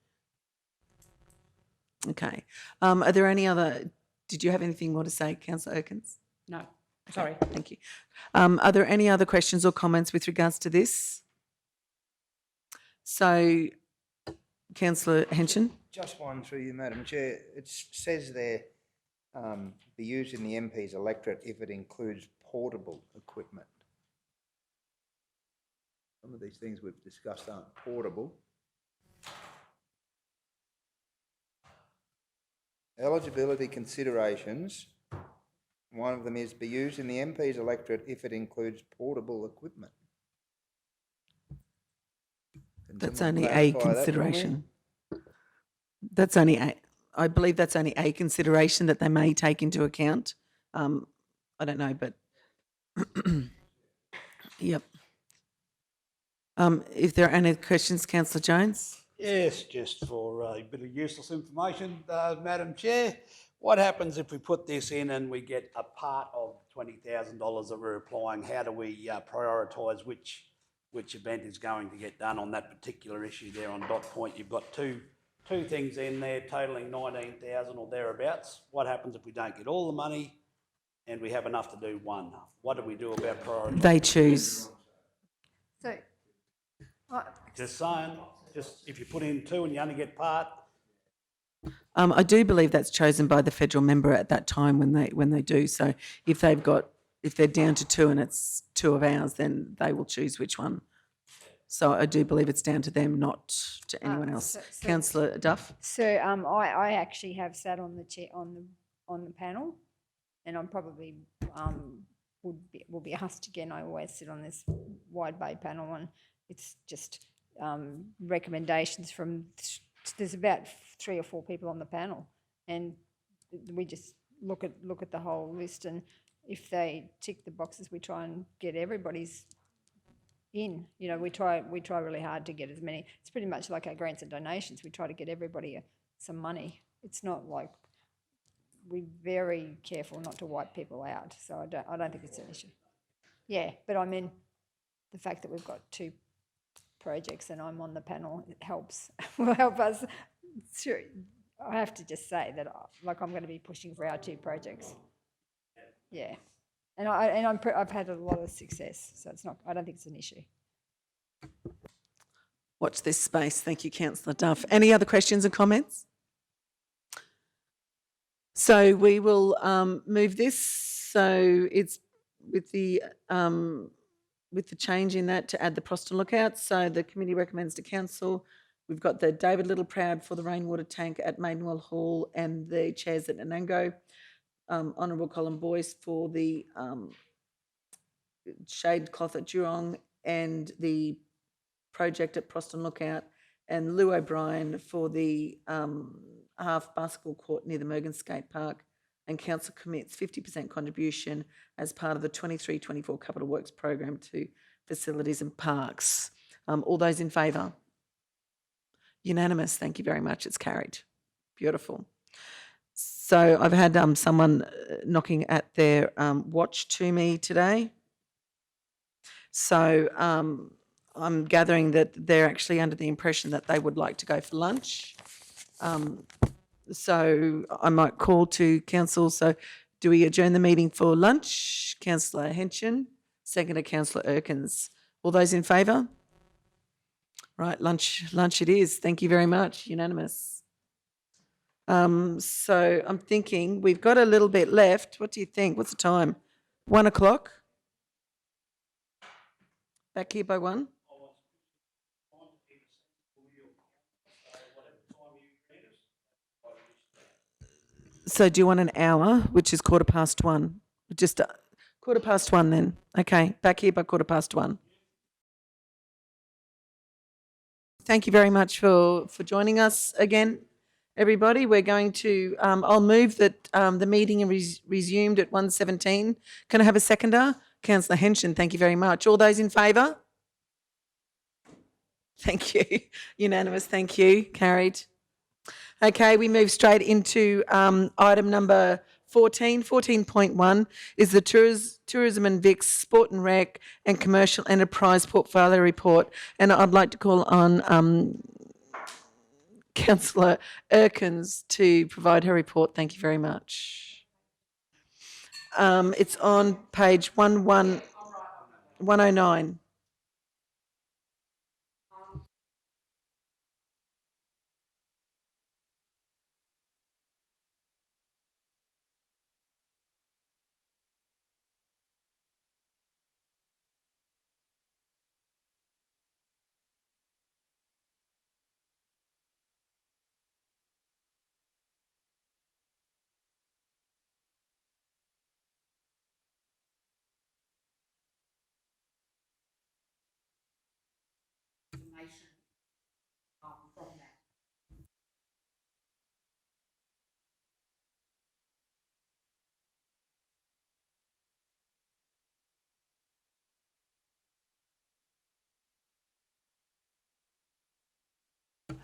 [SPEAKER 1] Okay. Are there any other? Did you have anything more to say, Councillor Erkins?
[SPEAKER 7] No. Sorry.
[SPEAKER 1] Thank you. Are there any other questions or comments with regards to this? So, Councillor Henson.
[SPEAKER 8] Just one through you, Madam Chair. It says there, be used in the MP's electorate if it includes portable equipment. Some of these things we've discussed aren't portable. Eligibility considerations. One of them is be used in the MP's electorate if it includes portable equipment.
[SPEAKER 1] That's only a consideration. That's only I believe that's only a consideration that they may take into account. I don't know, but yep. If there are any questions, Councillor Jones?
[SPEAKER 10] Yes, just for a bit of useless information, Madam Chair. What happens if we put this in and we get a part of $20,000 that we're applying? How do we prioritise which event is going to get done on that particular issue there on dot point? You've got two things in there totaling 19,000 or thereabouts. What happens if we don't get all the money and we have enough to do one? What do we do about prioritising?
[SPEAKER 1] They choose.
[SPEAKER 2] So,
[SPEAKER 10] Just saying, just if you put in 2 and you only get part.
[SPEAKER 1] I do believe that's chosen by the federal member at that time when they do. So if they're down to 2 and it's 2 of ours, then they will choose which one. So I do believe it's down to them, not to anyone else. Councillor Duff.
[SPEAKER 2] So I actually have sat on the chair on the panel, and I'm probably will be asked again. I always sit on this wide bay panel, and it's just recommendations from. There's about 3 or 4 people on the panel, and we just look at the whole list, and if they tick the boxes, we try and get everybody's in. You know, we try really hard to get as many. It's pretty much like our grants and donations. We try to get everybody some money. It's not like we're very careful not to wipe people out. So I don't think it's an issue. Yeah, but I mean, the fact that we've got 2 projects and I'm on the panel, it helps. Will help us. Sure, I have to just say that, I'm going to be pushing for our 2 projects. Yeah, and I've had a lot of success, so it's not. I don't think it's an issue.
[SPEAKER 1] Watch this space. Thank you, Councillor Duff. Any other questions and comments? So we will move this. So it's with the change in that to add the Proston Lookout. So the committee recommends to council. We've got the David Littleproud for the rainwater tank at Maidenwell Hall and the chairs at Anango. Honourable Colin Boyce for the shade cloth at Jurong and the project at Proston Lookout, and Lou O'Brien for the half basketball court near the Mergen Skate Park, and council commits 50% contribution as part of the 23-24 Capital Works program to facilities and parks. All those in favour? Unanimous. Thank you very much. It's carried. Beautiful. So I've had someone knocking at their watch to me today. So I'm gathering that they're actually under the impression that they would like to go for lunch. So I might call to council. So do we adjourn the meeting for lunch? Councillor Henson, seconded Councillor Erkins. All those in favour? Right, lunch it is. Thank you very much. Unanimous. So I'm thinking we've got a little bit left. What do you think? What's the time? 1 o'clock? Back here by 1? So do you want an hour, which is 1:15? Just 1:15 then. Okay, back here by 1:15. Thank you very much for joining us again, everybody. We're going to, I'll move that the meeting is resumed at 1:17. Can I have a seconder? Councillor Henson, thank you very much. All those in favour? Thank you. Unanimous, thank you. Carried. Okay, we move straight into item number 14. 14.1 is the Tourism and Vics Sport and Rec and Commercial Enterprise Portfolio Report. And I'd like to call on Councillor Erkins to provide her report. Thank you very much. It's on page 109.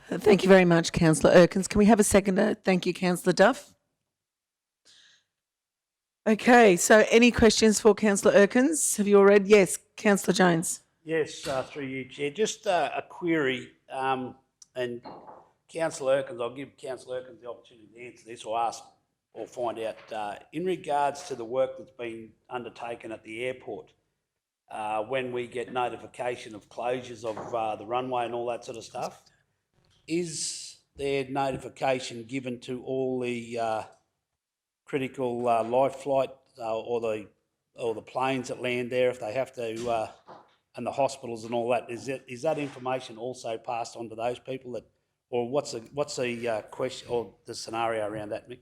[SPEAKER 1] Thank you very much, Councillor Erkins. Can we have a seconder? Thank you, Councillor Duff. Okay, so any questions for Councillor Erkins? Have you all read? Yes, Councillor Jones.
[SPEAKER 10] Yes, through you, Chair. Just a query, and Councillor Erkins, I'll give Councillor Erkins the opportunity to answer this or ask or find out. In regards to the work that's been undertaken at the airport, when we get notification of closures of the runway and all that sort of stuff, is there notification given to all the critical life flight or the planes that land there if they have to, and the hospitals and all that? Is that information also passed on to those people that, or what's the question or the scenario around that, Mick?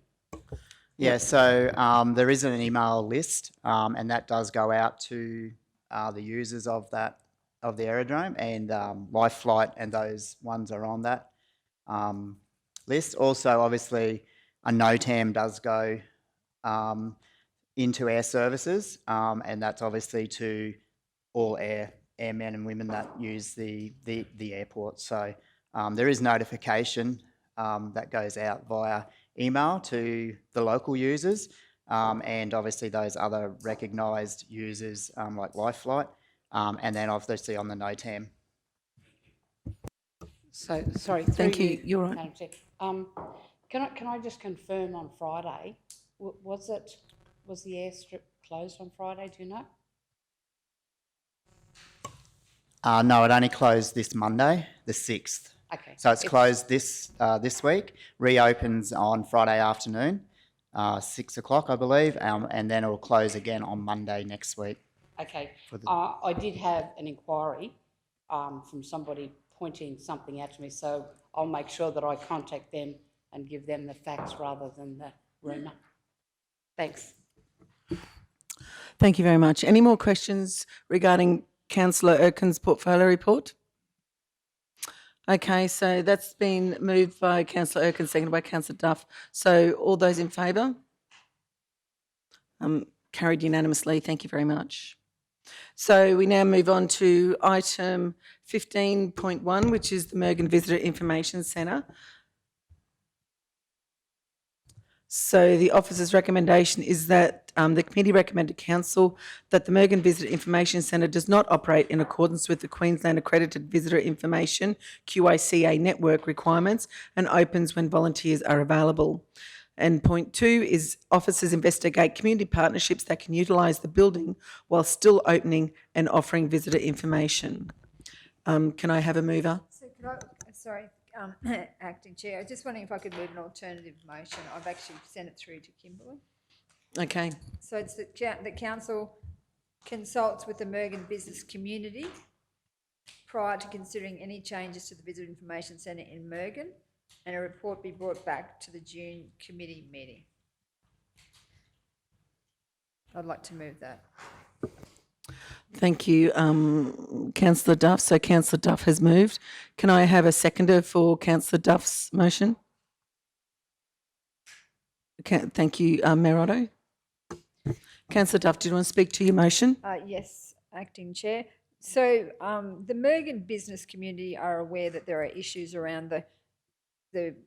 [SPEAKER 17] Yeah, so there is an email list, and that does go out to the users of the aerodrome, and Life Flight and those ones are on that list. Also, obviously, a NOTAM does go into air services, and that's obviously to all airmen and women that use the airport. So there is notification that goes out via email to the local users, and obviously those other recognised users like Lifeflight, and then obviously on the NOTAM.
[SPEAKER 7] So, sorry,
[SPEAKER 1] Thank
[SPEAKER 7] through
[SPEAKER 1] you. You're right.
[SPEAKER 7] Madam Chair. Can I just confirm on Friday, was the airstrip closed on Friday, do you know?
[SPEAKER 17] No, it only closed this Monday, the 6th.
[SPEAKER 7] Okay.
[SPEAKER 17] So it's closed this week, reopens on Friday afternoon, 6 o'clock, I believe, and then it'll close again on Monday next week.
[SPEAKER 7] Okay. I did have an inquiry from somebody pointing something out to me, so I'll make sure that I contact them and give them the facts rather than the rumour. Thanks.
[SPEAKER 1] Thank you very much. Any more questions regarding Councillor Erkin's portfolio report? Okay, so that's been moved by Councillor Erkin, seconded by Councillor Duff. So all those in favour? Carried unanimously. Thank you very much. So we now move on to item 15.1, which is the Mergen Visitor Information Centre. So the officer's recommendation is that the committee recommended council that the Mergen Visitor Information Centre does not operate in accordance with the Queensland Accredited Visitor Information QICA network requirements and opens when volunteers are available. And point 2 is officers investigate community partnerships that can utilise the building while still opening and offering visitor information. Can I have a mover?
[SPEAKER 2] So could I, sorry, Acting Chair, I was just wondering if I could move an alternative motion. I've actually sent it through to Kimberley.
[SPEAKER 1] Okay.
[SPEAKER 2] So it's that the council consults with the Mergen business community prior to considering any changes to the Visitor Information Centre in Mergen, and a report be brought back to the June committee meeting. I'd like to move that.
[SPEAKER 1] Thank you, Councillor Duff. So Councillor Duff has moved. Can I have a seconder for Councillor Duff's motion? Okay, thank you, Mayor Otto. Councillor Duff, do you want to speak to your motion?
[SPEAKER 2] Yes, Acting Chair. So the Mergen business community are aware that there are issues around the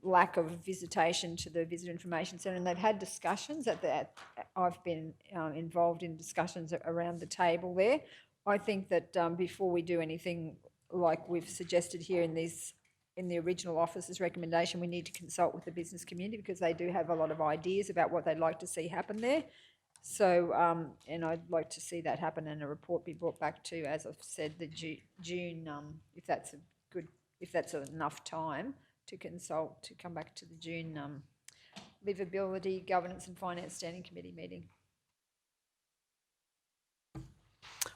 [SPEAKER 2] lack of visitation to the Visitor Information Centre, and they've had discussions that I've been involved in discussions around the table there. I think that before we do anything like we've suggested here in the original officer's recommendation, we need to consult with the business community because they do have a lot of ideas about what they'd like to see happen there. So, and I'd like to see that happen and a report be brought back to, as I've said, the June, if that's enough time to consult, to come back to the June Liveability, Governance and Finance Standing Committee meeting.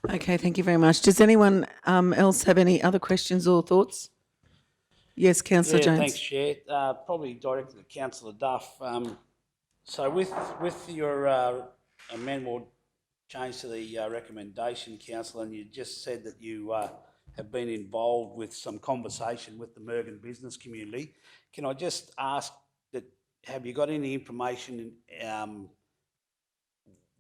[SPEAKER 1] Okay, thank you very much. Does anyone else have any other questions or thoughts? Yes, Councillor Jones.
[SPEAKER 10] Thanks, Chair. Probably directed to Councillor Duff. So with your amendment change to the recommendation, Councillor, and you just said that you have been involved with some conversation with the Mergen business community. Can I just ask that, have you got any information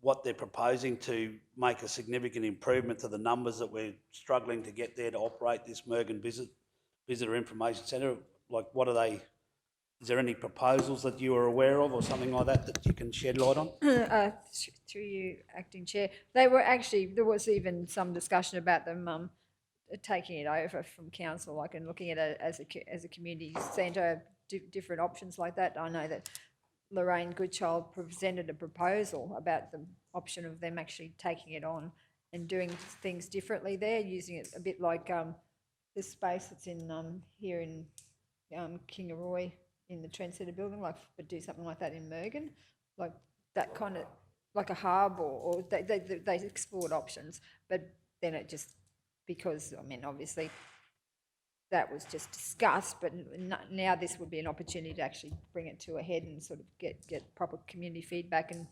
[SPEAKER 10] what they're proposing to make a significant improvement to the numbers that we're struggling to get there to operate this Mergen Visitor Information Centre? Like, what are they? Is there any proposals that you are aware of or something like that that you can shed light on?
[SPEAKER 2] Through you, Acting Chair. They were actually, there was even some discussion about them taking it over from council, like, and looking at it as a community centre, different options like that. I know that Lorraine Goodchild presented a proposal about the option of them actually taking it on and doing things differently there, using it a bit like the space that's in here in Kingaroy in the Trend Centre building, like, but do something like that in Mergen, like that kind of, like a hub, or they explored options, but then it just, because, I mean, obviously that was just discussed, but now this would be an opportunity to actually bring it to a head and sort of get proper community feedback, and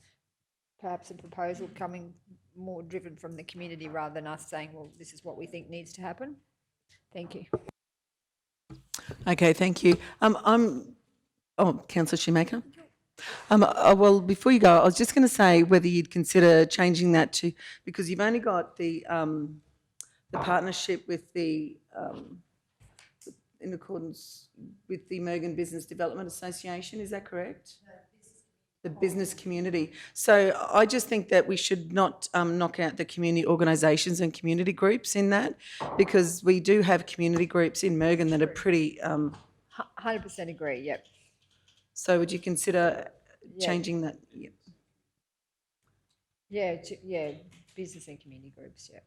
[SPEAKER 2] perhaps a proposal coming more driven from the community rather than us saying, well, this is what we think needs to happen. Thank you.
[SPEAKER 1] Okay, thank you. Councillor Shoemaker. Well, before you go, I was just going to say whether you'd consider changing that to, because you've only got the partnership with in accordance with the Mergen Business Development Association, is that correct? The business community. So I just think that we should not knock out the community organisations and community groups in that, because we do have community groups in Mergen that are pretty.
[SPEAKER 2] 100% agree, yep.
[SPEAKER 1] So would you consider
[SPEAKER 2] Yeah.
[SPEAKER 1] changing that? Yep.
[SPEAKER 2] Yeah, business and community groups, yeah.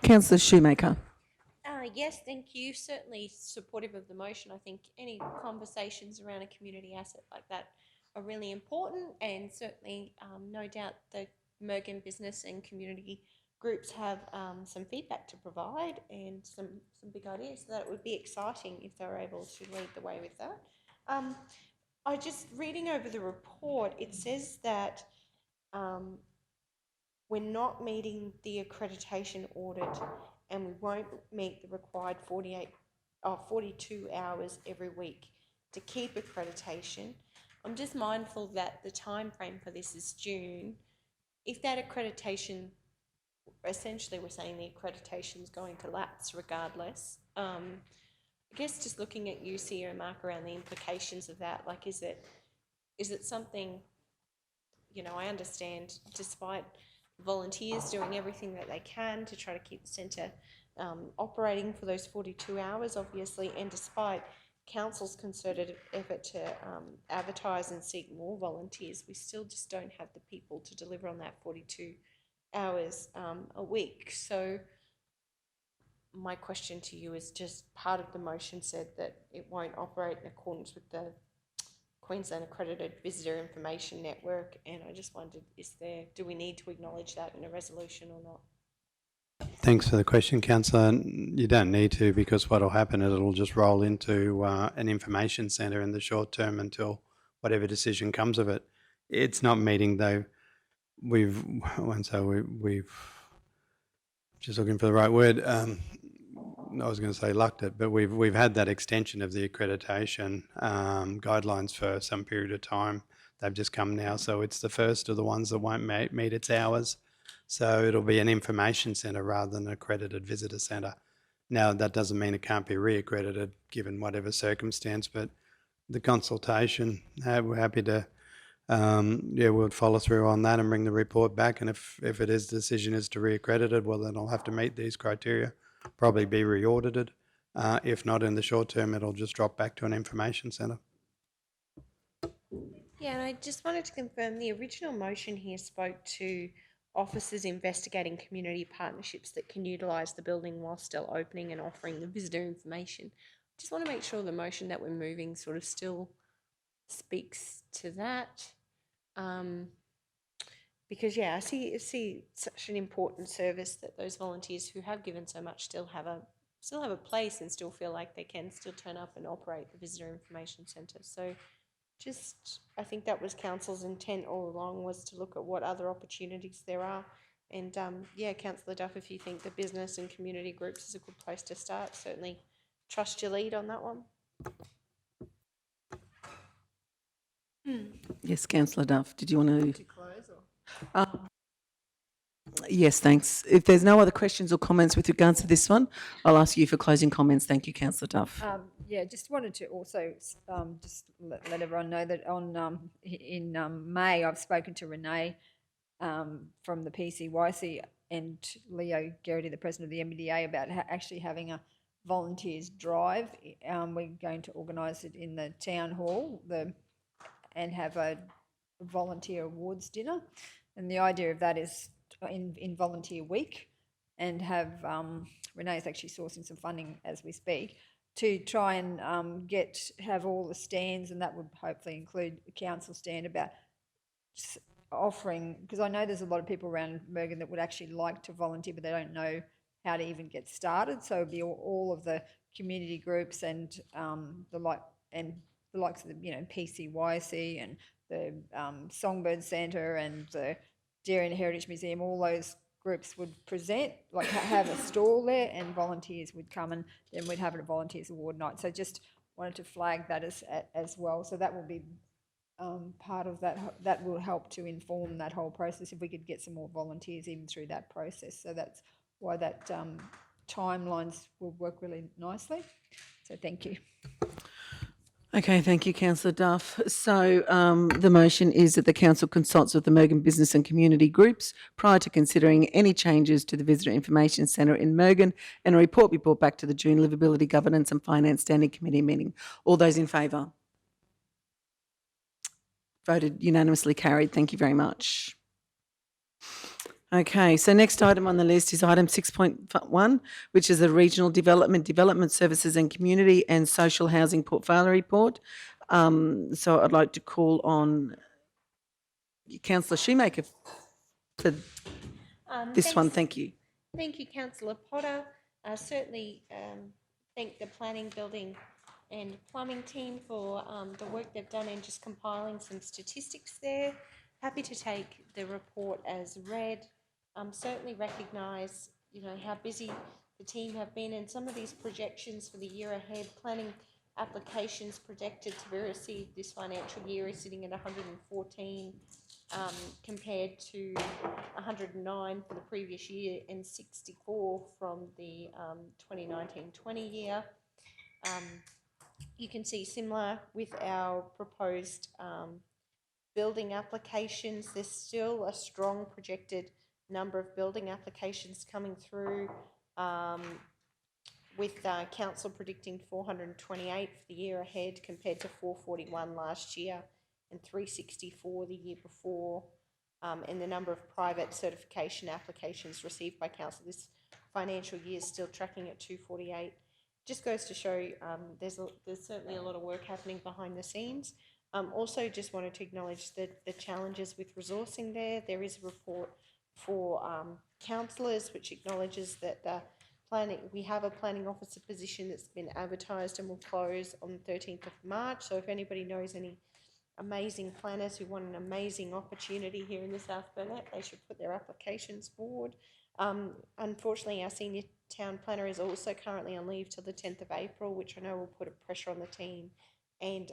[SPEAKER 1] Councillor Shoemaker.
[SPEAKER 9] Yes, thank you. Certainly supportive of the motion. I think any conversations around a community asset like that are really important, and certainly no doubt the Mergen business and community groups have some feedback to provide and some big ideas. So that it would be exciting if they were able to lead the way with that. I just reading over the report, it says that we're not meeting the accreditation audit and we won't meet the required 42 hours every week to keep accreditation. I'm just mindful that the time frame for this is June. If that accreditation, essentially we're saying the accreditation is going to lapse regardless. I guess just looking at you, Sia and Mark, around the implications of that, like is it something, you know, I understand despite volunteers doing everything that they can to try to keep the centre operating for those 42 hours, obviously, and despite council's concerted effort to advertise and seek more volunteers, we still just don't have the people to deliver on that 42 hours a week. So my question to you is, just part of the motion said that it won't operate in accordance with the Queensland Accredited Visitor Information Network, and I just wondered, do we need to acknowledge that in a resolution or not?
[SPEAKER 16] Thanks for the question, Councillor. You don't need to, because what will happen is it'll just roll into an information centre in the short term until whatever decision comes of it. It's not meeting, though. We've just looking for the right word. I was going to say lucked it, but we've had that extension of the accreditation guidelines for some period of time. They've just come now, so it's the first of the ones that won't meet its hours. So it'll be an information centre rather than an accredited visitor centre. Now, that doesn't mean it can't be re-accredited given whatever circumstance, but the consultation, we're happy to, we'll follow through on that and bring the report back. And if it is, the decision is to re-accredit it, well, then I'll have to meet these criteria, probably be re-audited. If not, in the short term, it'll just drop back to an information centre.
[SPEAKER 9] Yeah, and I just wanted to confirm the original motion here spoke to officers investigating community partnerships that can utilise the building while still opening and offering the visitor information. Just want to make sure the motion that we're moving sort of still speaks to that. Because yeah, I see such an important service that those volunteers who have given so much still have a place and still feel like they can still turn up and operate the visitor information centre. So just, I think that was council's intent all along, was to look at what other opportunities there are. And yeah, Councillor Duff, if you think the business and community groups is a good place to start, certainly trust your lead on that one.
[SPEAKER 1] Yes, Councillor Duff, did you want
[SPEAKER 2] To close or?
[SPEAKER 1] Yes, thanks. If there's no other questions or comments with regards to this one, I'll ask you for closing comments. Thank you, Councillor Duff.
[SPEAKER 2] Yeah, just wanted to also just let everyone know that on in May I've spoken to Renee from the PCYC and Leo Garrity, the president of the MBDA, about actually having a volunteers drive. We're going to organise it in the town hall and have a volunteer awards dinner, and the idea of that is in volunteer week, and have Renee's actually sourcing some funding as we speak to try and have all the stands, and that would hopefully include a council stand, about offering, because I know there's a lot of people around Mergen that would actually like to volunteer, but they don't know how to even get started. So it'd be all of the community groups and the likes of the PCYC and the Songbird Centre and the Dairy and Heritage Museum. All those groups would present, have a stall there, and volunteers would come, and then we'd have a volunteers award night. So just wanted to flag that as well. So that will be part of that. That will help to inform that whole process if we could get some more volunteers even through that process. So that's why that timelines will work really nicely. So thank you.
[SPEAKER 1] Okay, thank you, Councillor Duff. So the motion is that the council consults with the Mergen business and community groups prior to considering any changes to the Visitor Information Centre in Mergen, and a report be brought back to the June Liveability Governance and Finance Standing Committee meeting. All those in favour? Voted unanimously carried. Thank you very much. Okay, so next item on the list is item 6.1, which is the Regional Development Services and Community and Social Housing Portfolio Report. So I'd like to call on Councillor Shoemaker for this one. Thank you.
[SPEAKER 4] Thank you, Councillor Potter. Certainly thank the Planning, Building and Plumbing team for the work they've done in just compiling some statistics there. Happy to take the report as read. Certainly recognise, how busy the team have been, and some of these projections for the year ahead. Planning applications projected to be received this financial year is sitting at 114 compared to 109 for the previous year and 64 from the 2019-20 year. You can see similar with our proposed building applications. There's still a strong projected number of building applications coming through, with council predicting 428 for the year ahead compared to 441 last year and 364 the year before. And the number of private certification applications received by council this financial year is still tracking at 248. Just goes to show there's certainly a lot of work happening behind the scenes. Also just wanted to acknowledge that the challenges with resourcing there. There is a report for councillors which acknowledges that we have a planning officer position that's been advertised and will close on the 13th of March. So if anybody knows any amazing planners who want an amazing opportunity here in the South Burnett, they should put their applications forward. Unfortunately, our senior town planner is also currently on leave till the 10th of April, which I know will put a pressure on the team. And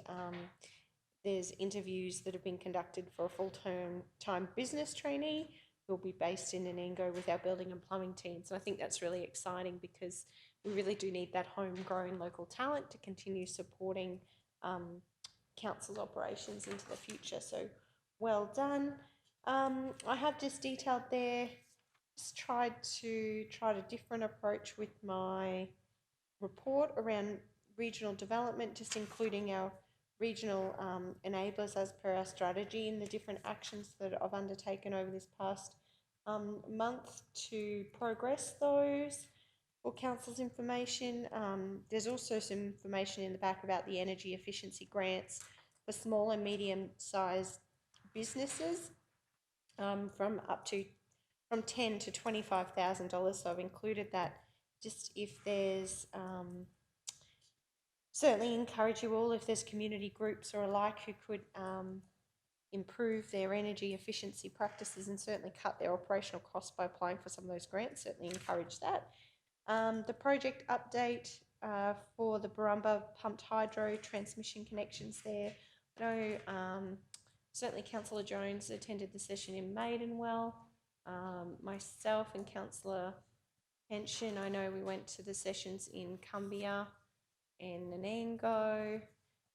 [SPEAKER 4] there's interviews that have been conducted for a full-time business trainee who will be based in Anango with our building and plumbing team. So I think that's really exciting because we really do need that homegrown local talent to continue supporting council's operations into the future. So well done. I have just detailed there, just tried a different approach with my report around regional development, just including our regional enablers as per our strategy and the different actions that I've undertaken over this past month to progress those for council's information. There's also some information in the back about the energy efficiency grants for small and medium-sized businesses from $10,000 to $25,000. So I've included that just if there's certainly encourage you all, if there's community groups or alike who could improve their energy efficiency practices and certainly cut their operational costs by applying for some of those grants, certainly encourage that. The project update for the Barumba pumped hydro transmission connections there. I know certainly Councillor Jones attended the session in Maidenwell. Myself and Councillor Henshin, I know we went to the sessions in Cumbia and Nanango.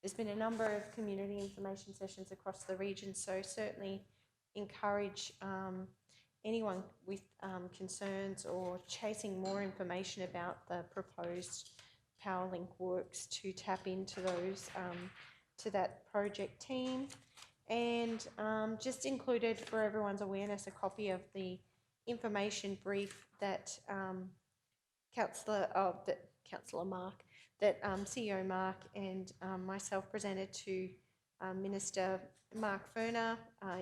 [SPEAKER 4] There's been a number of community information sessions across the region, so certainly encourage anyone with concerns or chasing more information about the proposed Powerlink works to tap into those, to that project team. And just included for everyone's awareness a copy of the information brief that Councillor Mark, that CEO Mark and myself presented to Minister Mark Furner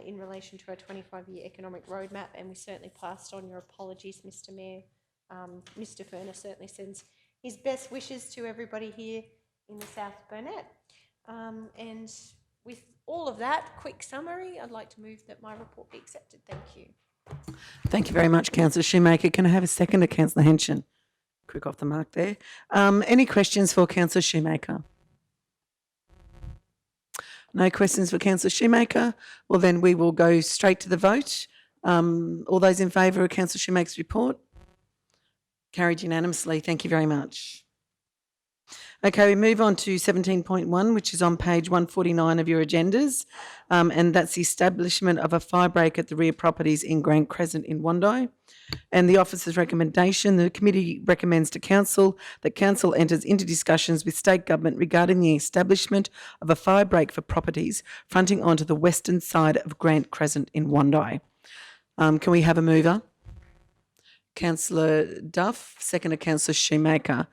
[SPEAKER 4] in relation to our 25-year economic roadmap, and we certainly passed on your apologies, Mr Mayor. Mr Furner certainly sends his best wishes to everybody here in the South Burnett. And with all of that quick summary, I'd like to move that my report be accepted. Thank you.
[SPEAKER 1] Thank you very much, Councillor Shoemaker. Can I have a second to Councillor Henshin? Quick off the mark there. Any questions for Councillor Shoemaker? No questions for Councillor Shoemaker. Well, then we will go straight to the vote. All those in favour of Councillor Shoemaker's report? Carried unanimously. Thank you very much. Okay, we move on to 17.1, which is on page 149 of your agendas, and that's the establishment of a fire break at the rear properties in Grant Crescent in Wandai. And the officer's recommendation, the committee recommends to council that council enters into discussions with state government regarding the establishment of a fire break for properties fronting onto the western side of Grant Crescent in Wandai. Can we have a mover? Councillor Duff, second to Councillor Shoemaker.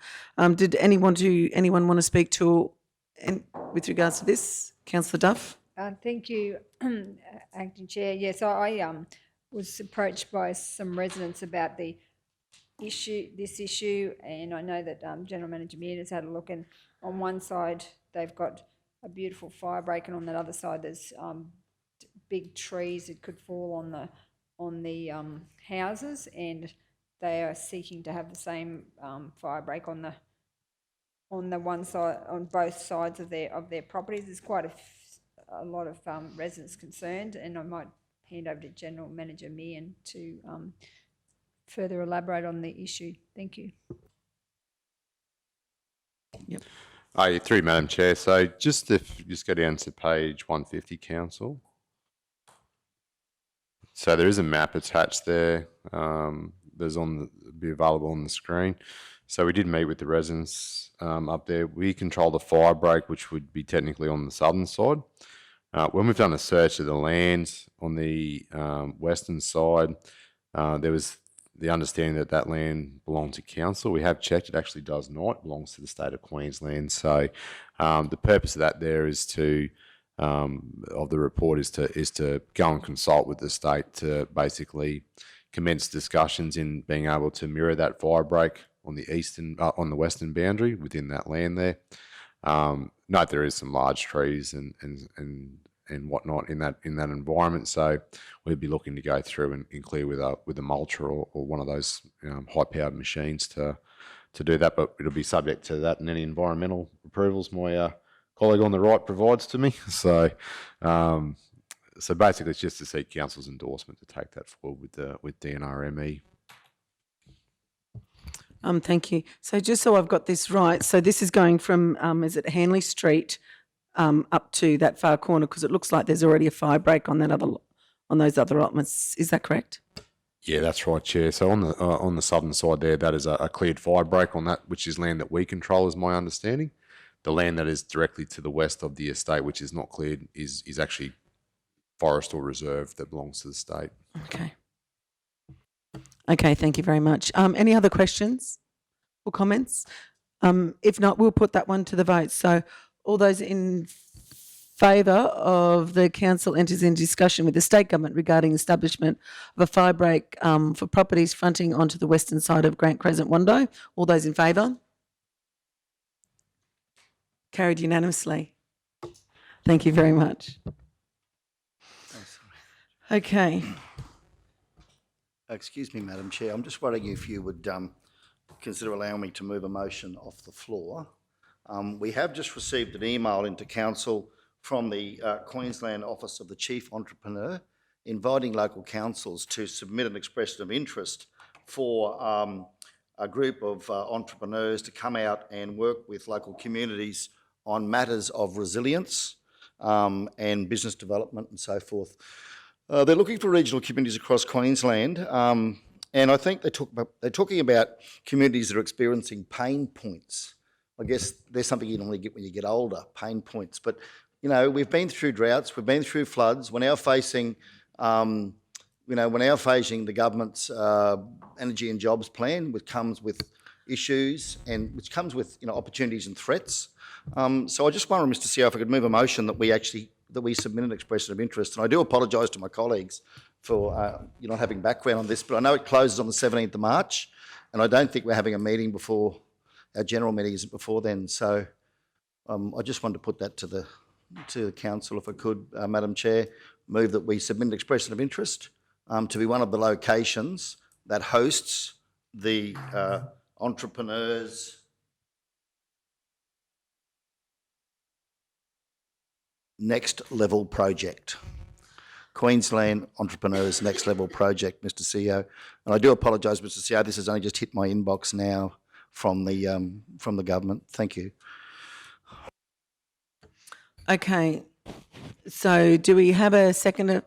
[SPEAKER 1] Did anyone want to speak to with regards to this? Councillor Duff?
[SPEAKER 2] Thank you, Acting Chair. Yes, I was approached by some residents about this issue, and I know that General Manager Mead has had a look, and on one side they've got a beautiful fire break, and on that other side there's big trees that could fall on the houses, and they are seeking to have the same fire break on the one side, on both sides of their properties. There's quite a lot of residents concerned, and I might hand over to General Manager Meehan to further elaborate on the issue. Thank you.
[SPEAKER 15] Yep. Through Madam Chair. So just go down to page 150, Council. So there is a map attached there. Be available on the screen. So we did meet with the residents up there. We control the fire break, which would be technically on the southern side. When we've done a search of the lands on the western side, there was the understanding that land belonged to council. We have checked; it actually does not. It belongs to the state of Queensland. So the purpose of that there is to of the report is to go and consult with the state to basically commence discussions in being able to mirror that fire break on the western boundary within that land there. Note there is some large trees and whatnot in that environment, so we'd be looking to go through and clear with a mulcher or one of those high-powered machines to do that. But it'll be subject to that and any environmental approvals my colleague on the right provides to me. So basically, it's just to seek council's endorsement to take that forward with DNRME.
[SPEAKER 1] Thank you. So just so I've got this right, so this is going from, is it Hanley Street up to that far corner, because it looks like there's already a fire break on those other allotments. Is that correct?
[SPEAKER 15] Yeah, that's right, Chair. So on the southern side there, that is a cleared fire break on that, which is land that we control, is my understanding. The land that is directly to the west of the estate, which is not cleared, is actually forest or reserve that belongs to the state.
[SPEAKER 1] Okay. Okay, thank you very much. Any other questions or comments? If not, we'll put that one to the vote. So all those in favour of the council enters in discussion with the state government regarding establishment of a fire break for properties fronting onto the western side of Grant Crescent, Wandai. All those in favour? Carried unanimously. Thank you very much. Okay.
[SPEAKER 6] Excuse me, Madam Chair. I'm just wondering if you would consider allowing me to move a motion off the floor. We have just received an email into council from the Queensland Office of the Chief Entrepreneur inviting local councils to submit an expression of interest for a group of entrepreneurs to come out and work with local communities on matters of resilience and business development and so forth. They're looking for regional communities across Queensland, and I think they're talking about communities that are experiencing pain points. I guess there's something you normally get when you get older, pain points. But, you know, we've been through droughts, we've been through floods. We're now facing, the government's energy and jobs plan, which comes with issues and which comes with, opportunities and threats. So I just wonder, Mr. CEO, if I could move a motion that we submit an expression of interest. And I do apologise to my colleagues for not having background on this, but I know it closes on the 17th of March, and I don't think we're having a meeting before, our general meeting isn't before then. So I just wanted to put that to the council, if I could, Madam Chair, move that we submit an expression of interest to be one of the locations that hosts the entrepreneurs Next Level Project. Queensland Entrepreneurs Next Level Project, Mr. CEO. And I do apologise, Mr. CEO, this has only just hit my inbox now from the government. Thank you.
[SPEAKER 1] Okay, so do we have a seconder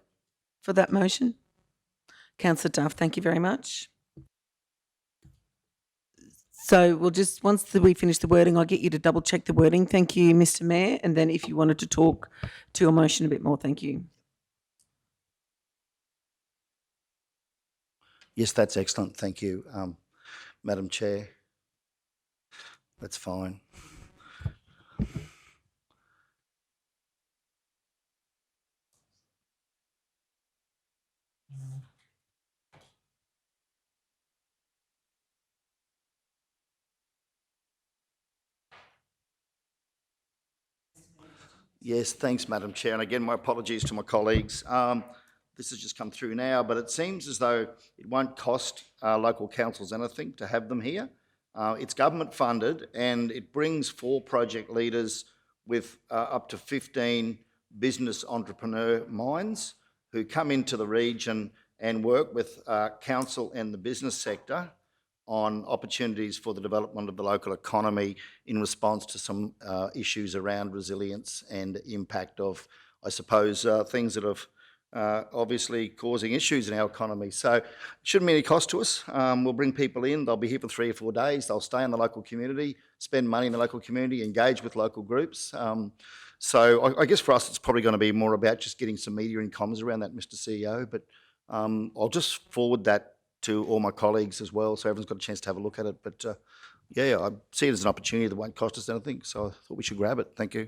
[SPEAKER 1] for that motion? Councillor Duff, thank you very much. So we'll just, once we finish the wording, I'll get you to double check the wording. Thank you, Mr. Mayor. And then if you wanted to talk to your motion a bit more, thank you.
[SPEAKER 6] Yes, that's excellent. Thank you, Madam Chair. That's fine. Yes, thanks, Madam Chair. And again, my apologies to my colleagues. This has just come through now, but it seems as though it won't cost local councils anything to have them here. It's government funded and it brings 4 project leaders with up to 15 business entrepreneur minds who come into the region and work with council and the business sector on opportunities for the development of the local economy in response to some issues around resilience and impact of, I suppose, things that have obviously causing issues in our economy. So it shouldn't be any cost to us. We'll bring people in, they'll be here for 3 or 4 days, they'll stay in the local community, spend money in the local community, engage with local groups. So I guess for us it's probably going to be more about just getting some media and comms around that, Mr. CEO, but I'll just forward that to all my colleagues as well, so everyone's got a chance to have a look at it. But yeah, I see it as an opportunity that won't cost us anything, so I thought we should grab it. Thank you.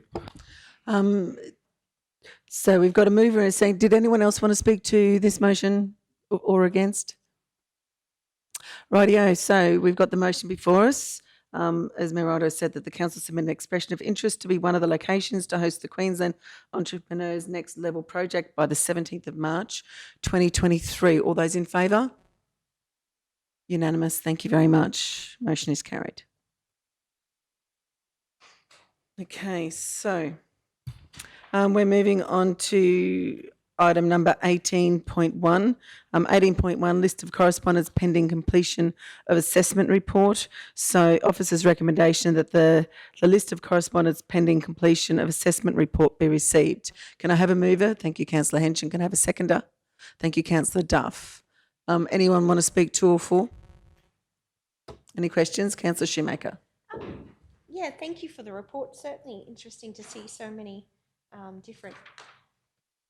[SPEAKER 1] So we've got a mover and a second. Did anyone else want to speak to this motion or against? Rightio, so we've got the motion before us. As Mayor said, that the council submit an expression of interest to be one of the locations to host the Queensland Entrepreneurs Next Level project by the 17th of March 2023. All those in favour? Unanimous. Thank you very much. Motion is carried. Okay, so we're moving on to item number 18.1. 18.1, list of correspondence pending completion of assessment report. So officer's recommendation that the list of correspondence pending completion of assessment report be received. Can I have a mover? Thank you, Councillor Henson. Can I have a seconder? Thank you, Councillor Duff. Anyone want to speak to or for? Any questions? Councillor Shoemaker.
[SPEAKER 4] Yeah, thank you for the report. Certainly interesting to see so many different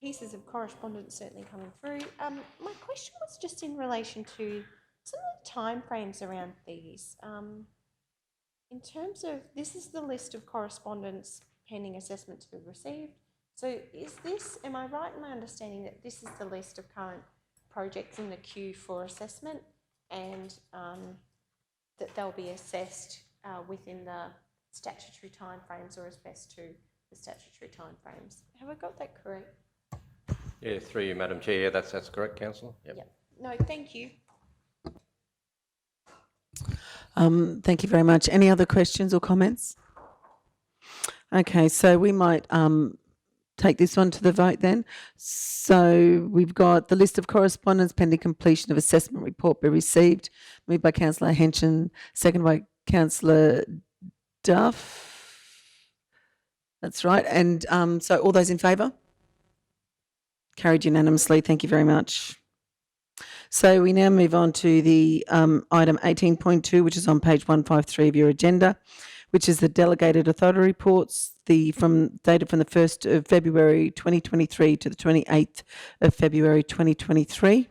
[SPEAKER 4] pieces of correspondence certainly coming through. My question was just in relation to some of the timeframes around these. In terms of, this is the list of correspondence pending assessment to be received. So is this, am I right in my understanding that this is the list of current projects in the queue for assessment and that they'll be assessed within the statutory timeframes or as best to the statutory timeframes? Have I got that correct?
[SPEAKER 11] Yeah, through you, Madam Chair. Yeah, that's correct, Councillor. Yep.
[SPEAKER 4] No, thank you.
[SPEAKER 1] Thank you very much. Any other questions or comments? Okay, so we might take this one to the vote then. So we've got the list of correspondence pending completion of assessment report be received. Moved by Councillor Henson, second by Councillor Duff. That's right. And so all those in favour? Carried unanimously. Thank you very much. So we now move on to the item 18.2, which is on page 153 of your agenda, which is the delegated authority reports, dated from the 1st of February 2023 to the 28th of February 2023.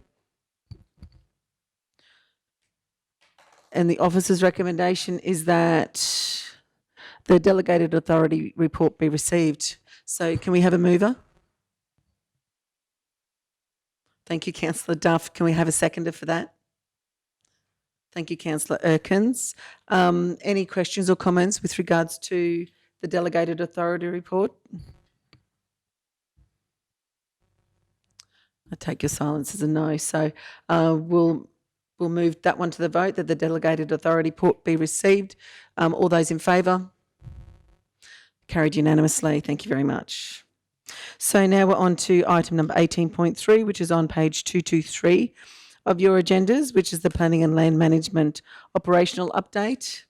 [SPEAKER 1] And the officer's recommendation is that the delegated authority report be received. So can we have a mover? Thank you, Councillor Duff. Can we have a seconder for that? Thank you, Councillor Erkins. Any questions or comments with regards to the delegated authority report? I take your silence as a no. So we'll move that one to the vote, that the delegated authority report be received. All those in favour? Carried unanimously. Thank you very much. So now we're on to item number 18.3, which is on page 223 of your agendas, which is the Planning and Land Management Operational Update.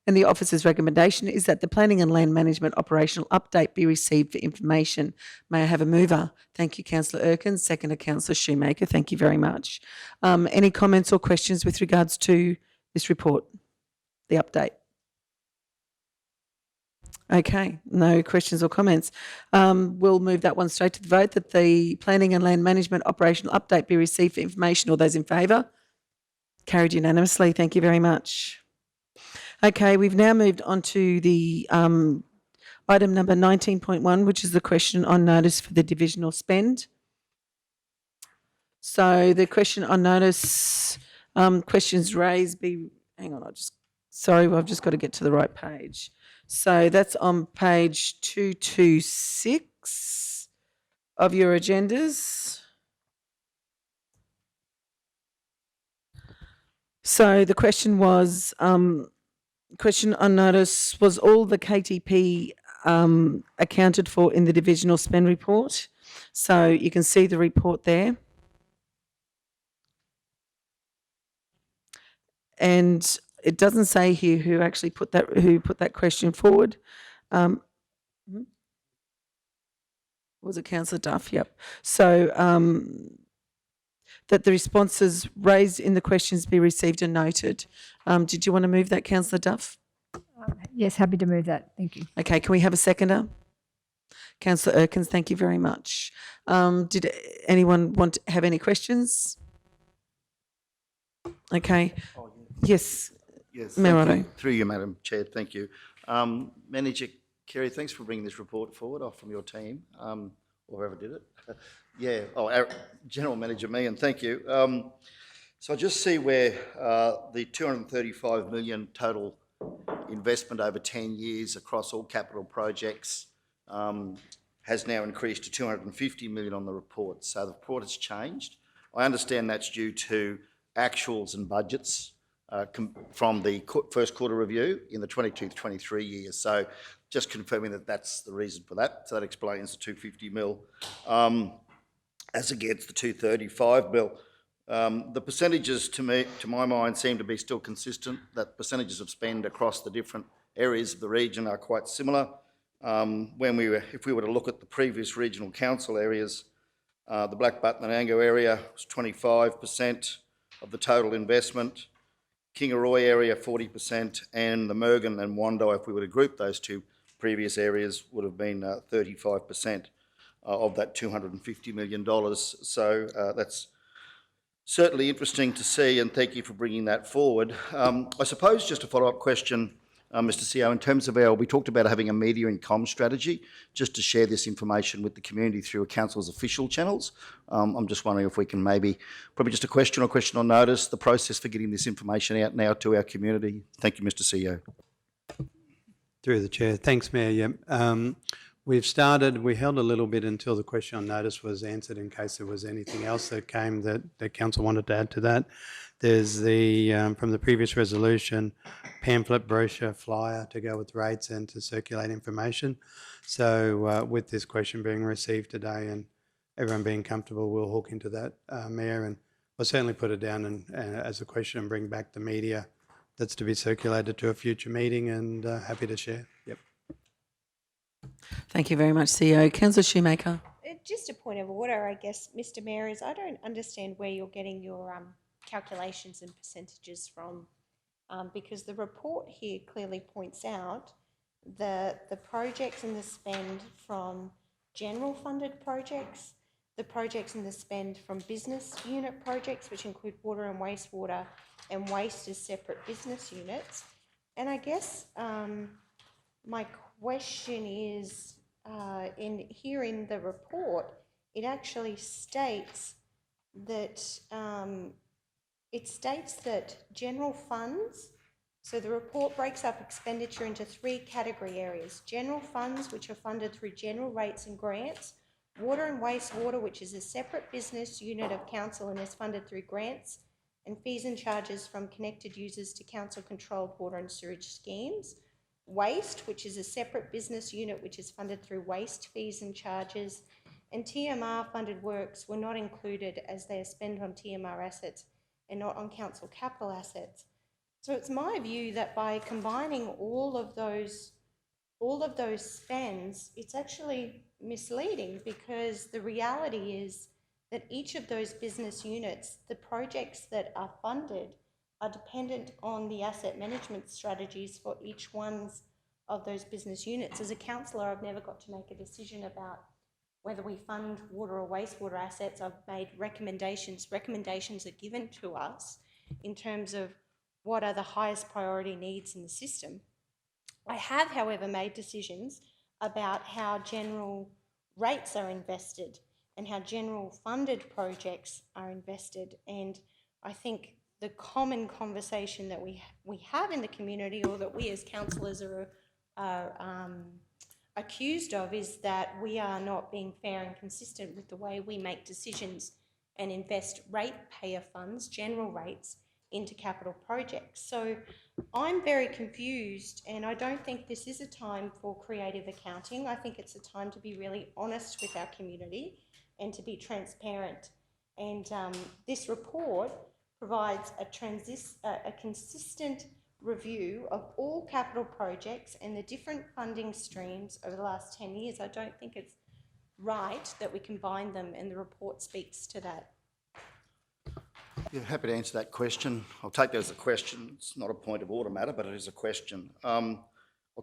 [SPEAKER 1] And the officer's recommendation is that the Planning and Land Management Operational Update be received for information. May I have a mover? Thank you, Councillor Erkins. Seconder, Councillor Shoemaker. Thank you very much. Any comments or questions with regards to this report, the update? Okay, no questions or comments. We'll move that one straight to the vote, that the Planning and Land Management Operational Update be received for information. All those in favour? Carried unanimously. Thank you very much. Okay, we've now moved on to the item number 19.1, which is the question on notice for the divisional spend. So the question on notice, questions raised hang on, I've just got to get to the right page. So that's on page 226 of your agendas. So the question was, question on notice, was all the KTP accounted for in the divisional spend report? So you can see the report there. And it doesn't say here who actually put that question forward. Was it Councillor Duff? Yep. So that the responses raised in the questions be received and noted. Did you want to move that, Councillor Duff?
[SPEAKER 2] Yes, happy to move that. Thank you.
[SPEAKER 1] Okay, can we have a seconder? Councillor Erkins, thank you very much. Did anyone want to have any questions? Okay. Yes.
[SPEAKER 6] Yes.
[SPEAKER 1] Mayor
[SPEAKER 6] Thank
[SPEAKER 1] Otto.
[SPEAKER 6] you. Through you, Madam Chair. Thank you. Manager Kerry, thanks for bringing this report forward off from your team, or whoever did it. Yeah. Oh, our General Manager, me, and thank you. So I just see where the 235 million total investment over 10 years across all capital projects has now increased to 250 million on the report. So the report has changed. I understand that's due to actuals and budgets from the first quarter review in the 22-23 year. So just confirming that that's the reason for that. So that explains the 250 mil as against the 235 mil. The percentages to my mind seem to be still consistent, that percentages of spend across the different areas of the region are quite similar. If we were to look at the previous regional council areas, the Black Button and Ango area was 25% of the total investment, Kingaroy area 40%, and the Mergen and Wando, if we were to group those two previous areas, would have been 35% of that $250 million. So that's certainly interesting to see, and thank you for bringing that forward. I suppose just a follow-up question, Mr. CEO, in terms of we talked about having a media and comm strategy, just to share this information with the community through a council's official channels. I'm just wondering if we can probably just a question on notice, the process for getting this information out now to our community. Thank you, Mr. CEO.
[SPEAKER 16] Through the chair. Thanks, Mayor. Yeah. We held a little bit until the question on notice was answered in case there was anything else that came that council wanted to add to that. There's from the previous resolution, pamphlet, brochure, flyer to go with rates and to circulate information. So with this question being received today and everyone being comfortable, we'll hook into that, Mayor, and we'll certainly put it down as a question and bring back the media that's to be circulated to a future meeting, and happy to share. Yep.
[SPEAKER 1] Thank you very much, CEO. Councillor Shoemaker.
[SPEAKER 4] Just a point of order, I guess, Mr. Mayor, is I don't understand where you're getting your calculations and percentages from, because the report here clearly points out the projects and the spend from general funded projects, the projects and the spend from business unit projects, which include water and wastewater, and waste as separate business units. And I guess my question is, in the report, it actually states that general funds, so the report breaks up expenditure into 3 category areas: general funds, which are funded through general rates and grants; water and wastewater, which is a separate business unit of council and is funded through grants; and fees and charges from connected users to council-controlled water and sewage schemes. Waste, which is a separate business unit which is funded through waste fees and charges, and TMR funded works were not included as they are spent on TMR assets and not on council capital assets. So it's my view that by combining all of those spends, it's actually misleading, because the reality is that each of those business units, the projects that are funded, are dependent on the asset management strategies for each one of those business units. As a councillor, I've never got to make a decision about whether we fund water or wastewater assets. I've made recommendations. Recommendations are given to us in terms of what are the highest priority needs in the system. I have, however, made decisions about how general rates are invested and how general funded projects are invested. And I think the common conversation that we have in the community, or that we as councillors are accused of, is that we are not being fair and consistent with the way we make decisions and invest ratepayer funds, general rates, into capital projects. So I'm very confused, and I don't think this is a time for creative accounting. I think it's a time to be really honest with our community and to be transparent. And this report provides a consistent review of all capital projects and the different funding streams over the last 10 years. I don't think it's right that we combine them, and the report speaks to that.
[SPEAKER 6] Yeah, happy to answer that question. I'll take that as a question. It's not a point of order matter, but it is a question. I'll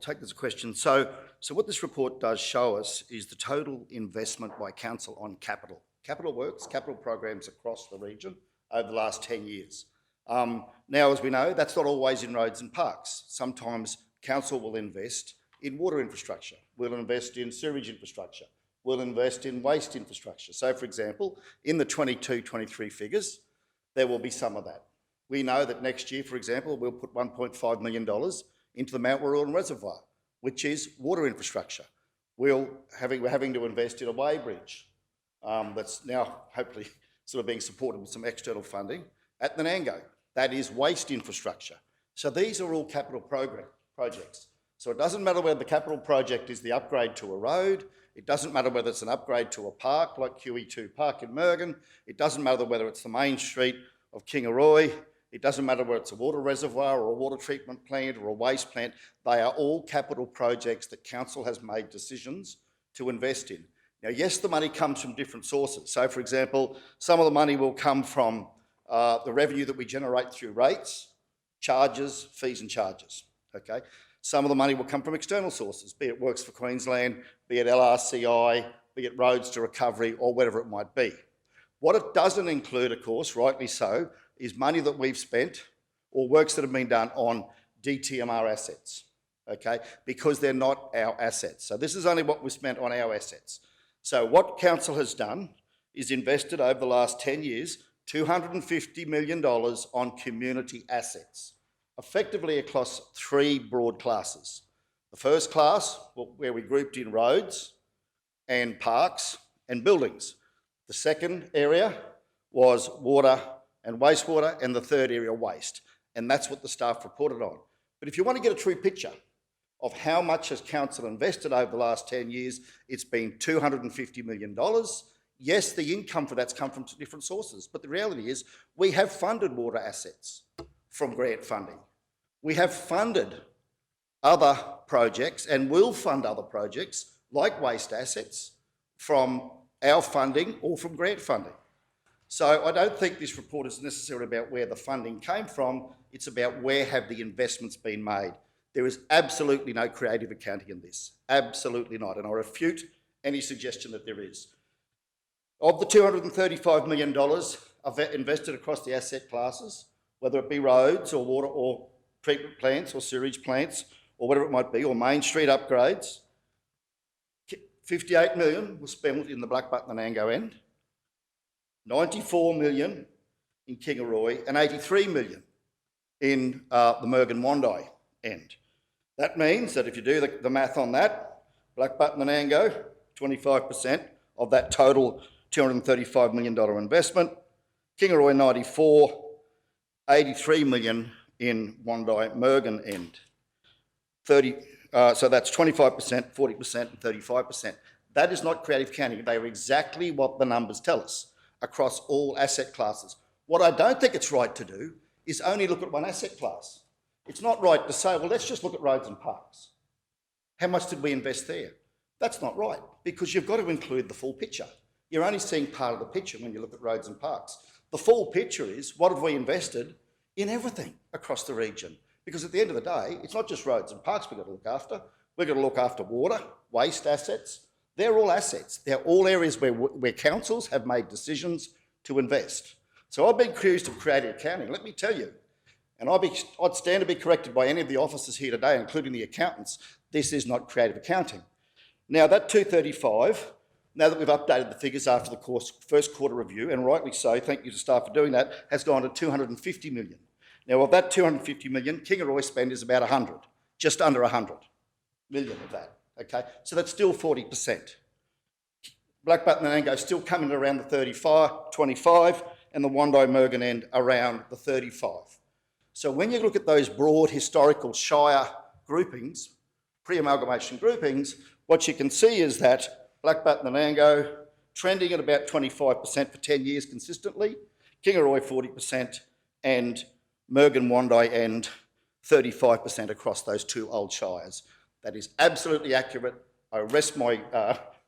[SPEAKER 6] take that as a question. So what this report does show us is the total investment by council on capital works, capital programs across the region over the last 10 years. Now, as we know, that's not always in roads and parks. Sometimes council will invest in water infrastructure, will invest in sewage infrastructure, will invest in waste infrastructure. So, for example, in the 22-23 figures, there will be some of that. We know that next year, for example, we'll put $1.5 million into the Mount Warren Reservoir, which is water infrastructure. We're having to invest in a weighbridge that's now hopefully sort of being supported with some external funding at Nanango. That is waste infrastructure. So these are all capital projects. So it doesn't matter whether the capital project is the upgrade to a road, it doesn't matter whether it's an upgrade to a park like QE2 Park in Mergen, it doesn't matter whether it's the main street of Kingaroy, it doesn't matter whether it's a water reservoir or a water treatment plant or a waste plant. They are all capital projects that council has made decisions to invest in. Now, yes, the money comes from different sources. So, for example, some of the money will come from the revenue that we generate through rates, charges, fees and charges, okay? Some of the money will come from external sources, be it Works for Queensland, be it LRCI, be it Roads to Recovery, or whatever it might be. What it doesn't include, of course, rightly so, is money that we've spent or works that have been done on DTMR assets, okay? Because they're not our assets. So this is only what we've spent on our assets. So what council has done is invested over the last 10 years $250 million on community assets, effectively across three broad classes. The first class, where we grouped in roads and parks and buildings. The second area was water and wastewater, and the third area, waste. And that's what the staff reported on. But if you want to get a true picture of how much has council invested over the last 10 years, it's been $250 million. Yes, the income for that's come from different sources, but the reality is we have funded water assets from grant funding. We have funded other projects and will fund other projects like waste assets from our funding or from grant funding. So I don't think this report is necessarily about where the funding came from, it's about where have the investments been made. There is absolutely no creative accounting in this, absolutely not, and I refute any suggestion that there is. Of the $235 million invested across the asset classes, whether it be roads or water or treatment plants or sewage plants or whatever it might be, or Main Street upgrades, 58 million was spent in the Blackbutt and Nanango end, 94 million in Kingaroy, and 83 million in the Mergen-Wandai end. That means that if you do the math on that, Blackbutt and Nanango, 25% of that total $235 million investment, Kingaroy 94, 83 million in Wandai Mergen end, So that's 25%, 40% and 35%. That is not creative accounting. They are exactly what the numbers tell us across all asset classes. What I don't think it's right to do is only look at one asset class. It's not right to say, well, let's just look at roads and parks. How much did we invest there? That's not right, because you've got to include the full picture. You're only seeing part of the picture when you look at roads and parks. The full picture is, what have we invested in everything across the region? Because at the end of the day, it's not just roads and parks we've got to look after. We've got to look after water, waste assets. They're all assets. They're all areas where councils have made decisions to invest. So I've been accused of creative accounting. Let me tell you, and I'd stand to be corrected by any of the officers here today, including the accountants, this is not creative accounting. Now, that 235, now that we've updated the figures after the first quarter review, and rightly so, thank you to staff for doing that, has gone to 250 million. Now, of that 250 million, Kingaroy spend is about 100, just under 100 million of that, okay? So that's still 40%. Blackbutt and Anango still coming at around the 25, and the Wandai Mergen end around the 35. So when you look at those broad historical shire groupings, pre-amalgamation groupings, what you can see is that Blackbutt and Anango trending at about 25% for 10 years consistently, Kingaroy 40%, and Mergen Wandai end 35% across those two old shires. That is absolutely accurate. I rest my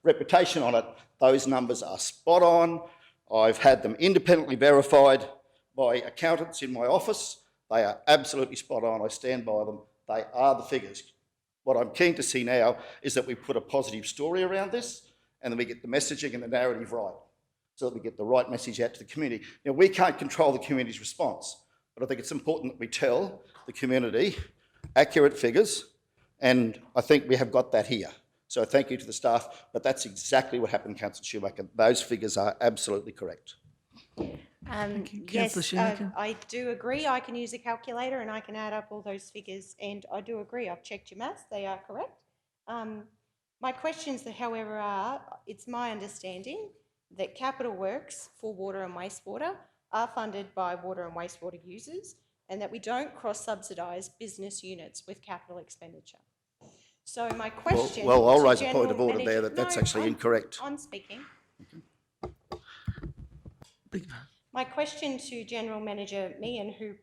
[SPEAKER 6] reputation on it. Those numbers are spot on. I've had them independently verified by accountants in my office. They are absolutely spot on. I stand by them. They are the figures. What I'm keen to see now is that we put a positive story around this, and then we get the messaging and the narrative right, so that we get the right message out to the community. Now, we can't control the community's response, but I think it's important that we tell the community accurate figures, and I think we have got that here. So thank you to the staff, but that's exactly what happened, Councillor Schumacher. Those figures are absolutely correct.
[SPEAKER 12] Yes,
[SPEAKER 1] Schumacher.
[SPEAKER 4] I do agree. I can use a calculator and I can add up all those figures, and I do agree. I've checked your maths. They are correct. My questions, however, are, it's my understanding that capital works for water and wastewater are funded by water and wastewater users, and that we don't cross-subsidise business units with capital expenditure. So my question...
[SPEAKER 6] Well, I'll
[SPEAKER 4] to
[SPEAKER 6] raise a point
[SPEAKER 4] General
[SPEAKER 6] of order there
[SPEAKER 4] Manager-
[SPEAKER 6] that's
[SPEAKER 4] No,
[SPEAKER 6] actually incorrect.
[SPEAKER 4] I'm speaking. My question to General Manager Meehan, who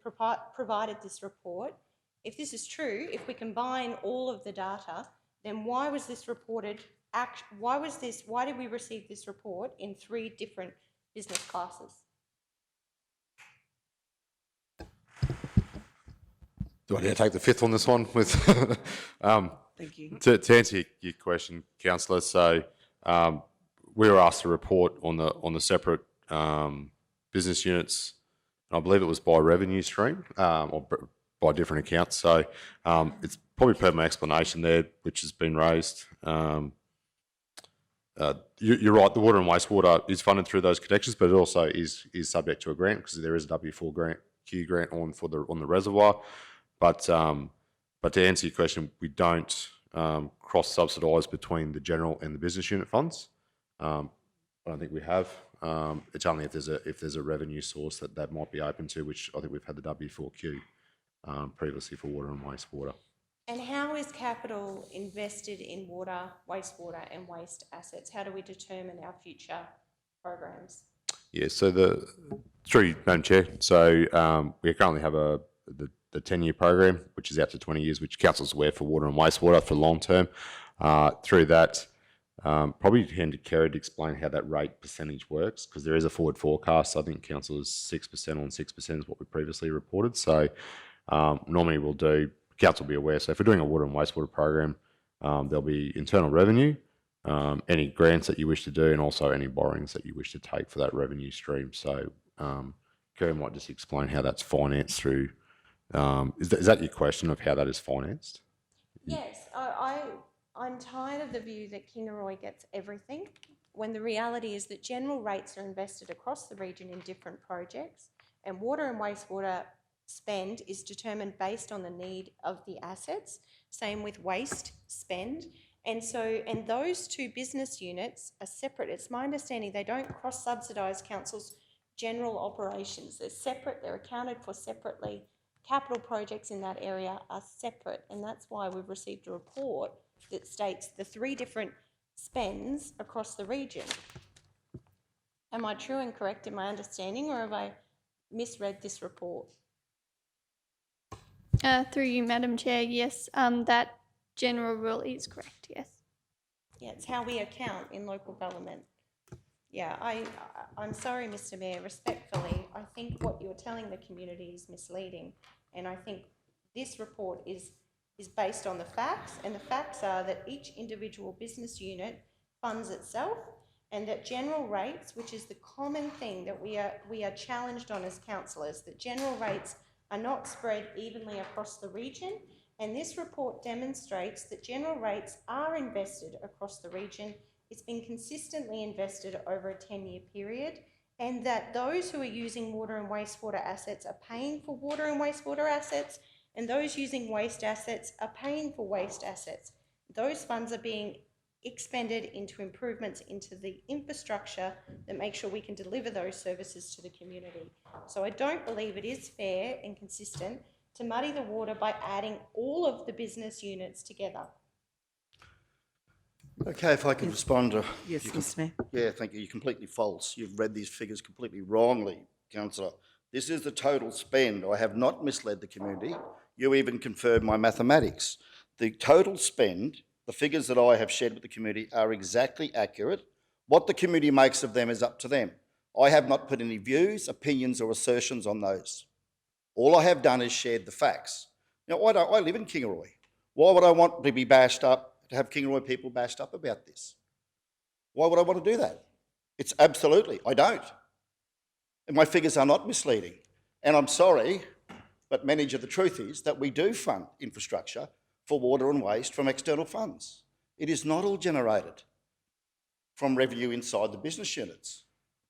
[SPEAKER 4] provided this report, if this is true, if we combine all of the data, then why was this reported? Why did we receive this report in 3 different business classes?
[SPEAKER 15] Do I need to take the fifth on this one? With
[SPEAKER 1] Thank you.
[SPEAKER 15] to answer your question, councillor. So we were asked to report on the separate business units. And I believe it was by revenue stream or by different accounts. So it's probably per my explanation there, which has been raised. You're right. The water and wastewater is funded through those connections, but it also is subject to a grant because there is a W4 grant, Q grant on the reservoir. But to answer your question, we don't cross-subsidise between the general and the business unit funds. I don't think we have. It's only if there's a revenue source that might be open to, which I think we've had the W4Q previously for water and wastewater.
[SPEAKER 4] And how is capital invested in water, wastewater and waste assets? How do we determine our future programs?
[SPEAKER 15] Yeah, so through you, Madam Chair, so we currently have the 10-year program, which is out to 20 years, which council's aware for water and wastewater for long term. Through that, probably hand to Kerry to explain how that rate percentage works, because there is a forward forecast. I think council is 6% on 6% is what we previously reported. So normally council will be aware. So if we're doing a water and wastewater program, there'll be internal revenue, any grants that you wish to do, and also any borrowings that you wish to take for that revenue stream. So Kerry might just explain how that's financed through. Is that your question of how that is financed?
[SPEAKER 4] Yes, I'm tired of the view that Kingaroy gets everything, when the reality is that general rates are invested across the region in different projects, and water and wastewater spend is determined based on the need of the assets. Same with waste spend. And those 2 business units are separate. It's my understanding they don't cross-subsidise council's general operations. They're separate, they're accounted for separately.
[SPEAKER 9] capital projects in that area are separate, and that's why we've received a report that states the 3 different spends across the region. Am I true and correct in my understanding, or have I misread this report?
[SPEAKER 18] Through you, Madam Chair, yes, that general rule is correct, yes.
[SPEAKER 9] Yeah, it's how we account in local government. Yeah, I'm sorry, Mr. Mayor, respectfully, I think what you're telling the community is misleading, and I think this report is based on the facts, and the facts are that each individual business unit funds itself, and that general rates, which is the common thing that we are challenged on as councillors, that general rates are not spread evenly across the region, and this report demonstrates that general rates are invested across the region. It's been consistently invested over a 10-year period, and that those who are using water and wastewater assets are paying for water and wastewater assets, and those using waste assets are paying for waste assets. Those funds are being expended into improvements into the infrastructure that make sure we can deliver those services to the community. So I don't believe it is fair and consistent to muddy the water by adding all of the business units together.
[SPEAKER 6] Okay, if I could respond to...
[SPEAKER 1] Yes, Mr. Mayor.
[SPEAKER 6] Yeah, thank you. You're completely false. You've read these figures completely wrongly, councillor. This is the total spend. I have not misled the community. You even confirmed my mathematics. The total spend, the figures that I have shared with the community are exactly accurate. What the community makes of them is up to them. I have not put any views, opinions or assertions on those. All I have done is shared the facts. Now, I live in Kingaroy. Why would I want to be bashed up, to have Kingaroy people bashed up about this? Why would I want to do that? It's absolutely, I don't. And my figures are not misleading. And I'm sorry, but manager, the truth is that we do fund infrastructure for water and waste from external funds. It is not all generated from revenue inside the business units.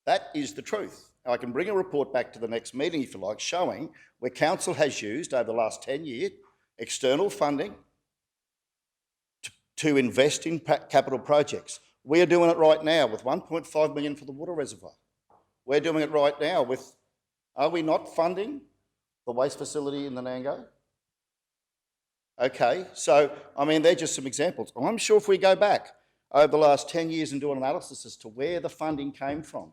[SPEAKER 6] That is the truth. I can bring a report back to the next meeting, if you like, showing where council has used over the last 10 years external funding to invest in capital projects. We are doing it right now with 1.5 million for the water reservoir. We're doing it right now with, are we not funding the waste facility in the Nango? Okay, so, I mean, they're just some examples. I'm sure if we go back over the last 10 years and do an analysis as to where the funding came from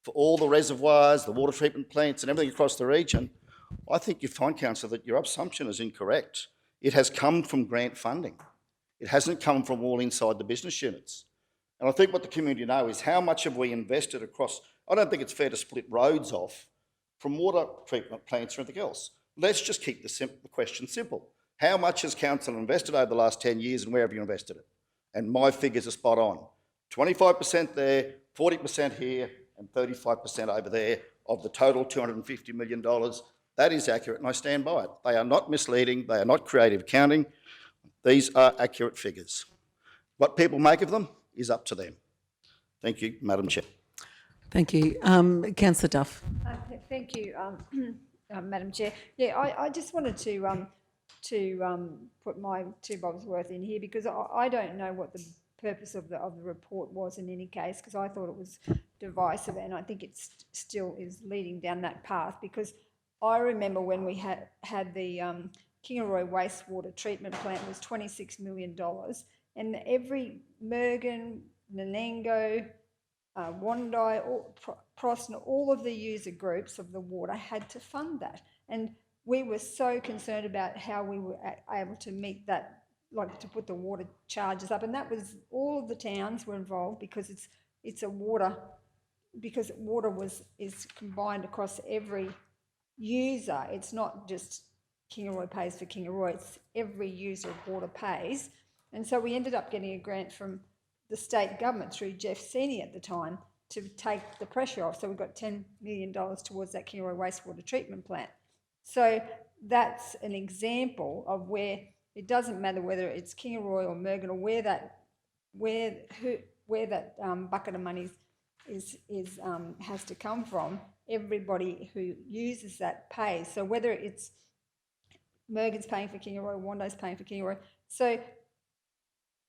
[SPEAKER 6] for all the reservoirs, the water treatment plants and everything across the region, I think you find, councillor, that your assumption is incorrect. It has come from grant funding. It hasn't come from all inside the business units. And I think what the community know is how much have we invested across... I don't think it's fair to split roads off from water treatment plants or anything else. Let's just keep the question simple. How much has council invested over the last 10 years and where have you invested it? And my figures are spot on. 25% there, 40% here and 35% over there of the total $250 million. That is accurate and I stand by it. They are not misleading. They are not creative counting. These are accurate figures. What people make of them is up to them. Thank you, Madam Chair.
[SPEAKER 1] Thank you. Councillor Duff.
[SPEAKER 2] Thank you, Madam Chair. Yeah, I just wanted to put my 2 bobs worth in here because I don't know what the purpose of the report was in any case, because I thought it was divisive and I think it still is leading down that path, because I remember when we had the Kingaroy wastewater treatment plant was $26 million, and every Mergen, Nanango, Wandai, Proston, all of the user groups of the water had to fund that. And we were so concerned about how we were able to meet that, like to put the water charges up. And that was, all of the towns were involved because it's a water, because water is combined across every user. It's not just Kingaroy pays for Kingaroy, it's every user of water pays. And so we ended up getting a grant from the state government through Jeff Senior at the time to take the pressure off. So we got $10 million towards that Kingaroy wastewater treatment plant. So that's an example of where it doesn't matter whether it's Kingaroy or Mergen or where that bucket of money has to come from. Everybody who uses that pays. So whether it's Mergen's paying for Kingaroy, Wandai's paying for Kingaroy. So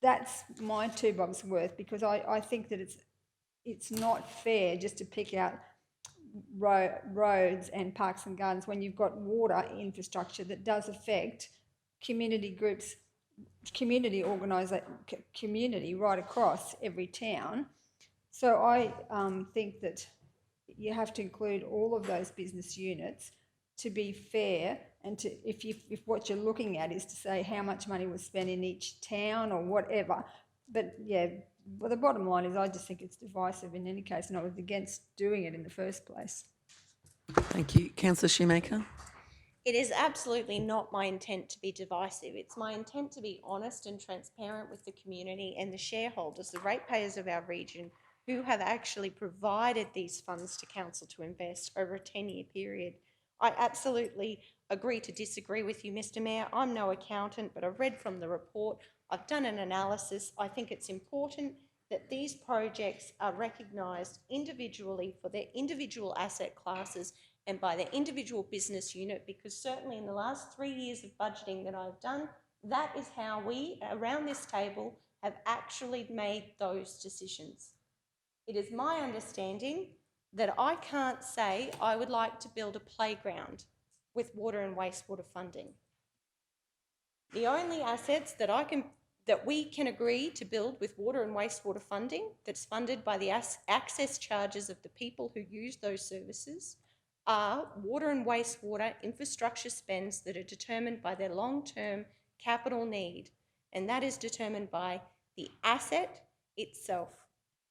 [SPEAKER 2] that's my 2 bobs worth, because I think that it's not fair just to pick out roads and parks and gardens when you've got water infrastructure that does affect community groups, community right across every town. So I think that you have to include all of those business units to be fair, and to if what you're looking at is to say how much money was spent in each town or whatever. But yeah, well, the bottom line is I just think it's divisive in any case, and I was against doing it in the first place.
[SPEAKER 1] Thank you. Councillor Shoemaker.
[SPEAKER 9] It is absolutely not my intent to be divisive. It's my intent to be honest and transparent with the community and the shareholders, the ratepayers of our region, who have actually provided these funds to council to invest over a 10-year period. I absolutely agree to disagree with you, Mr. Mayor. I'm no accountant, but I've read from the report. I've done an analysis. I think it's important that these projects are recognised individually for their individual asset classes and by their individual business unit, because certainly in the last 3 years of budgeting that I've done, that is how we around this table have actually made those decisions. It is my understanding that I can't say I would like to build a playground with water and wastewater funding. The only assets that we can agree to build with water and wastewater funding that's funded by the access charges of the people who use those services are water and wastewater infrastructure spends that are determined by their long-term capital need, and that is determined by the asset itself.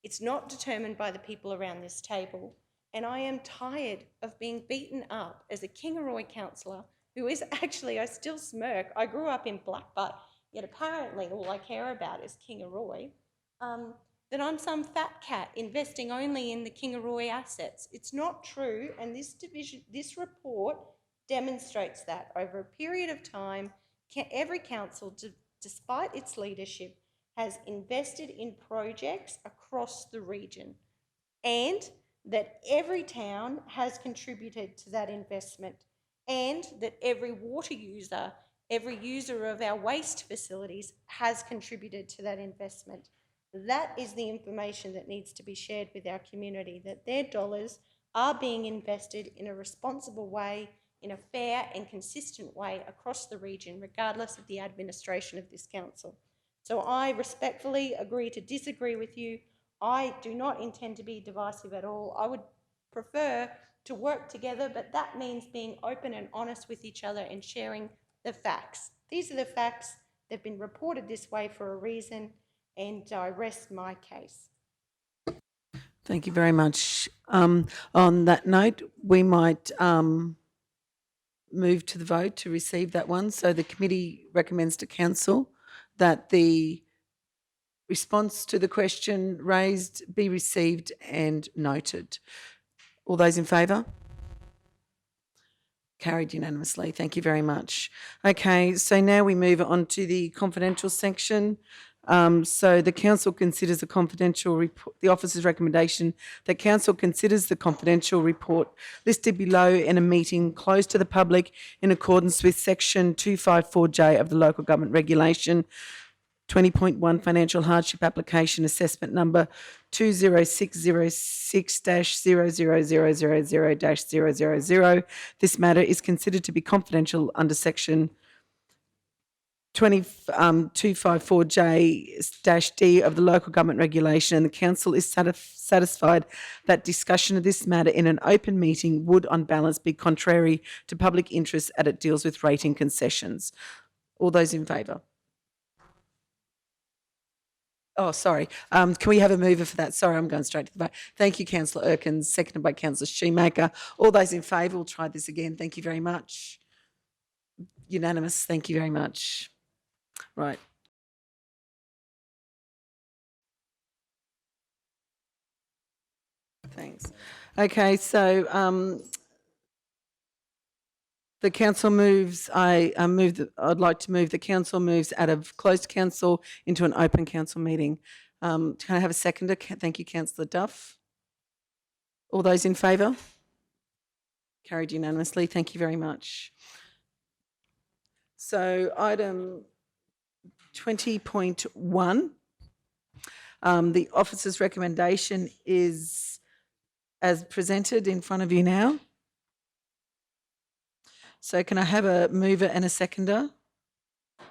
[SPEAKER 9] It's not determined by the people around this table, and I am tired of being beaten up as a Kingaroy councillor who is actually, I still smirk, I grew up in Blackbutt, yet apparently all I care about is Kingaroy, that I'm some fat cat investing only in the Kingaroy assets. It's not true, and this report demonstrates that over a period of time, every council, despite its leadership, has invested in projects across the region, and that every town has contributed to that investment, and that every water user, every user of our waste facilities has contributed to that investment. That is the information that needs to be shared with our community, that their dollars are being invested in a responsible way, in a fair and consistent way across the region, regardless of the administration of this council. So I respectfully agree to disagree with you. I do not intend to be divisive at all. I would prefer to work together, but that means being open and honest with each other and sharing the facts. These are the facts. They've been reported this way for a reason, and I rest my case.
[SPEAKER 1] Thank you very much. On that note, we might move to the vote to receive that one. So the committee recommends to council that the response to the question raised be received and noted. All those in favour? Carried unanimously. Thank you very much. Okay, so now we move on to the confidential section. So the council considers the confidential report, the officer's recommendation that council considers the confidential report listed below in a meeting closed to the public in accordance with section 254J of the Local Government Regulation 20.1 Financial Hardship Application Assessment Number 20606-00000-000. This matter is considered to be confidential under section 254J-D of the Local Government Regulation, and the council is satisfied that discussion of this matter in an open meeting would on balance be contrary to public interest as it deals with rating concessions. All those in favour? Oh, sorry. Can we have a mover for that? Sorry, I'm going straight to the vote. Thank you, Councillor Erkins, seconded by Councillor Shoemaker. All those in favour, we'll try this again. Thank you very much. Unanimous. Thank you very much. Right. Thanks. Okay, so the council moves. I'd like to move the council moves out of closed council into an open council meeting. Can I have a seconder? Thank you, Councillor Duff. All those in favour? Carried unanimously. Thank you very much. So item 20.1, the officer's recommendation is as presented in front of you now. So can I have a mover and a seconder?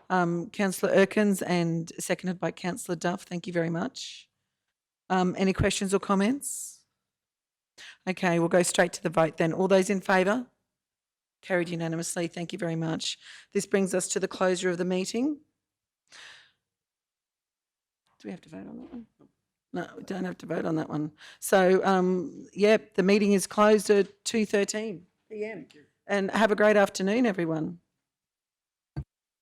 [SPEAKER 1] Councillor Erkins and seconded by Councillor Duff. Thank you very much. Any questions or comments? Okay, we'll go straight to the vote then. All those in favour? Carried unanimously. Thank you very much. This brings us to the closure of the meeting. Do we have to vote on that one? No, we don't have to vote on that one. So, the meeting is closed at 2:13 p.m. And have a great afternoon, everyone.